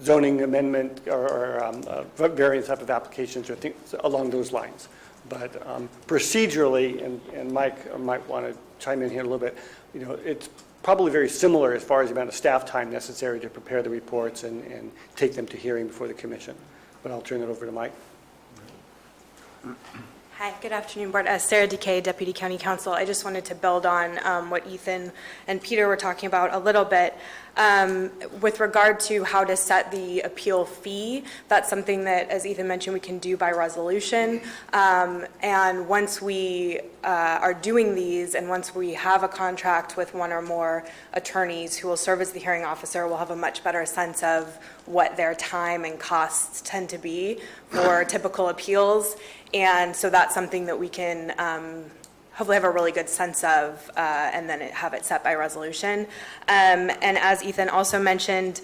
zoning amendment or various type of applications or things along those lines. But procedurally, and Mike might want to chime in here a little bit, it's probably very similar as far as the amount of staff time necessary to prepare the reports and take them to hearing before the commission. But I'll turn it over to Mike. Hi, good afternoon, Board. Sarah Decay, Deputy County Counsel. I just wanted to build on what Ethan and Peter were talking about a little bit. With regard to how to set the appeal fee, that's something that, as Ethan mentioned, we can do by resolution. And once we are doing these, and once we have a contract with one or more attorneys who will serve as the hearing officer, we'll have a much better sense of what their time and costs tend to be for typical appeals. And so that's something that we can hopefully have a really good sense of and then have it set by resolution. And as Ethan also mentioned,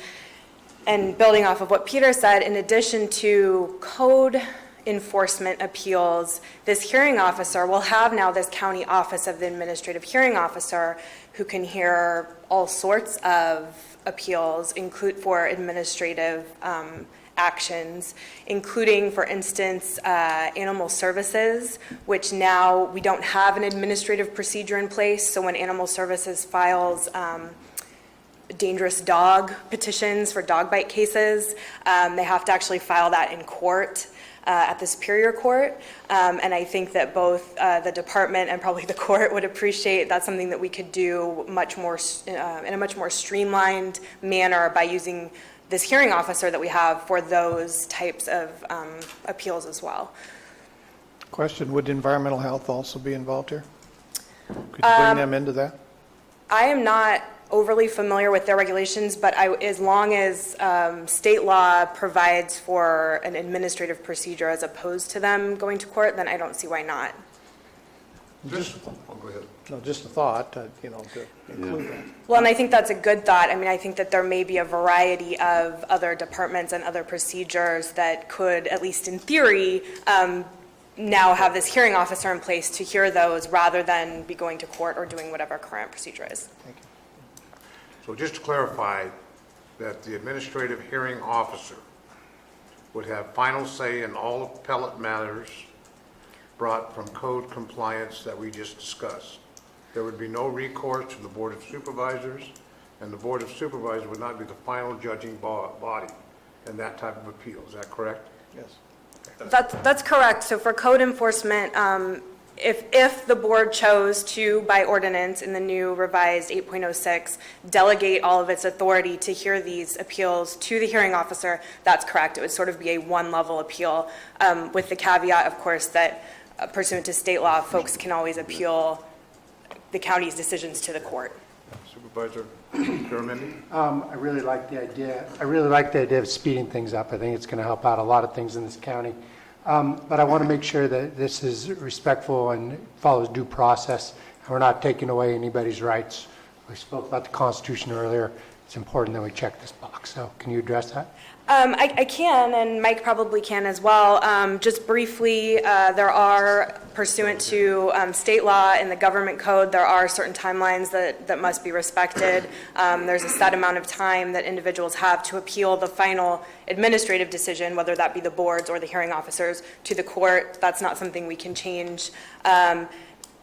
and building off of what Peter said, in addition to code enforcement appeals, this hearing officer will have now this county office of the administrative hearing officer who can hear all sorts of appeals, include for administrative actions, including, for instance, animal services, which now we don't have an administrative procedure in place. So when animal services files dangerous dog petitions for dog bite cases, they have to actually file that in court at the Superior Court. And I think that both the department and probably the court would appreciate that's something that we could do much more in a much more streamlined manner by using this hearing officer that we have for those types of appeals as well. Question, would environmental health also be involved here? Could you bring them into that? I am not overly familiar with their regulations, but as long as state law provides for an administrative procedure as opposed to them going to court, then I don't see why not. Go ahead. No, just a thought, to include that. Well, and I think that's a good thought. I mean, I think that there may be a variety of other departments and other procedures that could, at least in theory, now have this hearing officer in place to hear those rather than be going to court or doing whatever current procedure is. Thank you. So just to clarify, that the administrative hearing officer would have final say in all appellate matters brought from code compliance that we just discussed. There would be no recourse to the Board of Supervisors, and the Board of Supervisors would not be the final judging body in that type of appeal. Is that correct? Yes. That's correct. So for code enforcement, if the board chose to, by ordinance in the new revised 8.06, delegate all of its authority to hear these appeals to the hearing officer, that's correct. It would sort of be a one-level appeal, with the caveat, of course, that pursuant to state law, folks can always appeal the county's decisions to the court. Supervisor Garamendi? I really like the idea. I really like the idea of speeding things up. I think it's going to help out a lot of things in this county. But I want to make sure that this is respectful and follows due process, and we're not taking away anybody's rights. We spoke about the Constitution earlier. It's important that we check this box. So can you address that? I can, and Mike probably can as well. Just briefly, there are, pursuant to state law and the government code, there are certain timelines that must be respected. There's a set amount of time that individuals have to appeal the final administrative decision, whether that be the boards or the hearing officers, to the court. That's not something we can change.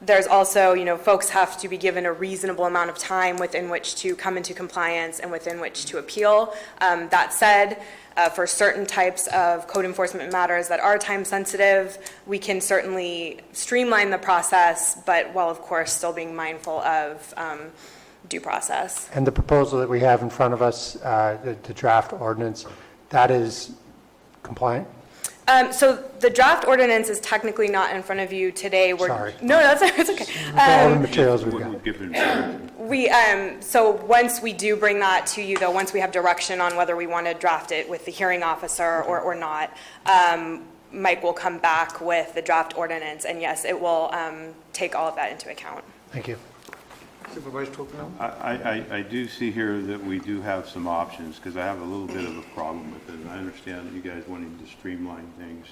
There's also, folks have to be given a reasonable amount of time within which to come into compliance and within which to appeal. That said, for certain types of code enforcement matters that are time sensitive, we can certainly streamline the process, but while of course still being mindful of due process. And the proposal that we have in front of us, the draft ordinance, that is compliant? So the draft ordinance is technically not in front of you today. Sorry. No, that's okay. All the materials we've got. So once we do bring that to you, though, once we have direction on whether we want to draft it with the hearing officer or not, Mike will come back with the draft ordinance, and yes, it will take all of that into account. Thank you. Supervisor Tocino? I do see here that we do have some options, because I have a little bit of a problem with it, and I understand you guys wanting to streamline things,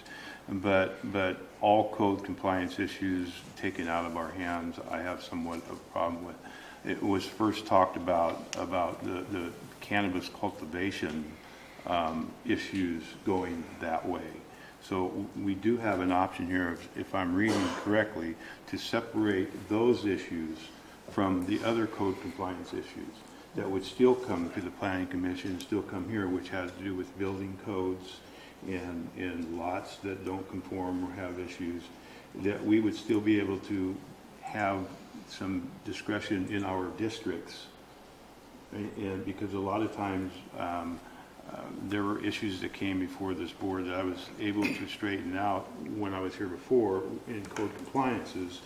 but all code compliance issues taken out of our hands, I have somewhat of a problem with. It was first talked about the cannabis cultivation issues going that way. So we do have an option here, if I'm reading correctly, to separate those issues from the other code compliance issues that would still come to the Planning Commission, still come here, which has to do with building codes and lots that don't conform or have issues, that we would still be able to have some discretion in our districts. And because a lot of times there were issues that came before this board that I was able to straighten out when I was here before in code compliances,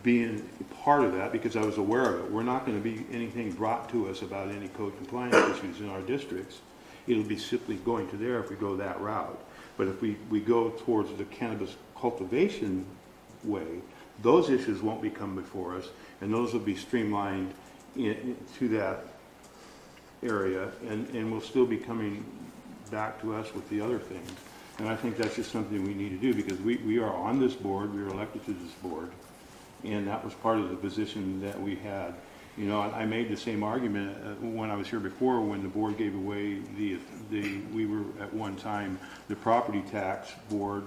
being part of that because I was aware of it. We're not going to be anything brought to us about any code compliance issues in our districts. It'll be simply going to there if we go that route. But if we go towards the cannabis cultivation way, those issues won't be come before us, and those will be streamlined to that area, and will still be coming back to us with the other things. And I think that's just something we need to do because we are on this board, we are elected to this board, and that was part of the position that we had. You know, I made the same argument when I was here before when the board gave away we were at one time the property tax board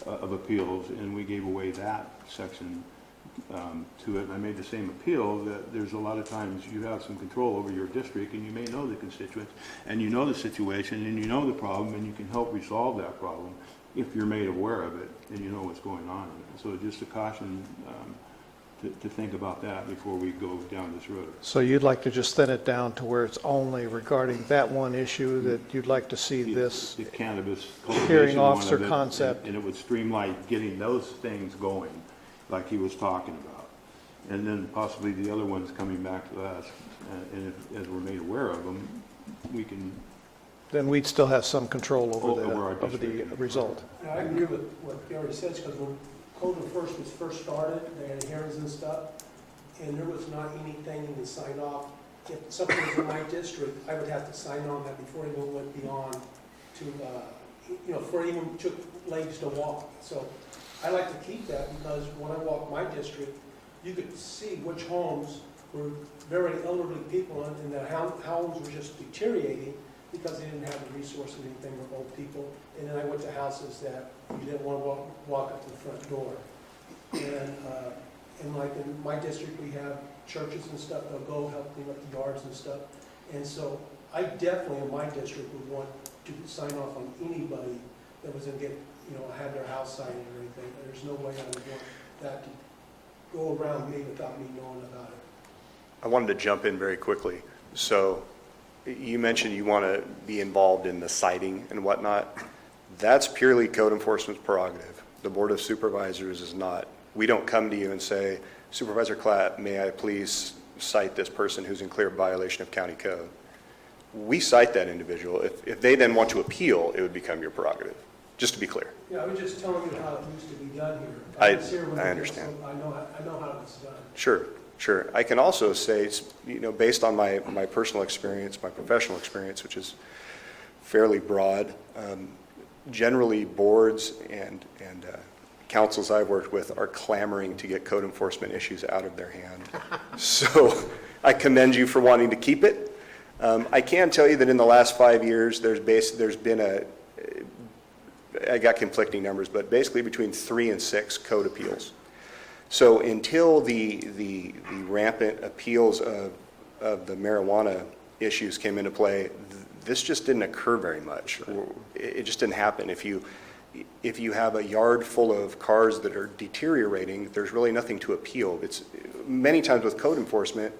of appeals, and we gave away that section to it. And I made the same appeal that there's a lot of times you have some control over your district and you may know the constituents and you know the situation and you know the problem and you can help resolve that problem if you're made aware of it and you know what's going on. So just a caution to think about that before we go down this road. So you'd like to just thin it down to where it's only regarding that one issue that you'd like to see this the cannabis hearing one officer of it, concept. and it would streamline getting those things going like he was talking about. And then possibly the other ones coming back to us, and if, as we're made aware of them, we can... Then we'd still have some control over the district. Result. I agree with what Gary says, because when code enforcement first started, they had hearings and stuff, and there was not anything to sign off. If something was in my district, I would have to sign on that before it even went beyond to, before it even took legs to walk. So I like to keep that because when I walk my district, you could see which homes were very elderly people and the homes were just deteriorating. because they didn't have the resources or anything for both people. And then I went to houses that you didn't want to walk up to the front door. And like in my district, we have churches and stuff, they'll go help clean up the yards and stuff. And so I definitely, in my district, would want to sign off on anybody that was going to get, have their house signed or anything. There's no way I would want that to go around me without me knowing about it. I wanted to jump in very quickly. So you mentioned you want to be involved in the citing and whatnot. That's purely code enforcement's prerogative. The Board of Supervisors is not. We don't come to you and say, Supervisor Clapp, may I please cite this person who's in clear violation of county code? We cite that individual. If they then want to appeal, it would become your prerogative, just to be clear. Yeah, I was just telling you how it used to be done here. I was here when understand. So I know how it's done. Sure. I can also say, based on my personal experience, my professional experience, which is fairly broad, generally boards and councils I've worked with are clamoring to get code enforcement issues out of their hand. So I commend you for wanting to keep it. I can tell you that in the last 5 years, there's been I got conflicting numbers, but basically between 3 and 6 code appeals. So until the rampant appeals of the marijuana issues came into play, this just didn't occur very much. It just didn't happen. If you have a yard full of cars that are deteriorating, there's really nothing to appeal. It's many times with code enforcement,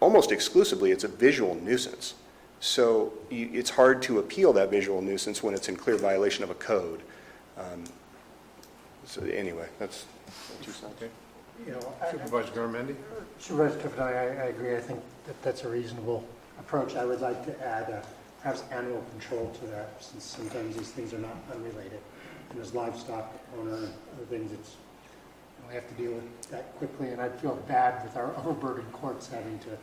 almost exclusively, it's a visual nuisance. So it's hard to appeal that visual nuisance when it's in clear violation of a code. So anyway, that's two cents. Okay. Supervisor Garamendi? Supervisor Tiffany, I agree. I think that's a reasonable approach. I would like to add perhaps animal control to that, since sometimes these things are not unrelated. And as livestock owner and other things, we have to deal with that quickly, and I'd feel bad with our overburdened courts having to.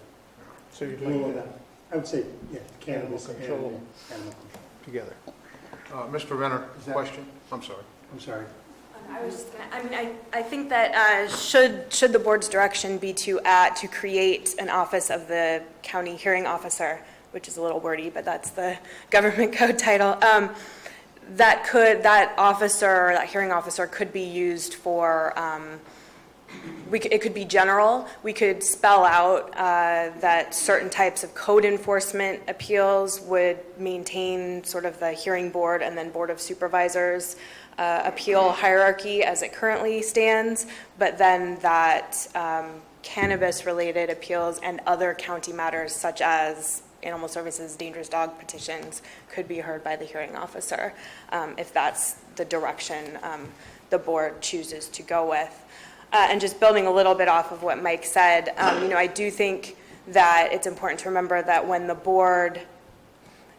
So you're doing that I would say, yeah, cannabis animal control and animal control together. Mr. Renner, question? I'm sorry. I was just gonna, I think that should the board's direction be to create an office of the county hearing officer, which is a little wordy, but that's the government code title, that officer, that hearing officer could be used for, it could be general. We could spell out that certain types of code enforcement appeals would maintain sort of the hearing board and then board of supervisors appeal hierarchy as it currently stands, but then that cannabis-related appeals and other county matters such as animal services, dangerous dog petitions could be heard by the hearing officer if that's the direction the board chooses to go with. And just building a little bit off of what Mike said, I do think that it's important to remember that when the board,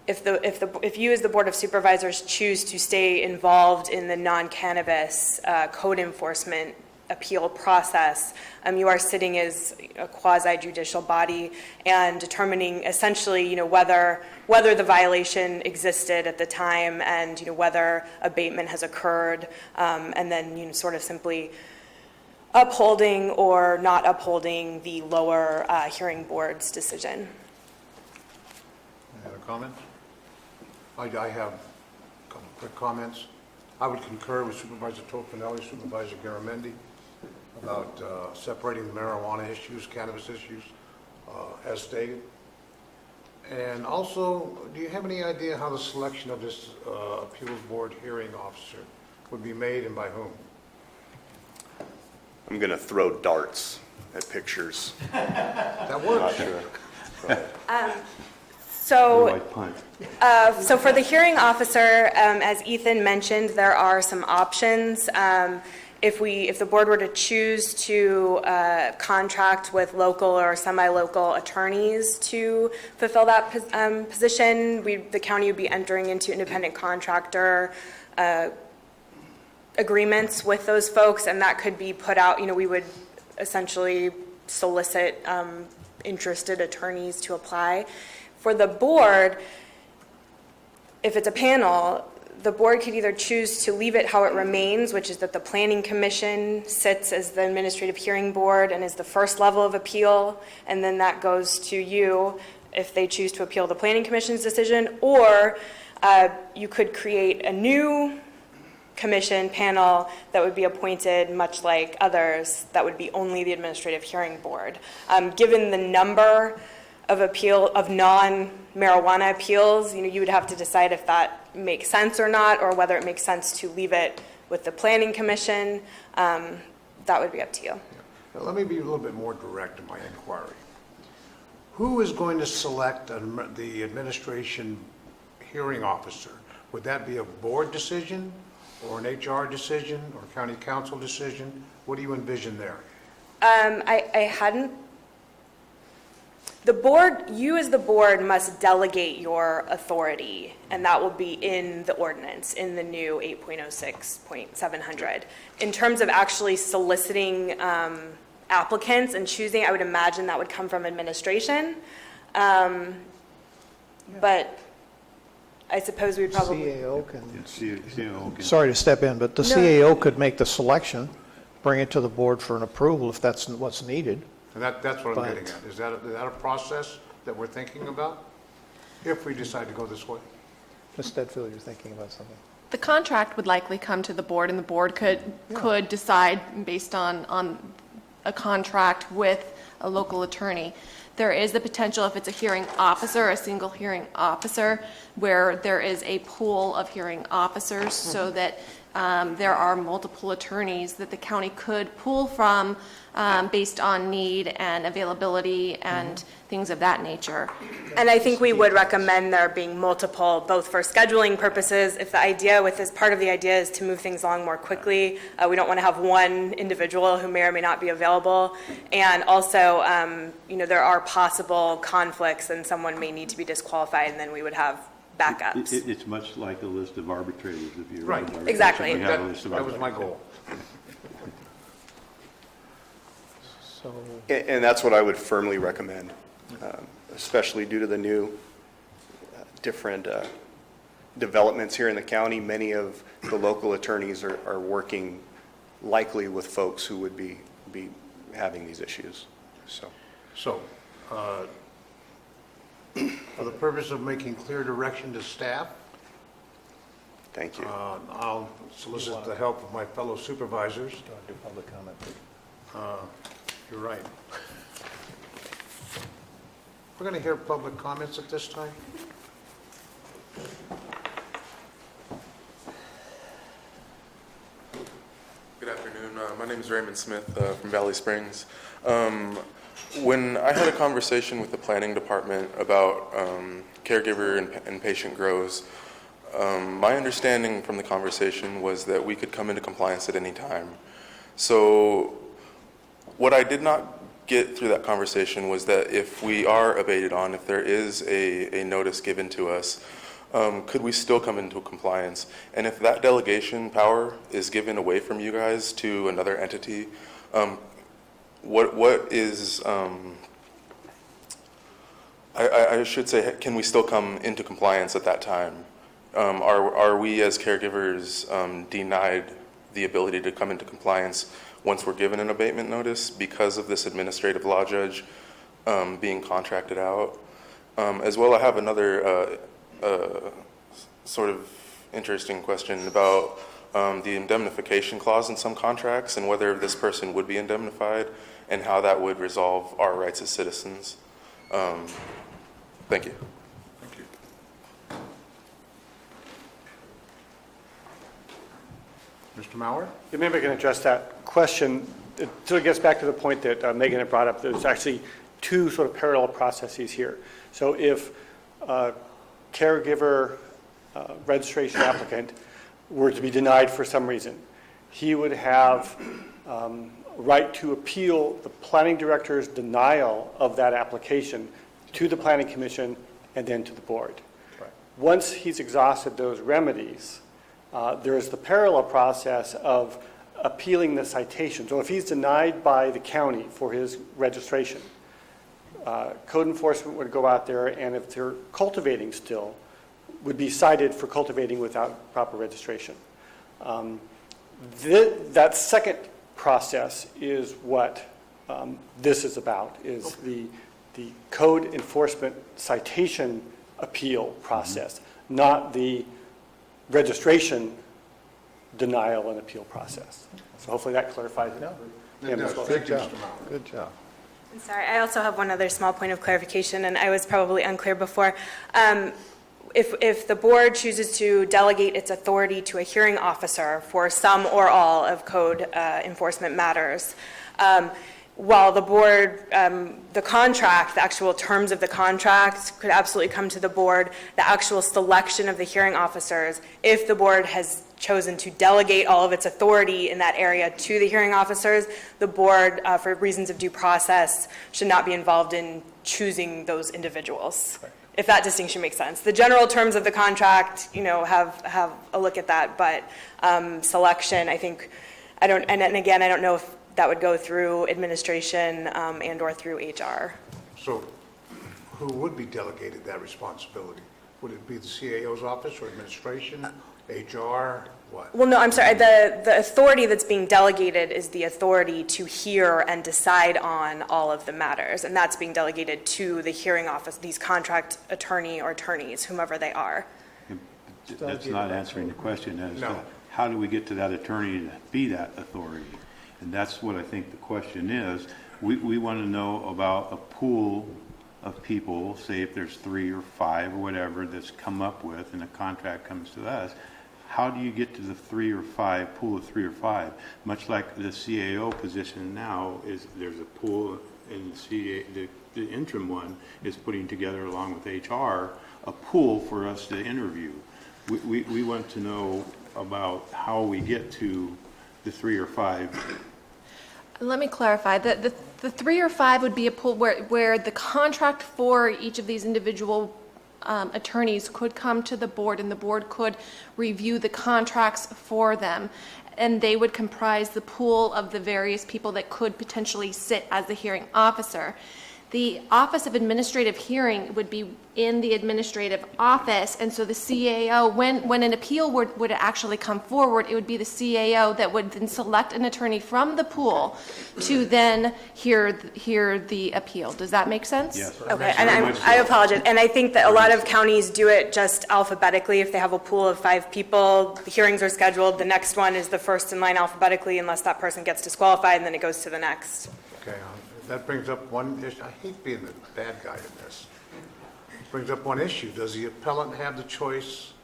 if you as the Board of Supervisors choose to stay involved in the non-cannabis code enforcement appeal process, you are sitting as a quasi-judicial body and determining essentially, whether the violation existed at the time and, whether abatement has occurred, and then, sort of simply upholding or not upholding the lower hearing board's decision. Any other comments? I have a couple quick comments. I would concur with Supervisor Tofinelli, Supervisor Garamendi about separating the marijuana issues, cannabis issues, as stated. And also, do you have any idea how the selection of this appeals board hearing officer would be made and by whom? I'm going to throw darts at pictures. That works. So for the hearing officer, as Ethan mentioned, there are some options. If the board were to choose to contract with local or semi-local attorneys to fulfill that position, the county would be entering into independent contractor agreements with those folks, and that could be put out. We would essentially solicit interested attorneys to apply. For the board, if it's a panel, the board could either choose to leave it how it remains, which is that the Planning Commission sits as the administrative hearing board and is the first level of appeal, and then that goes to you if they choose to appeal the planning commission's decision, or you could create a new commission panel that would be appointed, much like others, that would be only the administrative hearing board. Given the number of non-marijuana appeals, you would have to decide if that makes sense or not, or whether it makes sense to leave it with the planning commission. That would be up to you. Now, let me be a little bit more direct in my inquiry. Who is going to select the administration hearing officer? Would that be a board decision, or an HR decision, or county council decision? What do you envision there? I hadn't. The board, you as the board must delegate your authority, and that will be in the ordinance, in the new 8.06.700. In terms of actually soliciting applicants and choosing, I would imagine that would come from administration. But I suppose we'd probably... CAO can, CAO can. sorry to step in, but the CAO could make the selection, bring it to the board for an approval if that's what's needed. And that's what I'm getting at. Is that a process that we're thinking about, if we decide to go this way? Ms. Stedfield, you're thinking about something. The contract would likely come to the board, and the board could decide based on a contract with a local attorney. There is the potential, if it's a hearing officer, a single hearing officer, where there is a pool of hearing officers, so that there are multiple attorneys that the county could pull from based on need and availability and things of that nature. And I think we would recommend there being multiple, both for scheduling purposes, if the idea with this, part of the idea is to move things along more quickly. We don't want to have one individual who may or may not be available. And also, there are possible conflicts and someone may need to be disqualified, and then we would have backups. It's much like a list of arbitrators, if you Right. remember. Exactly. We have a list of That was my arbitrators. goal. So, And that's what I would firmly recommend, especially due to the new different developments here in the county. Many of the local attorneys are working likely with folks who would be having these issues. So, for the purpose of making clear direction to staff, thank you. I'll solicit the help of my fellow supervisors. do public comment. You're right. We're going to hear public comments at this time. Good afternoon. My name is Raymond Smith from Valley Springs. When I had a conversation with the planning department about caregiver and patient grows, my understanding from the conversation was that we could come into compliance at any time. So what I did not get through that conversation was that if we are abated on, if there is a notice given to us, could we still come into compliance? And if that delegation power is given away from you guys to another entity, what is, I should say, can we still come into compliance at that time? Are we as caregivers denied the ability to come into compliance once we're given an abatement notice because of this administrative law judge being contracted out? As well, I have another sort of interesting question about the indemnification clause in some contracts and whether this person would be indemnified and how that would resolve our rights as citizens. Thank you. Thank you. Mr. Mauer? Yeah, maybe I can address that question. It sort of gets back to the point that Megan had brought up. There's actually two sort of parallel processes here. So if a caregiver registration applicant were to be denied for some reason, he would have right to appeal the planning director's denial of that application to the planning commission and then to the board. Right. Once he's exhausted those remedies, there is the parallel process of appealing the citation. So if he's denied by the county for his registration, code enforcement would go out there, and if they're cultivating still, would be cited for cultivating without proper registration. That second process is what this is about, is the the code enforcement citation appeal process, not the registration denial and appeal process. So hopefully that clarifies it for him as well. Good job. Good job. I'm sorry, I also have one other small point of clarification, and I was probably unclear before. If the board chooses to delegate its authority to a hearing officer for some or all of code enforcement matters, while the board, the contract, the actual terms of the contract could absolutely come to the board, the actual selection of the hearing officers, if the board has chosen to delegate all of its authority in that area to the hearing officers, the board, for reasons of due process, should not be involved in choosing those individuals, if that distinction makes sense. The general terms of the contract, have a look at that, but selection, I think, and again, I don't know if that would go through administration and/or through HR. So who would be delegated that responsibility? Would it be the CAO's office or administration, HR, what? Well, no, I'm sorry. The authority that's being delegated is the authority to hear and decide on all of the matters, and that's being delegated to the hearing office, these contract attorney or attorneys, whomever they are. That's not answering the question as to how do we get to that attorney to be that authority? And that's what I think the question is. We want to know about a pool of people, say if there's 3 or 5 or whatever that's come up with and a contract comes to us. How do you get to the 3 or 5, pool of 3 or 5? Much like the CAO position now is there's a pool, and the interim one is putting together along with HR a pool for us to interview. We want to know about how we get to the 3 or 5. Let me clarify. The 3 or 5 would be a pool where the contract for each of these individual attorneys could come to the board, and the board could review the contracts for them, and they would comprise the pool of the various people that could potentially sit as the hearing officer. The Office of Administrative Hearing would be in the administrative office, and so the CAO, when an appeal would actually come forward, it would be the CAO that would then select an attorney from the pool to then hear the appeal. Does that make sense? Yes. Okay, and I apologize. And I think that a lot of counties do it just alphabetically. If they have a pool of 5 people, the hearings are scheduled, the next one is the first in line alphabetically unless that person gets disqualified, and then it goes to the next. Okay, that brings up one issue. I hate being the bad guy in this. It brings up one issue. Does the appellant have the choice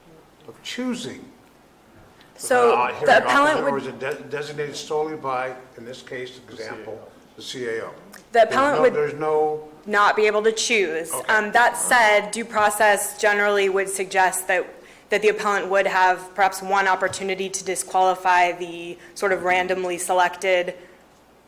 of choosing? So the appellant Or is it designated solely by, in this case, example, the CAO? The appellant would There's no, not be able to choose. Okay. That said, due process generally would suggest that the appellant would have perhaps one opportunity to disqualify the sort of randomly selected,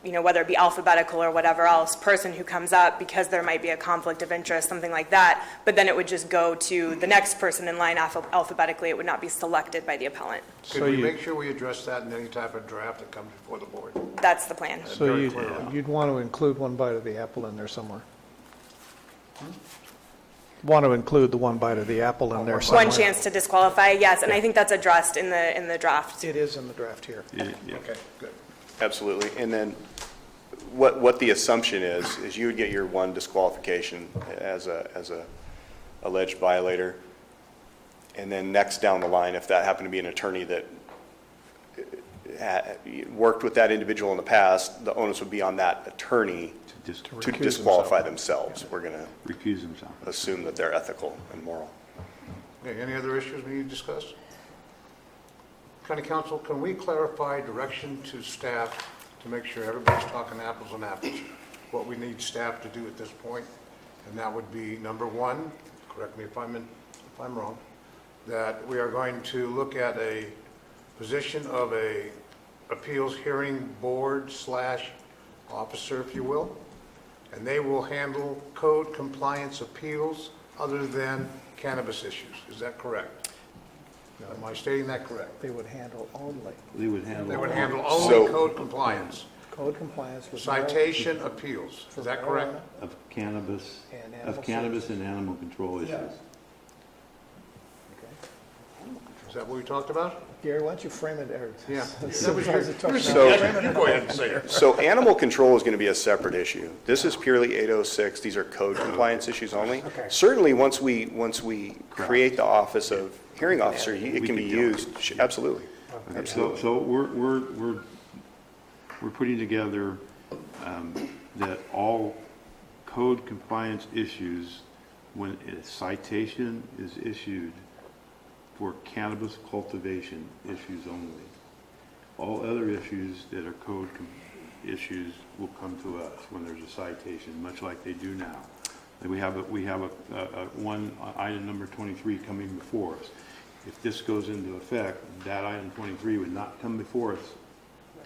whether it be alphabetical or whatever else, person who comes up because there might be a conflict of interest, something like that. But then it would just go to the next person in line alphabetically. It would not be selected by the appellant. could we make sure we address that in any type of draft that comes before the board? That's the plan. So Very clear on. you'd want to include one bite of the apple in there somewhere. Want to include the one bite of the apple in there somewhere. One chance to disqualify, yes, and I think that's addressed in the draft. It is in the draft here. Okay, good. Absolutely. And then what the assumption is you would get your one disqualification as a alleged violator. And then next down the line, if that happened to be an attorney that worked with that individual in the past, the onus would be on that attorney to disqualify themselves. We're going to Recuse themselves. assume that they're ethical and moral. Okay, any other issues we need to discuss? County Council, can we clarify direction to staff to make sure everybody's talking apples and apples? What we need staff to do at this point, and that would be number 1, correct me if I'm wrong, that we are going to look at a position of a appeals hearing board / officer, if you will, and they will handle code compliance appeals other than cannabis issues. Is that correct? Am I stating that correct? They would handle only. They would handle only code compliance. Code compliance with. Citation appeals. Is that correct? Of cannabis, And and animal control issues. Is that what we talked about? Gary, why don't you frame it there? Yeah. Supervisor Tucker. So- You go ahead and say it. So animal control is going to be a separate issue. This is purely 806. These are code compliance issues only. Okay. Certainly, once we create the office of hearing officer, it can be used. Absolutely. Absolutely. So we're putting together that all code compliance issues, when a citation is issued for cannabis cultivation issues only. All other issues that are issues will come to us when there's a citation, much like they do now. And we have one item number 23 coming before us. If this goes into effect, that item 23 would not come before us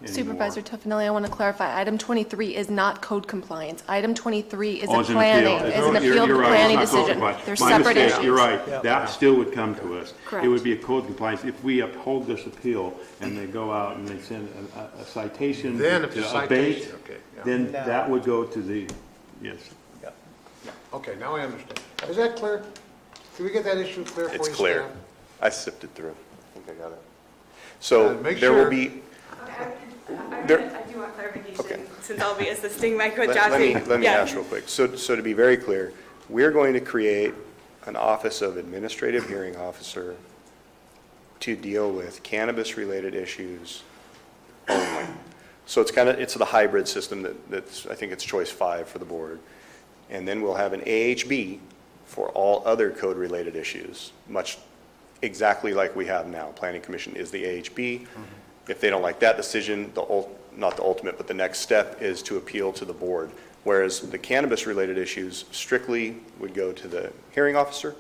anymore. Supervisor Tuffanelli, I want to clarify, item 23 is not code compliance. Item 23 is Oh, a it's an planning, appeal. is an appeal to You're the right. planning It's not code decision. compliance. They're My separate mistake. issues. You're right. That still would come to us. Correct. It would be a code compliance. If we uphold this appeal and they go out and they send a citation Then if the to abate, citation, okay, yeah. then that would go to the, yes. Okay, now I understand. Is that clear? Did we get that issue clear for you, It's staff? clear. I sifted through. I think I got it. So make there will sure- be, I There- do want clarification, Okay. since I'll be assisting my coach let me Yeah. ask real quick. So to be very clear, we're going to create an Office of Administrative Hearing Officer to deal with cannabis-related issues only. So it's the hybrid system that's, I think it's choice 5 for the board. And then we'll have an AHB for all other code-related issues, much exactly like we have now. Planning Commission is the AHB. If they don't like that decision, not the ultimate, but the next step is to appeal to the board. Whereas the cannabis-related issues strictly would go to the hearing officer.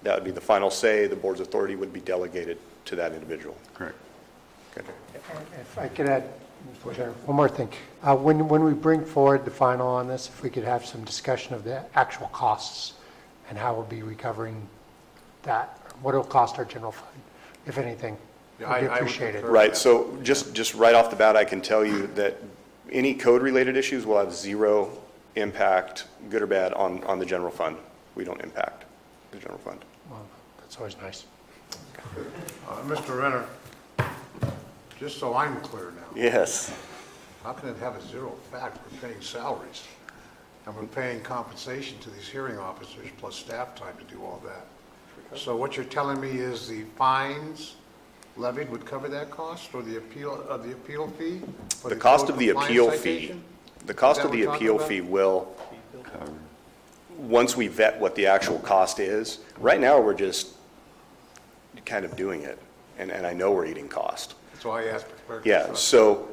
That would be the final say. The board's authority would be delegated to that individual. Correct. Okay. If I could add, Mr. Chair, one more thing. When we bring forward the final on this, if we could have some discussion of the actual costs and how we'll be recovering that, what it'll cost our general fund, if anything, Yeah, would be I would appreciated. concur. Right, so just right off the bat, I can tell you that any code-related issues will have zero impact, good or bad, on the general fund. We don't impact the general fund. Well, that's always nice. Mr. Renner, just so I'm clear now, Yes. how can it have a zero effect? We're paying salaries, and we're paying compensation to these hearing officers plus staff time to do all that. So what you're telling me is the fines levied would cover that cost, or the appeal fee? For The cost code of the compliance appeal fee, citation? the cost Is that of the what we're appeal talking fee will, once we vet what the actual cost is, right now, we're just kind of doing it, and I know we're eating cost. That's why I asked for clarification. Yeah, so,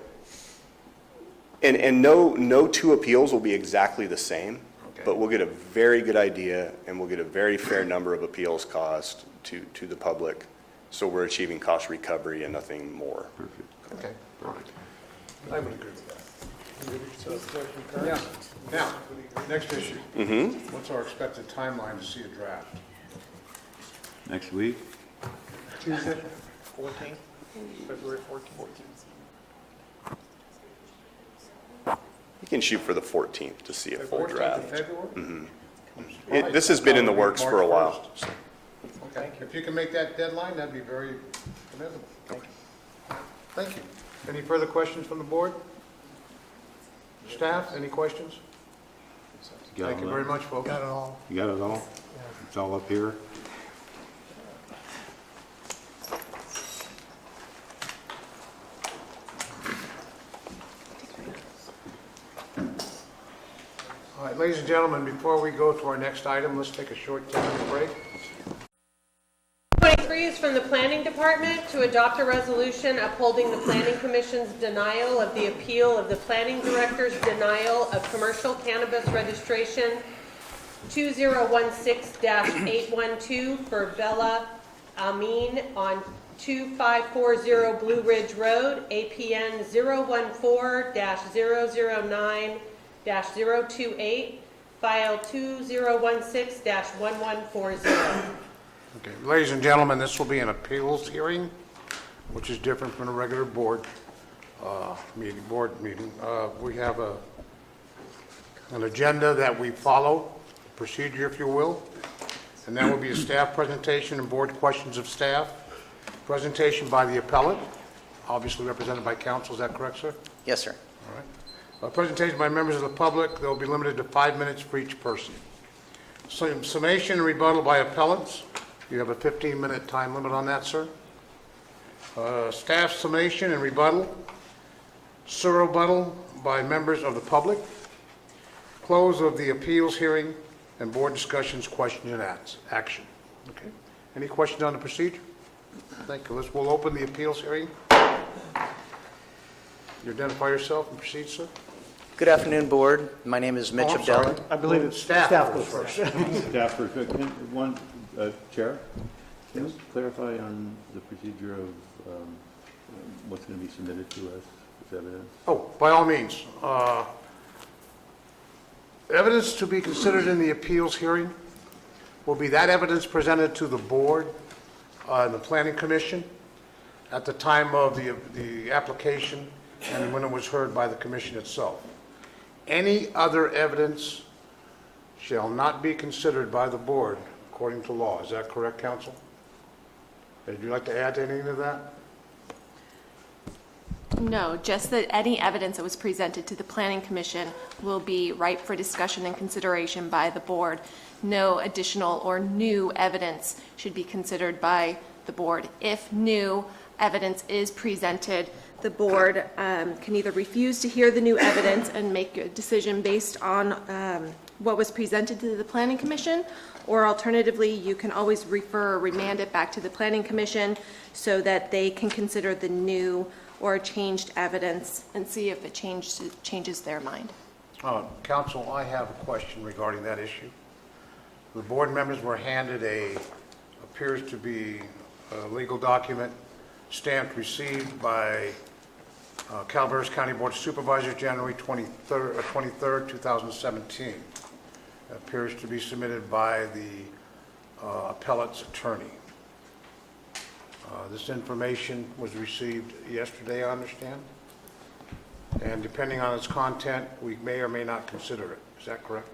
and no two appeals will be exactly the same, but we'll get a very good idea, and we'll get a very fair number of appeals cost to the public, so we're achieving cost recovery and nothing more. Okay, perfect. I would agree with that. Yeah. Now, next issue. What's our expected timeline to see a draft? Next week? Tuesday, 14th, February 14th. You can shoot for the 14th to see a full 14th of draft. February? This has been in the works for a while. so. Okay, if you can make that deadline, that'd be very commendable. Thank you. Any further questions from the board? Staff, any questions? got Thank you all very that? much, folks. Got it all. You got it all? It's all up here? All right, ladies and gentlemen, before we go to our next item, let's take a short 10-minute break. 23 is from the Planning Department to adopt a resolution upholding the Planning Commission's denial of the appeal of the Planning Director's denial of commercial cannabis registration 2016-812 for Bella Amin on 2540 Blue Ridge Road, APN 014-009-028, file 2016-1140. Okay, ladies and gentlemen, this will be an appeals hearing, which is different from a regular board meeting. We have an agenda that we follow, procedure, if you will, and that will be a staff presentation and board questions of staff. Presentation by the appellant, obviously represented by counsel. Is that correct, sir? Yes, sir. All right. Presentation by members of the public. They'll be limited to 5 minutes for each person. Summation and rebuttal by appellants. You have a 15-minute time limit on that, sir. Staff summation and rebuttal. Surrebuttal by members of the public. Close of the appeals hearing and board discussions, questions, and action. Okay. Any questions on the procedure? Thank you. We'll open the appeals hearing. You identify yourself and proceed, sir. Good afternoon, Board. My name is Mitch Abdel. I believe it's staff goes first. Staff first. One, Chair, can you clarify on the procedure of what's going to be submitted to us as evidence? Oh, by all means. Evidence to be considered in the appeals hearing will be that evidence presented to the board and the planning commission at the time of the application and when it was heard by the commission itself. Any other evidence shall not be considered by the board according to law. Is that correct, counsel? Would you like to add anything to that? No, just that any evidence that was presented to the Planning Commission will be ripe for discussion and consideration by the board. No additional or new evidence should be considered by the board. If new evidence is presented, the board can either refuse to hear the new evidence and make a decision based on what was presented to the Planning Commission, or alternatively, you can always refer or remand it back to the Planning Commission so that they can consider the new or changed evidence and see if it changes their mind. Counsel, I have a question regarding that issue. The board members were handed appears to be a legal document stamped received by Calaveras County Board of Supervisors, January 23rd, 2017. It appears to be submitted by the appellate's attorney. This information was received yesterday, I understand, and depending on its content, we may or may not consider it. Is that correct?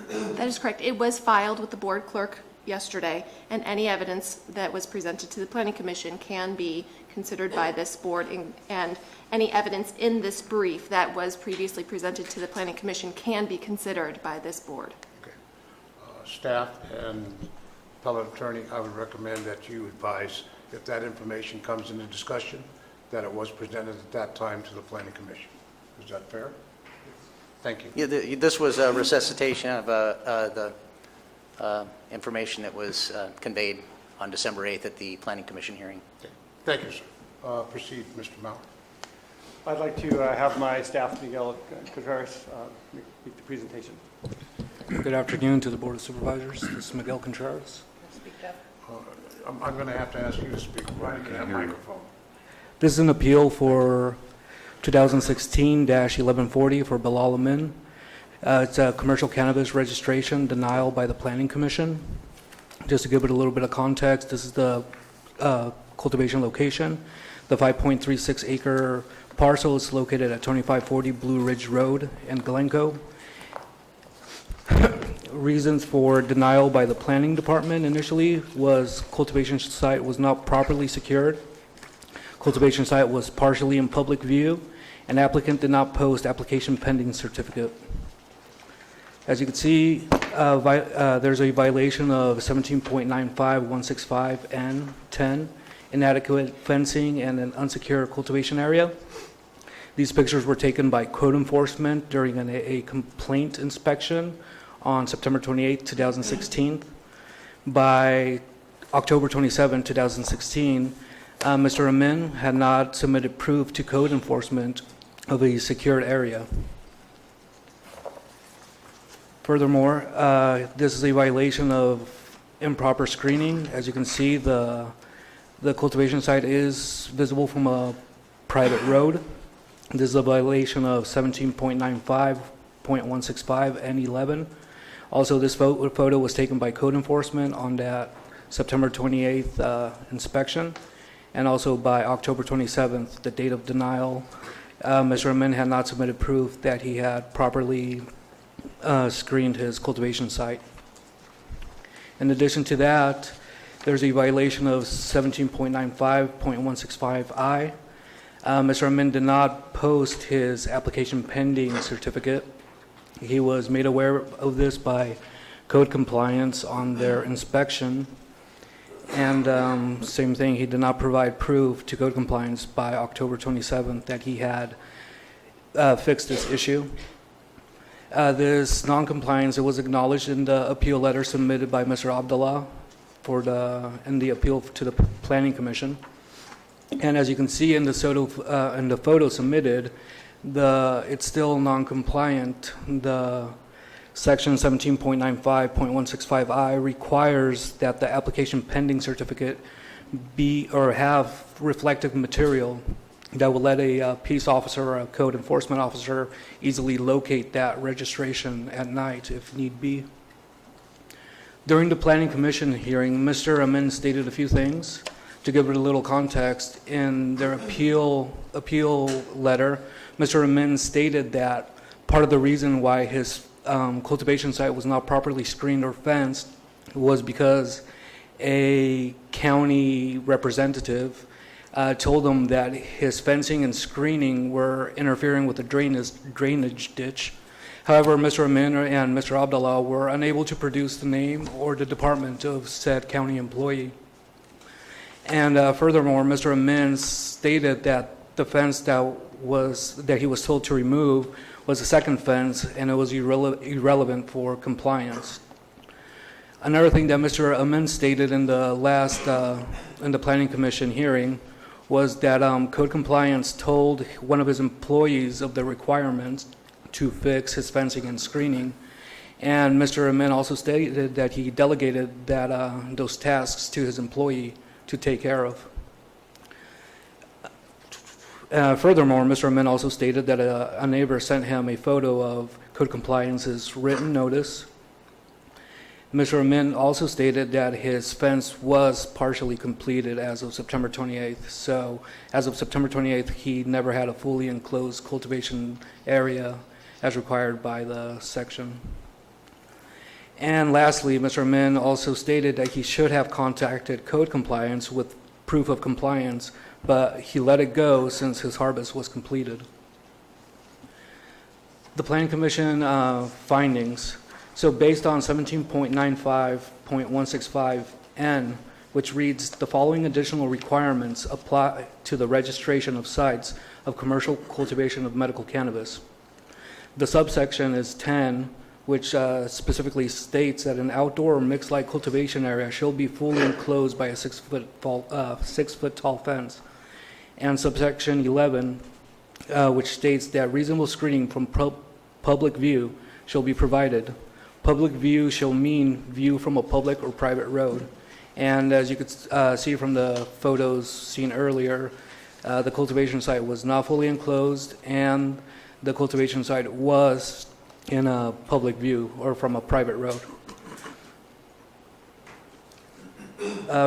That is correct. It was filed with the board clerk yesterday, and any evidence that was presented to the Planning Commission can be considered by this board, and any evidence in this brief that was previously presented to the Planning Commission can be considered by this board. Okay. Staff and appellate attorney, I would recommend that you advise if that information comes into discussion, that it was presented at that time to the Planning Commission. Is that fair? Thank you. Yeah, this was a resuscitation of the information that was conveyed on December 8th at the Planning Commission hearing. Okay. Thank you, sir. Proceed, Mr. Mauer. I'd like to have my staff, Miguel Contreras, make the presentation. Good afternoon to the Board of Supervisors. This is Miguel Contreras. I'm going to have to ask you to speak right into that microphone. This is an appeal for 2016-1140 for Bilal Amin. It's a commercial cannabis registration denial by the Planning Commission. Just to give it a little bit of context, this is the cultivation location. The 5.36 acre parcel is located at 2540 Blue Ridge Road in Glencoe. Reasons for denial by the planning department initially was cultivation site was not properly secured. Cultivation site was partially in public view, and applicant did not post application pending certificate. As you can see, there's a violation of 17.95, 165, and 10, inadequate fencing and an unsecured cultivation area. These pictures were taken by code enforcement during a complaint inspection on September 28, 2016. By October 27, 2016, Mr. Amin had not submitted proof to code enforcement of a secured area. Furthermore, this is a violation of improper screening. As you can see, the cultivation site is visible from a private road. This is a violation of 17.95, 0.165, and 11. Also, this photo was taken by code enforcement on that September 28th inspection, and also by October 27th, the date of denial. Mr. Amin had not submitted proof that he had properly screened his cultivation site. In addition to that, there's a violation of 17.95.165I. Mr. Amin did not post his application pending certificate. He was made aware of this by code compliance on their inspection. And same thing, he did not provide proof to code compliance by October 27th that he had fixed this issue. This non-compliance, it was acknowledged in the appeal letter submitted by Mr. Abdullah in the appeal to the Planning Commission. And as you can see in the photo submitted, it's still non-compliant. The section 17.95.165I requires that the application pending certificate be or have reflective material that will let a peace officer or a code enforcement officer easily locate that registration at night if need be. During the Planning Commission hearing, Mr. Amin stated a few things. To give it a little context, in their appeal letter, Mr. Amin stated that part of the reason why his cultivation site was not properly screened or fenced was because a county representative told him that his fencing and screening were interfering with the drainage ditch. However, Mr. Amin and Mr. Abdullah were unable to produce the name or the department of said county employee. And furthermore, Mr. Amin stated that the fence that he was told to remove was a second fence, and it was irrelevant for compliance. Another thing that Mr. Amin stated in the Planning Commission hearing was that code compliance told one of his employees of the requirements to fix his fencing and screening. And Mr. Amin also stated that he delegated those tasks to his employee to take care of. Furthermore, Mr. Amin also stated that a neighbor sent him a photo of code compliance's written notice. Mr. Amin also stated that his fence was partially completed as of September 28th. So as of September 28th, he never had a fully enclosed cultivation area as required by the section. And lastly, Mr. Amin also stated that he should have contacted code compliance with proof of compliance, but he let it go since his harvest was completed. The Planning Commission findings. So based on 17.95.165N, which reads, the following additional requirements apply to the registration of sites of commercial cultivation of medical cannabis. The subsection is 10, which specifically states that an outdoor or mixed-light cultivation area shall be fully enclosed by a 6-foot tall fence. And subsection 11, which states that reasonable screening from public view shall be provided. Public view shall mean view from a public or private road. And as you could see from the photos seen earlier, the cultivation site was not fully enclosed, and the cultivation site was in a public view or from a private road.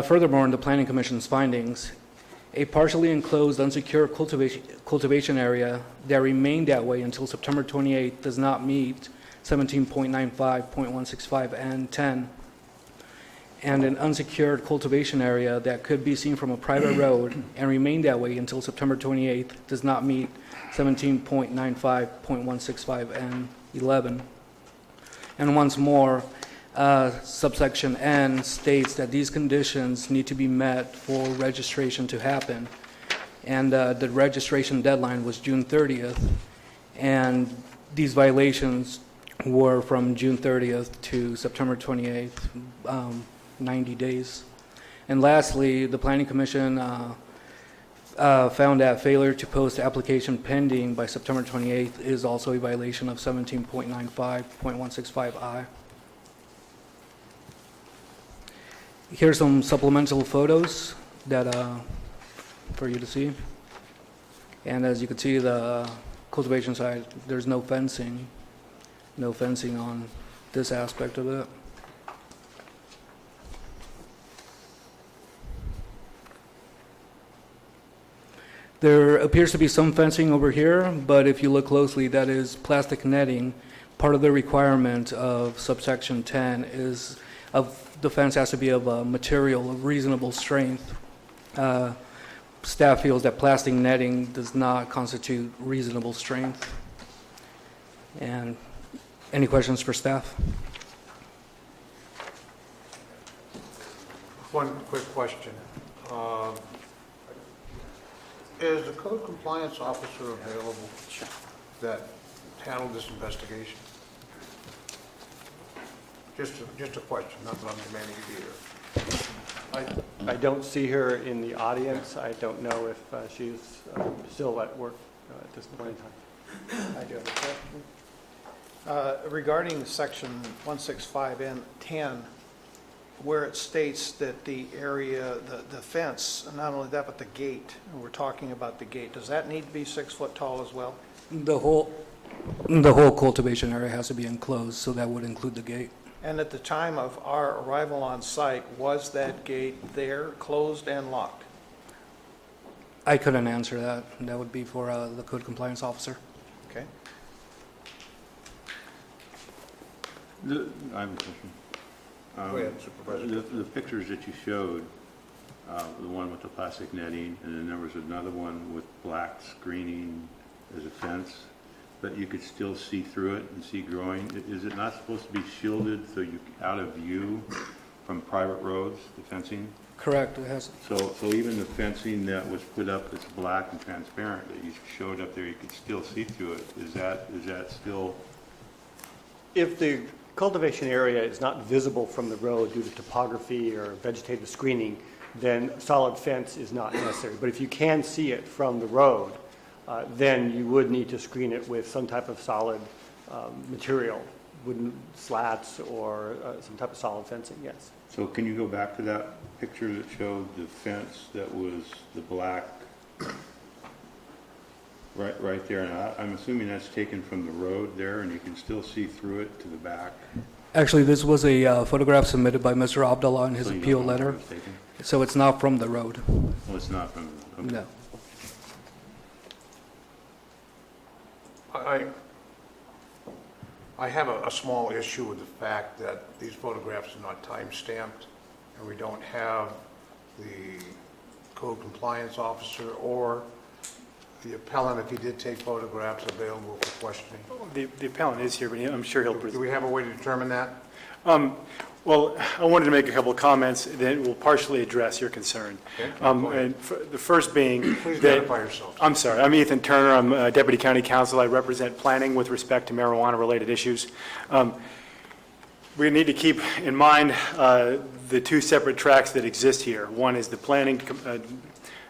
Furthermore, in the Planning Commission's findings, a partially enclosed unsecured cultivation area that remained that way until September 28th does not meet 17.95.165 and 10. And an unsecured cultivation area that could be seen from a private road and remain that way until September 28th does not meet 17.95.165 and 11. And once more, subsection N states that these conditions need to be met for registration to happen. And the registration deadline was June 30th, and these violations were from June 30th to September 28th, 90 days. And lastly, the Planning Commission found that failure to post application pending by September 28th is also a violation of 17.95.165I. Here's some supplemental photos that for you to see. And as you can see, the cultivation side, there's no fencing on this aspect of it. There appears to be some fencing over here, but if you look closely, that is plastic netting. Part of the requirement of subsection 10 is the fence has to be of a material of reasonable strength. Staff feels that plastic netting does not constitute reasonable strength. And any questions for staff? One quick question. Is the code compliance officer available that handled this investigation? Just a question, not that I'm demanding you be here. I don't see her in the audience. I don't know if she's still at work at this point in time. I do have a question. Regarding section 165 and 10, where it states that the area, the fence, not only that, but the gate, and we're talking about the gate, does that need to be 6 foot tall as well? The whole cultivation area has to be enclosed, so that would include the gate. And at the time of our arrival on site, was that gate there, closed and locked? I couldn't answer that. That would be for the code compliance officer. Okay. I have a question. Go ahead, Supervisor. The pictures that you showed, the one with the plastic netting, and then there was another one with black screening as a fence, but you could still see through it and see growing. Is it not supposed to be shielded so you out of view from private roads, the fencing? Correct. It has. So even the fencing that was put up that's black and transparent that you showed up there, you could still see through it. Is that still? If the cultivation area is not visible from the road due to topography or vegetative screening, then solid fence is not necessary. But if you can see it from the road, then you would need to screen it with some type of solid material, wooden slats or some type of solid fencing, yes. So can you go back to that picture that showed the fence that was the black right there? And I'm assuming that's taken from the road there, and you can still see through it to the back. Actually, this was a photograph submitted by Mr. Abdallah in his So you appeal don't know letter. where it was taken? So it's not from the road. Well, it's not from the road. Okay. No. I have a small issue with the fact that these photographs are not time-stamped, and we don't have the code compliance officer or the appellant, if he did take photographs, available for questioning. The appellant is here, but I'm sure he'll Do present. we have a way to determine that? Well, I wanted to make a couple of comments that will partially address your concern. Okay, go ahead. And the first being Please that, identify yourself. I'm sorry, I'm Ethan Turner, I'm Deputy County Counsel, I represent planning with respect to marijuana-related issues. We need to keep in mind the two separate tracks that exist here. One is the planning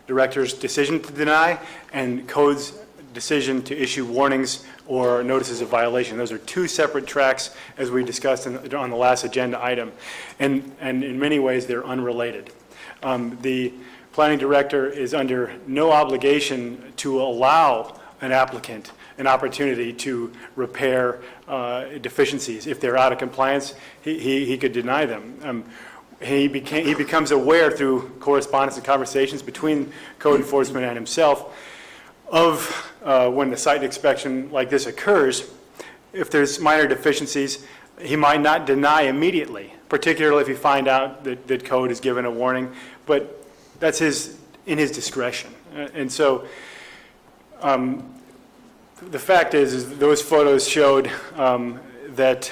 director's decision to deny and code's decision to issue warnings or notices of violation. Those are two separate tracks, as we discussed on the last agenda item, and in many ways they're unrelated. The planning director is under no obligation to allow an applicant an opportunity to repair deficiencies. If they're out of compliance, he could deny them. He becomes aware through correspondence and conversations between code enforcement and himself of when the site inspection like this occurs. If there's minor deficiencies, he might not deny immediately, particularly if you find out that code is given a warning, but that's in his discretion. And so the fact is those photos showed that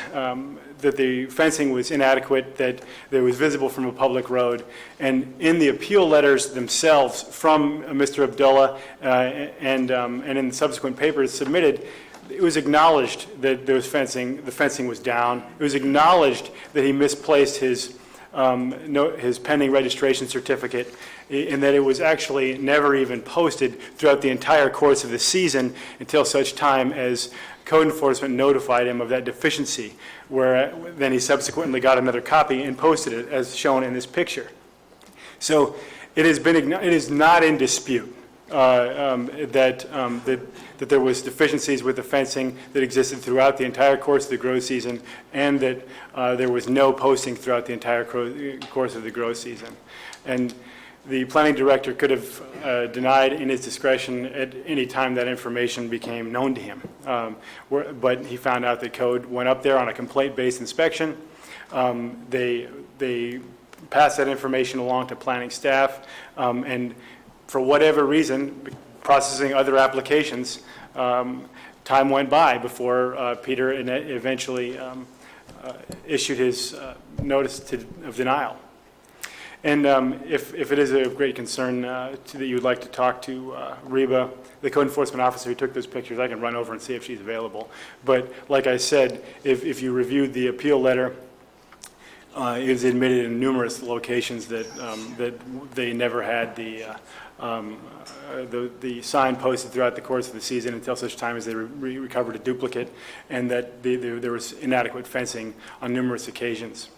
the fencing was inadequate, that it was visible from a public road. And in the appeal letters themselves from Mr. Abdullah and in the subsequent papers submitted, it was acknowledged that the fencing was down. It was acknowledged that he misplaced his pending registration certificate, and that it was actually never even posted throughout the entire course of the season until such time as code enforcement notified him of that deficiency, where then he subsequently got another copy and posted it as shown in this picture. So it is not in dispute that there was deficiencies with the fencing that existed throughout the entire course of the grow season, and that there was no posting throughout the entire course of the grow season. And the planning director could have denied in his discretion at any time that information became known to him. But he found out that code went up there on a complaint-based inspection. They passed that information along to planning staff, and for whatever reason, processing other applications, time went by before Peter eventually issued his notice of denial. And if it is a great concern that you would like to talk to Reba, the code enforcement officer who took those pictures, I can run over and see if she's available. But like I said, if you reviewed the appeal letter, it was admitted in numerous locations that they never had the sign posted throughout the course of the season until such time as they recovered a duplicate, and that there was inadequate fencing on numerous occasions.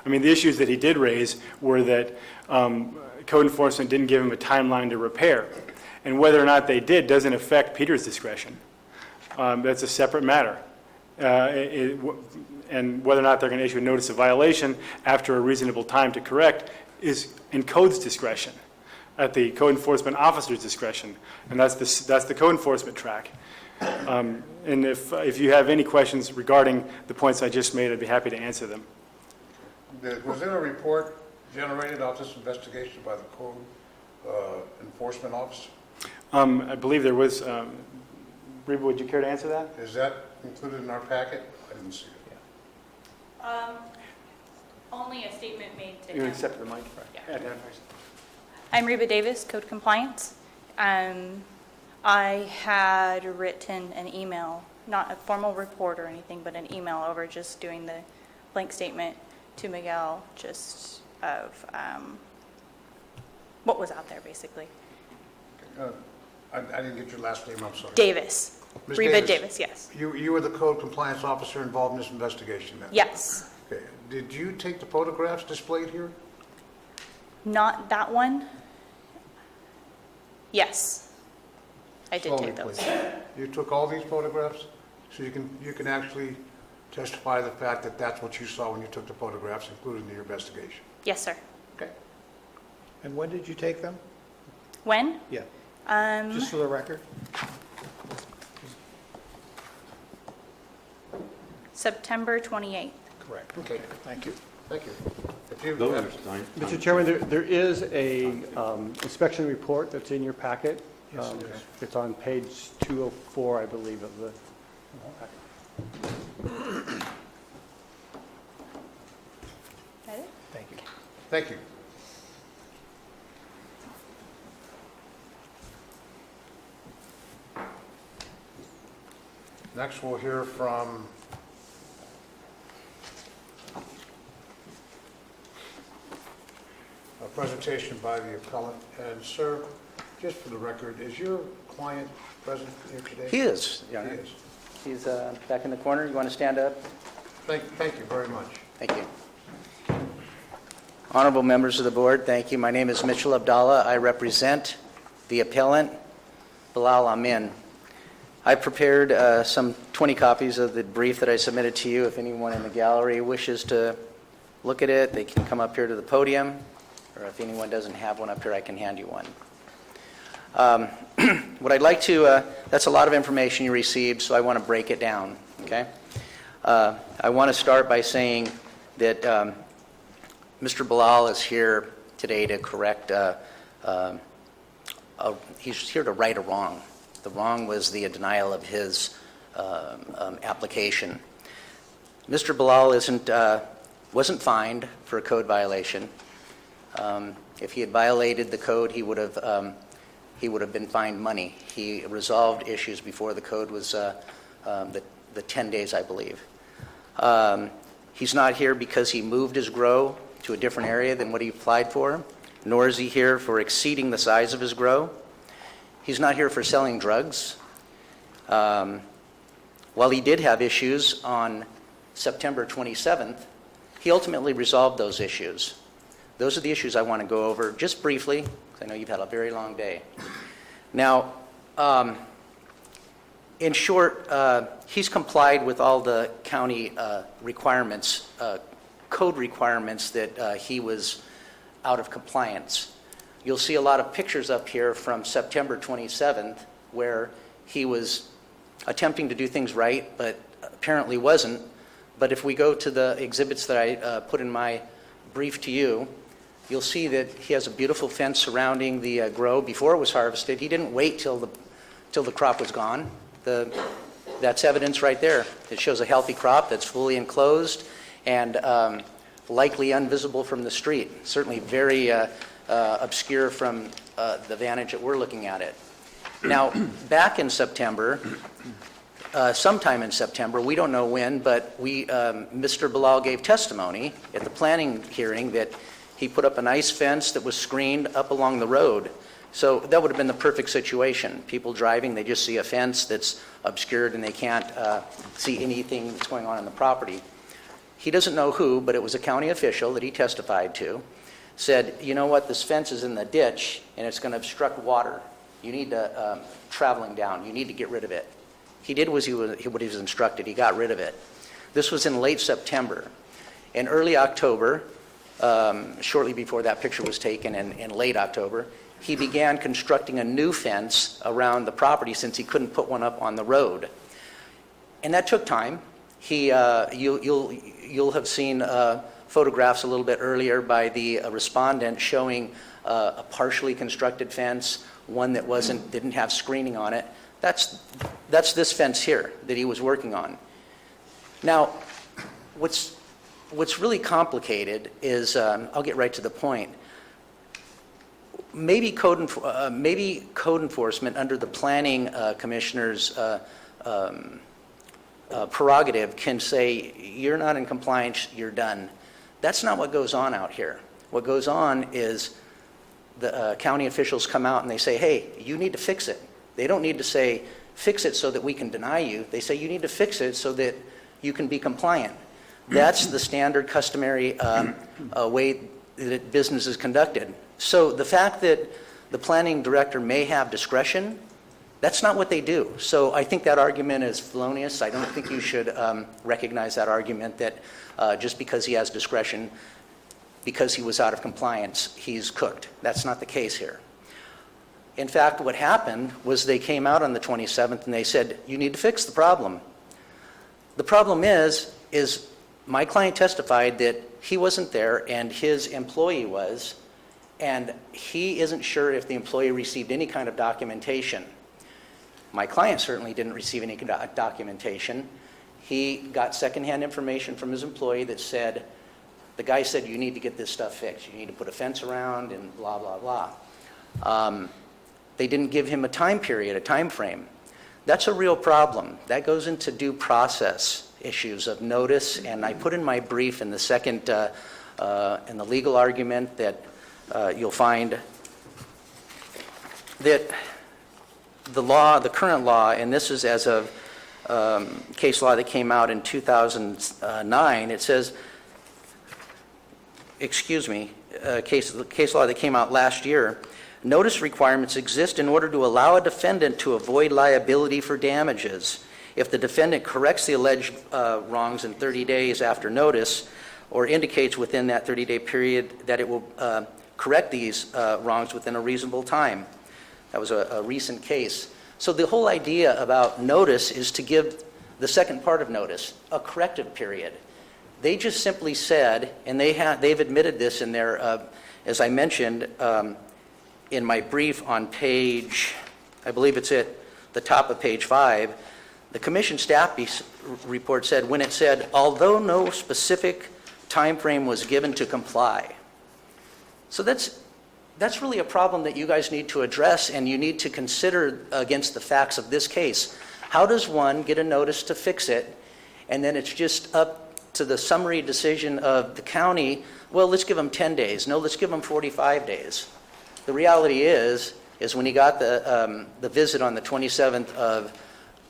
I mean, the issues that he did raise were that code enforcement didn't give him a timeline to repair, and whether or not they did doesn't affect Peter's discretion. That's a separate matter. And whether or not they're going to issue a notice of violation after a reasonable time to correct is in code's discretion, at the code enforcement officer's discretion, and that's the code enforcement track. And if you have any questions regarding the points I just made, I'd be happy to answer them. Was there a report generated out this investigation by the code enforcement officer? I believe there was. Reba, would you care to answer that? Is that included in our packet? I didn't see it. Only a statement made to You him. accept the mic? Yeah. Identify yourself. I'm Reba Davis, Code Compliance. I had written an email, not a formal report or anything, but an email over just doing the blank statement to Miguel, just of what was out there, basically. I didn't get your last name, I'm sorry. Davis. Ms. Reba Davis, yes. You were the code compliance officer involved in this investigation then? Yes. Okay. Did you take the photographs displayed here? Not that one. Yes. I did Slowly, take those. please. You took all these photographs? So you can actually testify to the fact that that's what you saw when you took the photographs, including your investigation? Yes, sir. Okay. And when did you take them? When? Yeah, Um, just for the record. September 28th. Correct. Okay. Thank you. Thank you. If you- Mr. Chairman, there is a inspection report that's in your packet. Yes, it is. It's on page 204, I believe, of the packet. That it? Thank you. Thank you. Next, we'll hear from a presentation by the appellant. And sir, just for the record, is your client present here today? He is, Your He Honor. is. He's back in the corner. You want to stand up? Thank you very much. Thank you. Honorable members of the board, thank you. My name is Mitchell Abdallah. I represent the appellant, Bilal Amin. I prepared some 20 copies of the brief that I submitted to you. If anyone in the gallery wishes to look at it, they can come up here to the podium, or if anyone doesn't have one up here, I can hand you one. What I'd like to, that's a lot of information you received, so I want to break it down, okay? I want to start by saying that Mr. Bilal is here today to correct, he's here to right a wrong. The wrong was the denial of his application. Mr. Bilal wasn't fined for a code violation. If he had violated the code, he would have been fined money. He resolved issues before the code was the 10 days, I believe. He's not here because he moved his grow to a different area than what he applied for, nor is he here for exceeding the size of his grow. He's not here for selling drugs. While he did have issues on September 27th, he ultimately resolved those issues. Those are the issues I want to go over just briefly, because I know you've had a very long day. Now, in short, he's complied with all the county requirements, code requirements that he was out of compliance. You'll see a lot of pictures up here from September 27th where he was attempting to do things right, but apparently wasn't. But if we go to the exhibits that I put in my brief to you, you'll see that he has a beautiful fence surrounding the grow before it was harvested. He didn't wait till the crop was gone. That's evidence right there. It shows a healthy crop that's fully enclosed and likely invisible from the street. Certainly very obscure from the vantage that we're looking at it. Now, back in September, sometime in September, we don't know when, but Mr. Bilal gave testimony at the planning hearing that he put up a nice fence that was screened up along the road. So that would have been the perfect situation. People driving, they just see a fence that's obscured and they can't see anything that's going on in the property. He doesn't know who, but it was a county official that he testified to, said, you know what, this fence is in the ditch and it's going to obstruct water. You need to, traveling down, you need to get rid of it. He did what he was instructed. He got rid of it. This was in late September. In early October, shortly before that picture was taken in late October, he began constructing a new fence around the property since he couldn't put one up on the road. And that took time. You'll have seen photographs a little bit earlier by the respondent showing a partially constructed fence, one that didn't have screening on it. That's this fence here that he was working on. Now, what's really complicated is, I'll get right to the point. Maybe code enforcement under the planning commissioner's prerogative can say, you're not in compliance, you're done. That's not what goes on out here. What goes on is the county officials come out and they say, hey, you need to fix it. They don't need to say, fix it so that we can deny you. They say, you need to fix it so that you can be compliant. That's the standard customary way that business is conducted. So the fact that the planning director may have discretion, that's not what they do. So I think that argument is felonious. I don't think you should recognize that argument that just because he has discretion, because he was out of compliance, he's cooked. That's not the case here. In fact, what happened was they came out on the 27th and they said, you need to fix the problem. The problem is my client testified that he wasn't there and his employee was, and he isn't sure if the employee received any kind of documentation. My client certainly didn't receive any documentation. He got secondhand information from his employee that said, the guy said, you need to get this stuff fixed. You need to put a fence around and blah, blah, blah. They didn't give him a time period, a time frame. That's a real problem. That goes into due process issues of notice, and I put in my brief in the second, in the legal argument that you'll find that the current law, and this is as of case law that came out in 2009, it says, case law that came out last year, notice requirements exist in order to allow a defendant to avoid liability for damages. If the defendant corrects the alleged wrongs in 30 days after notice, or indicates within that 30-day period that it will correct these wrongs within a reasonable time. That was a recent case. So the whole idea about notice is to give the second part of notice, a corrective period. They just simply said, and they've admitted this in their, as I mentioned, in my brief on page, I believe it's at the top of page 5, the commission staff report said, when it said, although no specific time frame was given to comply. So that's really a problem that you guys need to address, and you need to consider against the facts of this case. How does one get a notice to fix it, and then it's just up to the summary decision of the county, well, let's give them 10 days. No, let's give them 45 days. The reality is when he got the visit on the 27th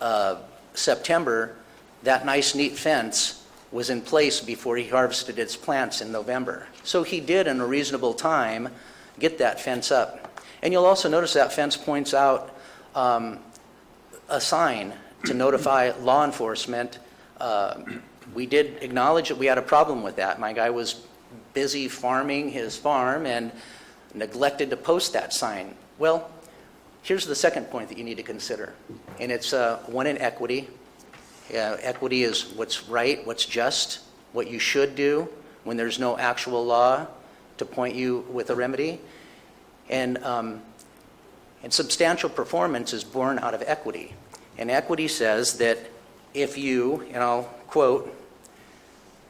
of September, that nice, neat fence was in place before he harvested its plants in November. So he did, in a reasonable time, get that fence up. And you'll also notice that fence points out a sign to notify law enforcement. We did acknowledge that we had a problem with that. My guy was busy farming his farm and neglected to post that sign. Well, here's the second point that you need to consider, and it's one in equity. Equity is what's right, what's just, what you should do when there's no actual law to point you with a remedy. And substantial performance is born out of equity. And equity says that if you, and I'll quote,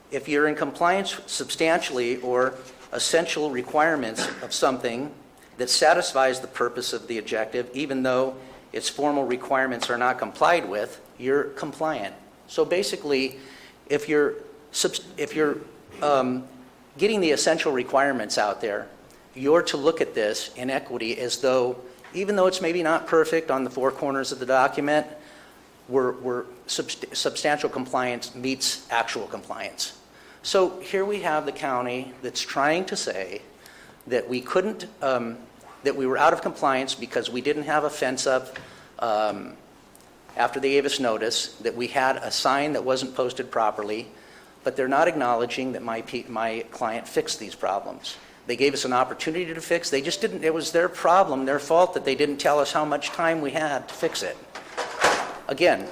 if you're in compliance substantially or essential requirements of something that satisfies the purpose of the objective, even though its formal requirements are not complied with, you're compliant. So basically, if you're getting the essential requirements out there, you're to look at this in equity as though, even though it's maybe not perfect on the four corners of the document, substantial compliance meets actual compliance. So here we have the county that's trying to say that we couldn't, that we were out of compliance because we didn't have a fence up after they gave us notice, that we had a sign that wasn't posted properly, but they're not acknowledging that my client fixed these problems. They gave us an opportunity to fix. They just didn't. It was their problem, their fault that they didn't tell us how much time we had to fix it. Again,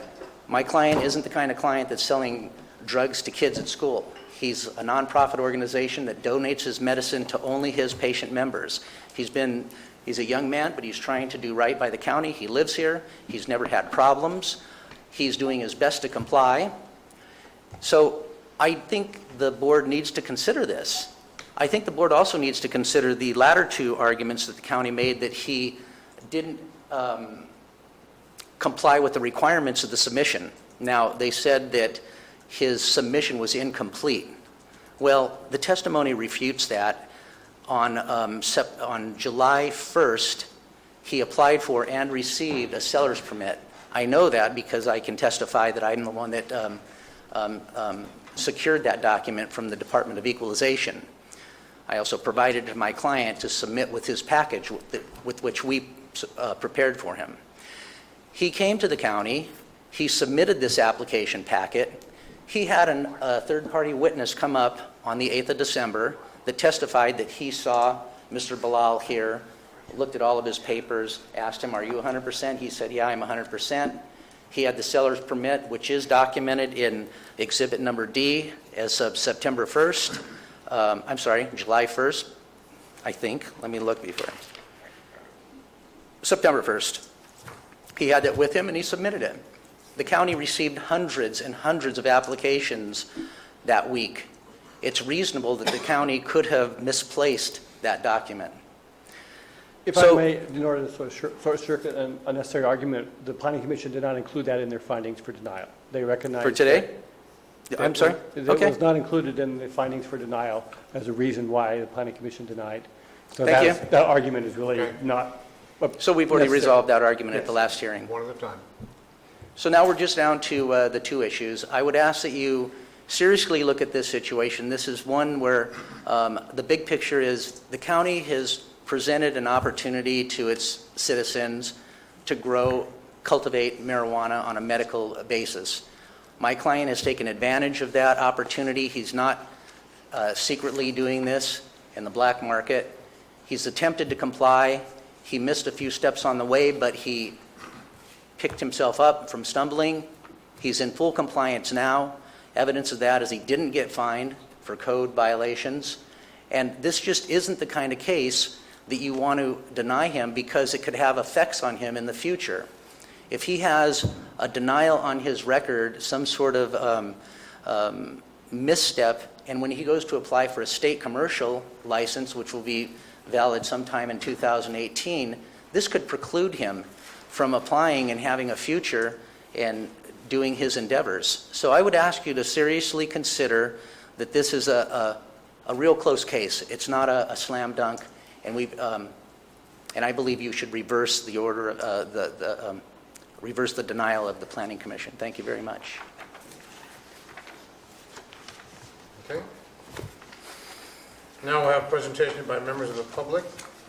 my client isn't the kind of client that's selling drugs to kids at school. He's a nonprofit organization that donates his medicine to only his patient members. He's a young man, but he's trying to do right by the county. He lives here. He's never had problems. He's doing his best to comply. So I think the board needs to consider this. I think the board also needs to consider the latter two arguments that the county made, that he didn't comply with the requirements of the submission. Now, they said that his submission was incomplete. Well, the testimony refutes that. On July 1st, he applied for and received a seller's permit. I know that because I can testify that I'm the one that secured that document from the Department of Equalization. I also provided it to my client to submit with his package with which we prepared for him. He came to the county. He submitted this application packet. He had a third-party witness come up on the 8th of December that testified that he saw Mr. Bilal here, looked at all of his papers, asked him, "Are you 100%? He said, "Yeah, I'm 100%. He had the seller's permit, which is documented in Exhibit Number D as of September 1st. I'm sorry, July 1st, I think. Let me look before. September 1st. He had that with him and he submitted it. The county received hundreds and hundreds of applications that week. It's reasonable that the county could have misplaced that document. If I may, in order to sort of circuit an unnecessary argument, the Planning Commission did not include that in their findings for denial. They recognized for today? I'm sorry? It Okay. was not included in the findings for denial as a reason why the Planning Commission denied. So Thank you. That argument is really not. So we've already necessary. resolved that argument at the last hearing. One at a time. So now we're just down to the two issues. I would ask that you seriously look at this situation. This is one where the big picture is the county has presented an opportunity to its citizens to grow, cultivate marijuana on a medical basis. My client has taken advantage of that opportunity. He's not secretly doing this in the black market. He's attempted to comply. He missed a few steps on the way, but he picked himself up from stumbling. He's in full compliance now. Evidence of that is he didn't get fined for code violations. And this just isn't the kind of case that you want to deny him because it could have effects on him in the future. If he has a denial on his record, some sort of misstep, and when he goes to apply for a state commercial license, which will be valid sometime in 2018, this could preclude him from applying and having a future and doing his endeavors. So I would ask you to seriously consider that this is a real close case. It's not a slam dunk, and I believe you should reverse the order, reverse the denial of the Planning Commission. Thank you very much. Okay. Now we'll have presentation by members of the public.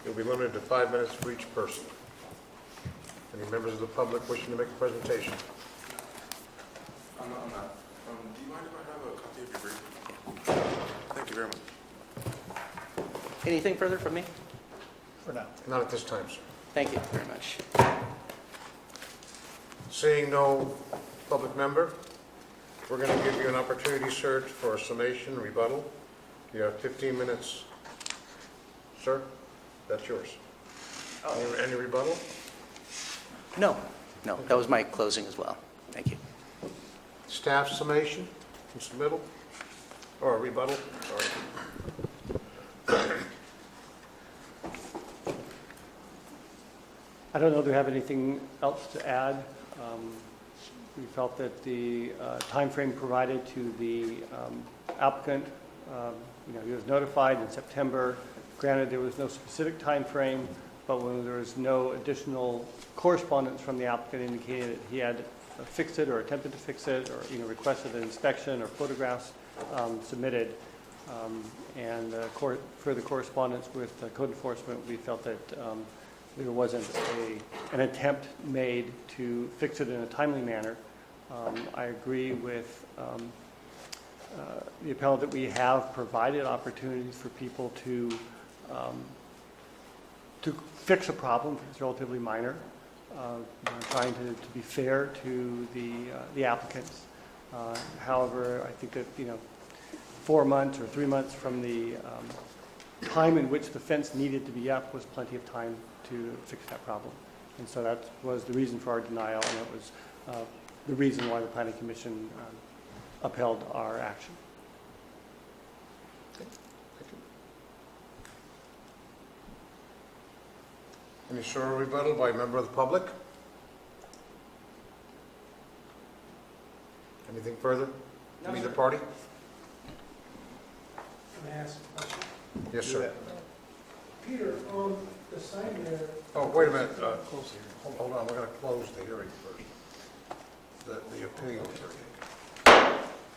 You'll be limited to 5 minutes for each person. Any members of the public wishing to make a presentation? I'm not. Do you mind if I have a copy of your brief? Thank you very much. Anything further from me? for now. Not at this time, sir. Thank you very much. Seeing no public member, we're going to give you an opportunity, sir, for a summation, rebuttal. You have 15 minutes. Sir, that's yours. Any rebuttal? No, that was my closing as well. Thank you. Staff summation, Mr. Middle, or rebuttal, sorry. I don't know if we have anything else to add. We felt that the timeframe provided to the applicant, he was notified in September. Granted, there was no specific timeframe, but when there was no additional correspondence from the applicant indicating that he had fixed it or attempted to fix it or requested an inspection or photographs submitted, and further correspondence with code enforcement, we felt that there wasn't an attempt made to fix it in a timely manner. I agree with the appellant that we have provided opportunities for people to fix a problem. It's relatively minor. Trying to be fair to the applicants. However, I think that 4 months or 3 months from the time in which the fence needed to be up was plenty of time to fix that problem. And so that was the reason for our denial, and it was the reason why the Planning Commission upheld our action. Any sort of rebuttal by a member of the public? Anything further from either party? Can I ask a question? Yes, sir. Peter, on the sign there. Oh, wait a minute. Hold on, we're going to close the hearing first. The appeal hearing.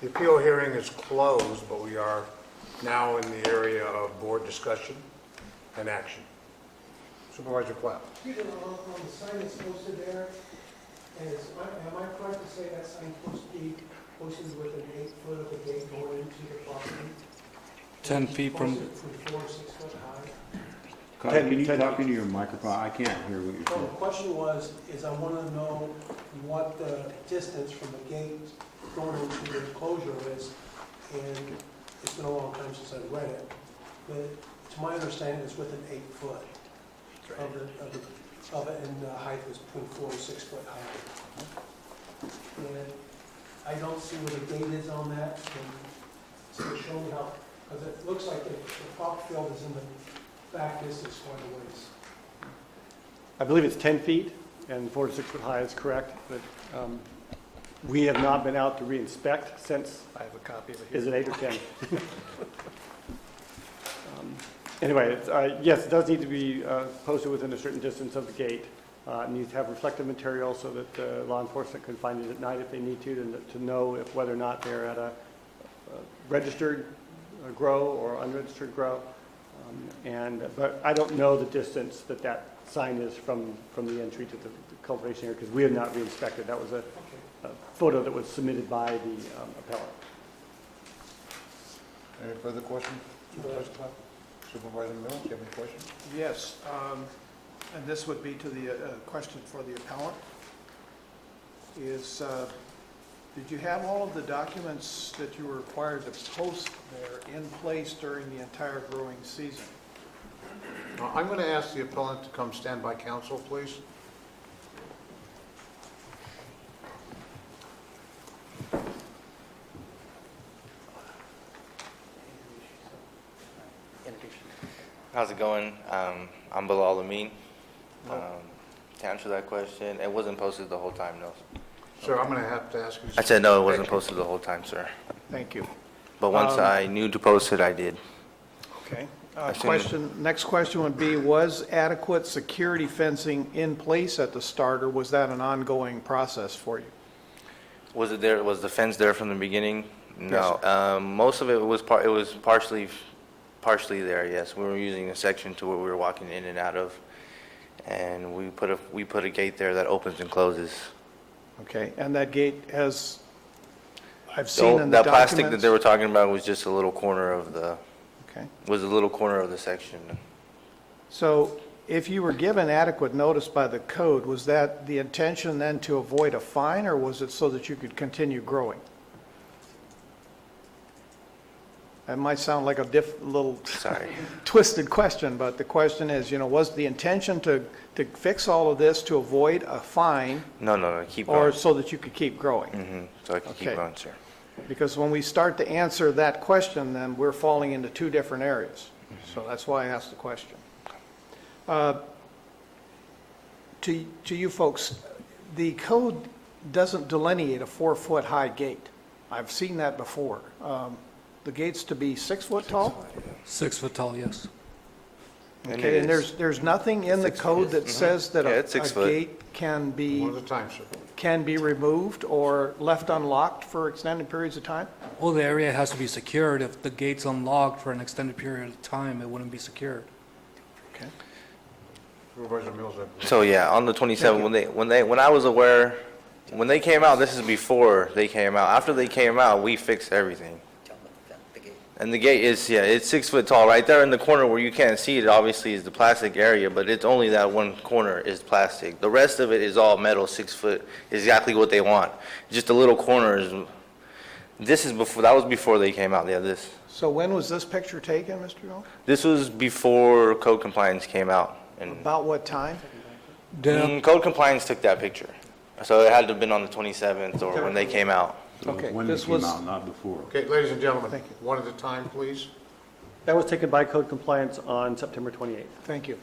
The appeal hearing is closed, but we are now in the area of board discussion and action. Supervisor Clapp. Peter, on the sign that's posted there, am I correct to say that sign supposed to be posted with an 8-foot of a gate going into the property? 10 feet from... Posted from 4 to 6 foot high? Can you talk into your microphone? I can't hear what you're So the saying. question is I want to know what the distance from the gate going into the enclosure is, and it's been a long time since I read it, but to my understanding, it's within 8 foot of it, and the height is between 4 and 6 foot high. And I don't see where the gate is on that, and so show me how, because it looks like the pop field is in the back distance quite a ways. I believe it's 10 feet, and 4 to 6 foot high is correct, but we have not been out to re-inspect since. I have a copy of it Is it 8 or 10? Anyway, yes, it does need to be posted within a certain distance of the gate. It needs to have reflective material so that law enforcement can find it at night if they need to know whether or not they're at a registered grow or unregistered grow. But I don't know the distance that sign is from the entry to the cultivation area because we have not re-inspected. That was a photo that was submitted by the appellant. Any further questions? Supervisor Mills, do you have any questions? Yes, and this would be to the question for the appellant. Did you have all of the documents that you were required to post there in place during the entire growing season? I'm going to ask the appellant to come stand by counsel, please. How's it going? I'm Bilal Amin. To answer that question, it wasn't posted the whole time, no. Sir, I'm going to have to ask you. I said no, it wasn't posted the whole time, sir. Thank you. But once I knew to post it, I did. Okay. Assume- Next question would be, was adequate security fencing in place at the start, or was that an ongoing process for you? Was it there? Was the fence there from the beginning? No. Yes, Most of it was partially there. Yes, we were using a section to where we were walking in and out of, and we put a gate there that opens and closes. Okay, and that gate has, I've seen in the That plastic that documents. they were talking about was just a little corner of the. Okay. Was a little corner of the section. So If you were given adequate notice by the code, was that the intention then to avoid a fine, or was it so that you could continue growing? That might sound like a little twisted question, but the question is, was the intention to fix all of this to avoid a fine? No, keep going. Or so that you could keep growing? Mm-hmm, so I can keep Okay. going, sir. Because when we start to answer that question, then we're falling into two different areas. So that's why I asked the question. To you folks, the code doesn't delineate a 4-foot high gate. I've seen that before. The gate's to be 6 foot tall? 6 foot tall, yes. Okay, and there's nothing in the code that says that it's 6 foot. gate can be, One at a time, sir. can be removed or left unlocked for extended periods of time? Well, the area has to be secured. If the gate's unlocked for an extended period of time, it wouldn't be secured. Okay. Supervisor Mills, I believe. So yeah, on the 27th, when I was aware, when they came out, this is before they came out. After they came out, we fixed everything. And the gate is, it's 6 foot tall. Right there in the corner where you can't see it, obviously, is the plastic area, but it's only that one corner is plastic. The rest of it is all metal, 6 foot, exactly what they want. Just a little corner is, that was before they came out. Yeah, this. So when was this picture taken, Mr. Gold? This was before code compliance came out. And About what time? code compliance took that picture. So it had to have been on the 27th or when they came out. Okay, When this it came was- out, not before. Okay, ladies and gentlemen, one at a time, please. That was taken by code compliance on September 28th. Thank you.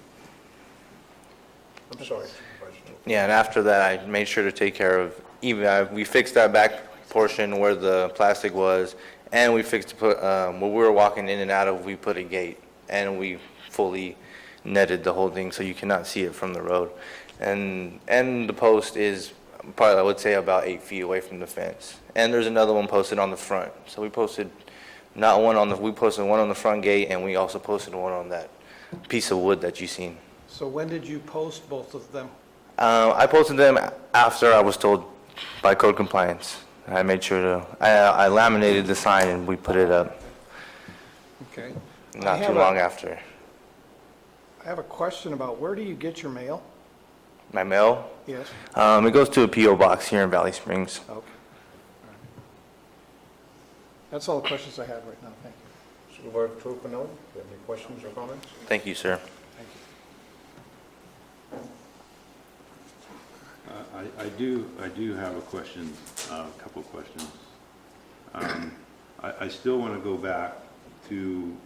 I'm sorry, Supervisor. Yeah, and after that, I made sure to take care of, we fixed that back portion where the plastic was, and we fixed, where we were walking in and out of, we put a gate, and we fully netted the whole thing so you cannot see it from the road. And the post is probably, I would say, about 8 feet away from the fence. And there's another one posted on the front. So we posted we posted one on the front gate, and we also posted one on that piece of wood that you seen. So when did you post both of them? I posted them after I was told by code compliance. I made sure to, I laminated the sign and we put it up Okay. not too long after. I have a question about where do you get your mail? My mail? Yes. It goes to a P.O. box here in Valley Springs. Okay. That's all the questions I have right now. Thank you. Supervisor Troupano, do you have any questions or comments? Thank you, sir. Thank you. I do have a question, a couple of questions. I still want to go back to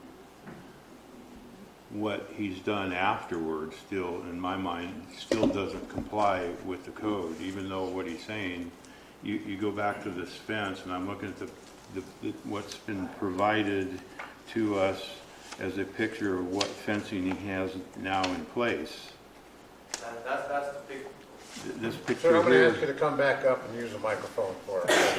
what he's done afterwards. Still, in my mind, still doesn't comply with the code, even though what he's saying, you go back to this fence, and I'm looking at what's been provided to us as a picture of what fencing he has now in place. That's the picture. This Sir, picture I'm going to here, ask you to come back up and use the microphone for us.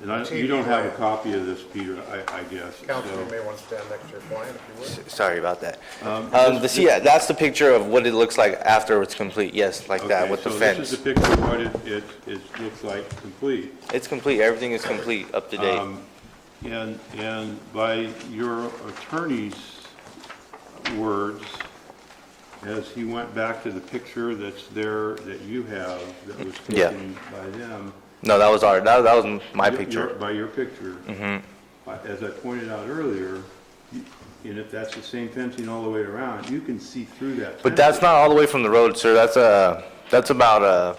and you don't have a copy of this, Peter, I guess. Counsel, so- you may want to stand next to your client if you would. Sorry about that. That's the picture of what it looks like after it's complete. Yes, like that Okay, with the so fence. this is the picture of what it looks like complete. It's complete. Everything is complete, up to date. And by your attorney's words, as he went back to the picture that's there that you have, that was Yeah. taken by them. No, that was that was my picture. By your picture. Mm-hmm. As I pointed out earlier, and if that's the same fencing all the way around, you can see through that. But that's not all the way from the road, sir. That's about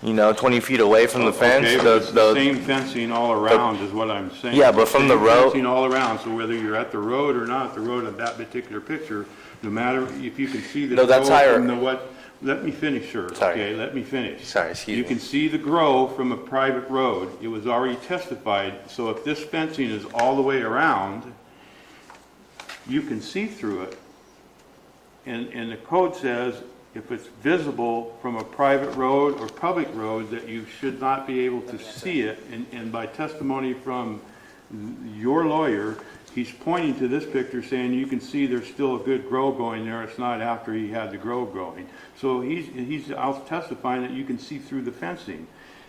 20 feet away from the fence. Okay, but it's the same fencing all around is what I'm saying. Yeah, but from the Same road- Fencing all around, so whether you're at the road or not, the road of that particular picture, no matter if you can see the No, that's grow higher. from the what, let me finish, sir. Sorry. Okay, let me finish. Sorry, excuse You me. can see the grow from a private road. It was already testified, so if this fencing is all the way around, you can see through it. And the code says if it's visible from a private road or public road, that you should not be able to see it. And by testimony from your lawyer, he's pointing to this picture saying you can see there's still a good grow going there. It's not after he had the grow growing. So he's out testifying that you can see through the fencing.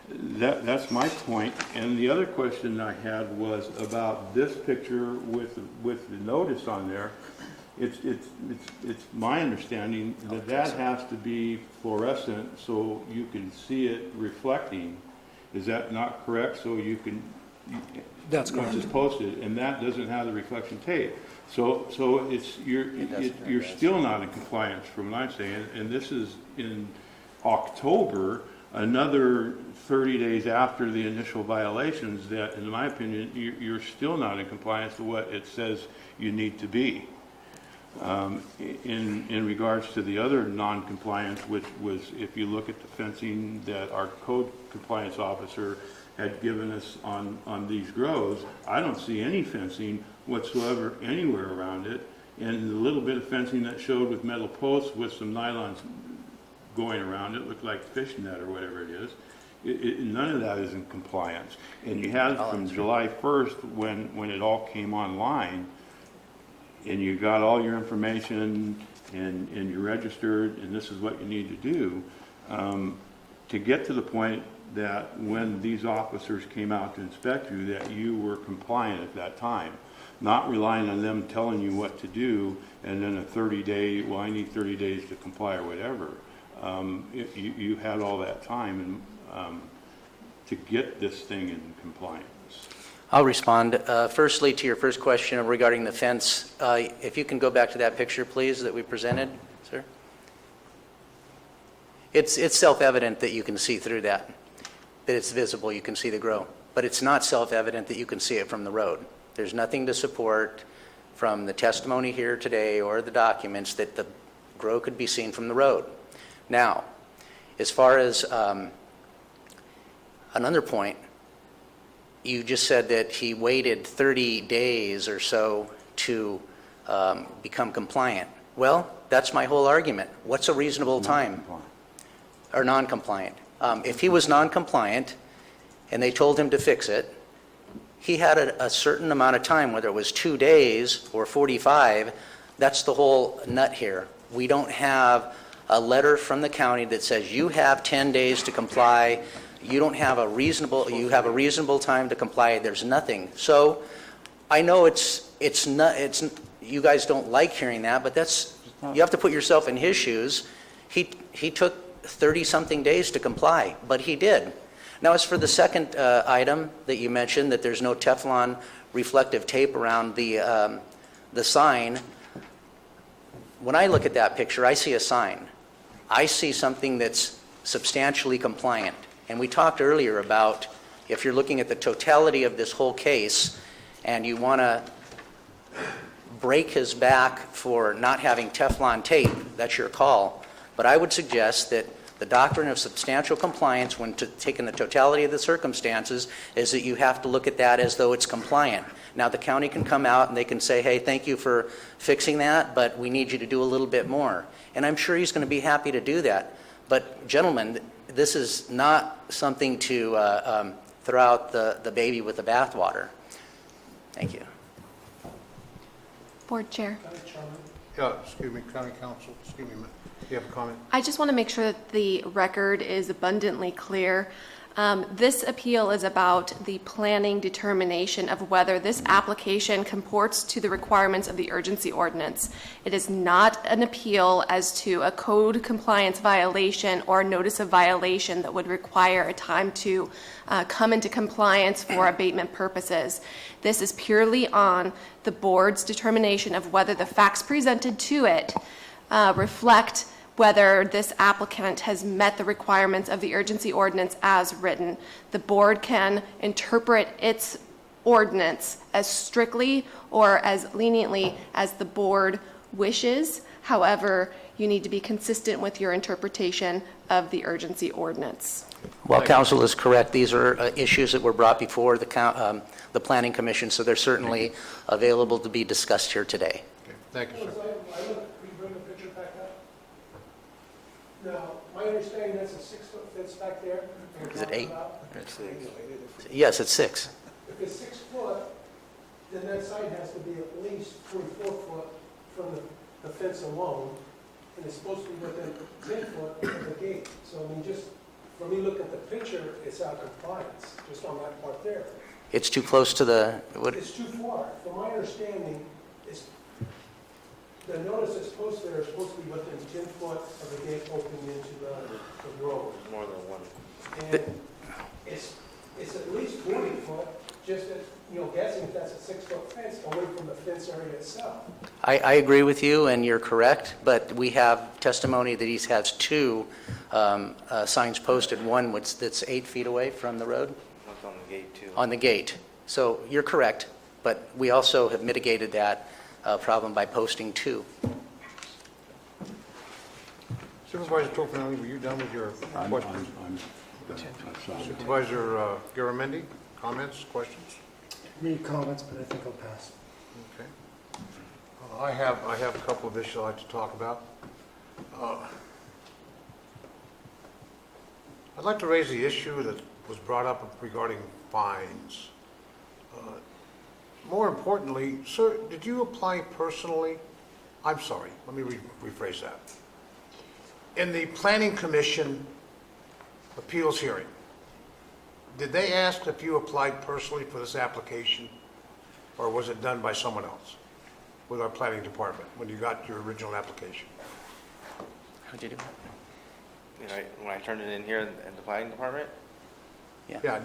That's my point. And the other question I had was about this picture with the notice on there. It's my understanding that that has to be fluorescent so you can see it reflecting. Is that not correct? So you can, That's once correct. it's posted, and that doesn't have the reflection tape. So you're still not in compliance from what I'm saying, and this is in October, another 30 days after the initial violations, that, in my opinion, you're still not in compliance to what it says you need to be. In regards to the other non-compliance, which was, if you look at the fencing that our code compliance officer had given us on these grows, I don't see any fencing whatsoever anywhere around it, and the little bit of fencing that showed with metal posts with some nylons going around it, looked like fish net or whatever it is. None of that is in compliance. And you had from July 1st, when it all came online, and you got all your information, and you registered, and this is what you need to do, to get to the point that when these officers came out to inspect you, that you were compliant at that time, not relying on them telling you what to do, and then a 30-day, well, I need 30 days to comply or whatever. You had all that time to get this thing in compliance. I'll respond. Firstly, to your first question regarding the fence, if you can go back to that picture, please, that we presented, sir. It's self-evident that you can see through that it's visible, you can see the grow. But it's not self-evident that you can see it from the road. There's nothing to support from the testimony here today or the documents that the grow could be seen from the road. Now, as far as another point, you just said that he waited 30 days or so to become compliant. Well, that's my whole argument. What's a reasonable time? Or non-compliant. If he was non-compliant and they told him to fix it, he had a certain amount of time, whether it was 2 days or 45. That's the whole nut here. We don't have a letter from the county that says you have 10 days to comply. You don't have a reasonable, you have a reasonable time to comply. There's nothing. So I know it's you guys don't like hearing that, but that's, you have to put yourself in his shoes. He took 30-something days to comply, but he did. Now, as for the second item that you mentioned, that there's no Teflon reflective tape around the sign, when I look at that picture, I see a sign. I see something that's substantially compliant. And we talked earlier about if you're looking at the totality of this whole case and you want to break his back for not having Teflon tape, that's your call. But I would suggest that the doctrine of substantial compliance, when taking the totality of the circumstances, is that you have to look at that as though it's compliant. Now, the county can come out and they can say, hey, thank you for fixing that, but we need you to do a little bit more. And I'm sure he's going to be happy to do that. But, gentlemen, this is not something to throw out the baby with the bathwater. Thank you. Board Chair. Excuse me, County Council, excuse me, do you have a comment? I just want to make sure that the record is abundantly clear. This appeal is about the planning determination of whether this application comports to the requirements of the urgency ordinance. It is not an appeal as to a code compliance violation or notice of violation that would require a time to come into compliance for abatement purposes. This is purely on the board's determination of whether the facts presented to it reflect whether this applicant has met the requirements of the urgency ordinance as written. The board can interpret its ordinance as strictly or as leniently as the board wishes. However, you need to be consistent with your interpretation of the urgency ordinance. Well, council is correct. These are issues that were brought before the Planning Commission, so they're certainly available to be discussed here today. Okay, thank you, sir. Now, my understanding that's a 6-foot fence back there. Is it 8? Yes, it's 6. If it's 6 foot, then that side has to be at least 24 foot from the fence alone, and it's supposed to be within 10 foot of the gate. So I mean, just, for me, look at the picture, it's out of compliance, just on that part there. It's too close to the... It's too far. From my understanding, the notice that's posted there is supposed to be within 10 foot of the gate opening into the road. More than one. And it's at least 40 foot, just as, guessing if that's a 6-foot fence away from the fence area itself. I agree with you, and you're correct, but we have testimony that he has two signs posted, one that's 8 feet away from the road. What's on the gate too? On the gate. So you're correct, but we also have mitigated that problem by posting 2. Supervisor Tofinelli, were you done with your questions? Supervisor Garamendi, comments, questions? Need comments, but I think I'll pass. Okay. I have a couple of issues I'd like to talk about. I'd like to raise the issue that was brought up regarding fines. More importantly, sir, did you apply personally? I'm sorry, let me rephrase that. In the Planning Commission appeals hearing, did they ask if you applied personally for this application, or was it done by someone else with our planning department when you got your original application? How'd you do that? When I turned it in here in the planning department? Yeah,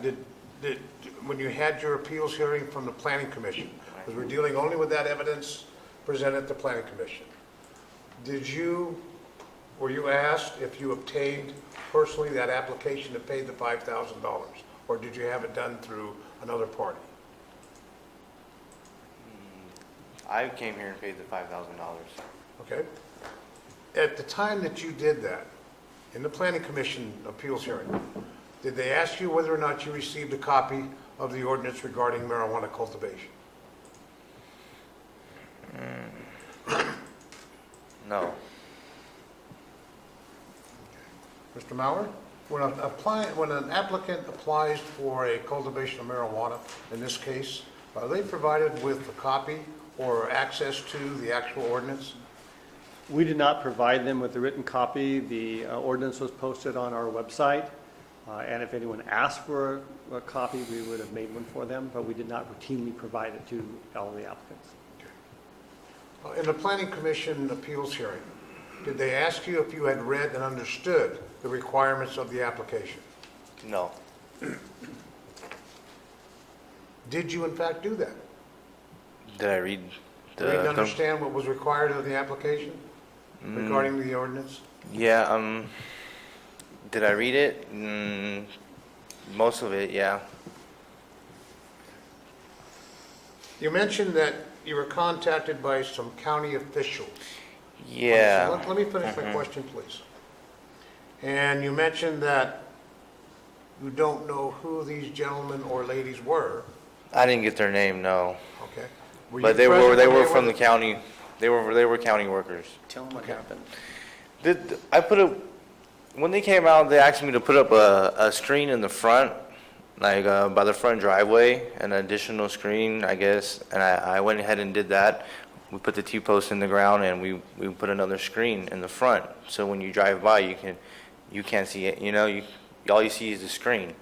when you had your appeals hearing from the Planning Commission, because we're dealing only with that evidence presented at the Planning Commission, were you asked if you obtained personally that application and paid the $5,000, or did you have it done through another party? I came here and paid the $5,000. Okay. At the time that you did that, in the Planning Commission appeals hearing, did they ask you whether or not you received a copy of the ordinance regarding marijuana cultivation? No. Mr. Mauer, when an applicant applies for a cultivation of marijuana, in this case, are they provided with a copy or access to the actual ordinance? We did not provide them with a written copy. The ordinance was posted on our website, and if anyone asked for a copy, we would have made one for them, but we did not routinely provide it to all the applicants. In the Planning Commission appeals hearing, did they ask you if you had read and understood the requirements of the application? No. Did you in fact do that? Did I read the... Did you understand what was required of the application regarding the ordinance? Yeah, did I read it? Most of it, yeah. You mentioned that you were contacted by some county officials. Yeah. So let me finish my question, please. And you mentioned that you don't know who these gentlemen or ladies were. I didn't get their name, no. Okay. But they were from the county. They were county workers. Tell them what happened. When they came out, they asked me to put up a screen in the front, like by the front driveway, an additional screen, I guess. And I went ahead and did that. We put the T-post in the ground, and we put another screen in the front. So when you drive by, you can't see it. All you see is the screen.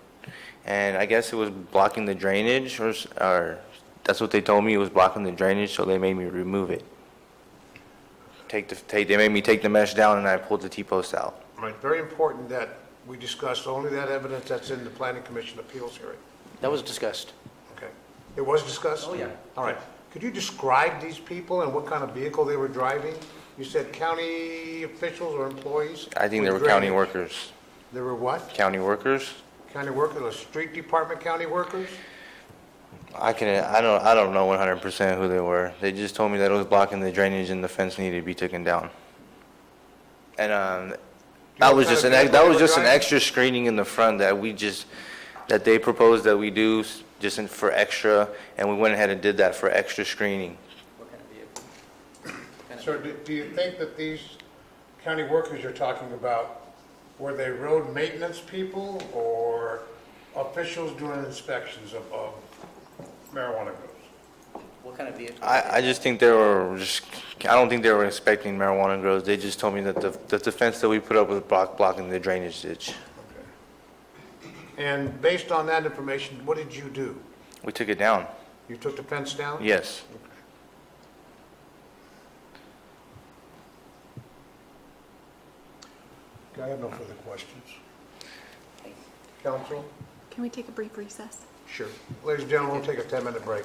And I guess it was blocking the drainage, or that's what they told me. It was blocking the drainage, so they made me remove it. They made me take the mesh down, and I pulled the T-post out. Right, very important that we discuss only that evidence that's in the Planning Commission appeals hearing. That was discussed. Okay. It was discussed? Oh, yeah. All right. Could you describe these people and what kind of vehicle they were driving? You said county officials or employees? I think they were county workers. They were what? County workers? County workers, or street department county workers? I don't know 100% who they were. They just told me that it was blocking the drainage and the fence needed to be taken down. And that was just an extra screening in the front that they proposed that we do just for extra, and we went ahead and did that for extra screening. Sir, do you think that these county workers you're talking about, were they road maintenance people or officials doing inspections of marijuana grows? What kind of vehicle? I just think I don't think they were inspecting marijuana grows. They just told me that the fence that we put up was blocking the drainage ditch. Okay. And based on that information, what did you do? We took it down. You took the fence down? Yes. I have no further questions. Council? Can we take a brief recess? Sure. Ladies and gentlemen, we'll take a 10-minute break.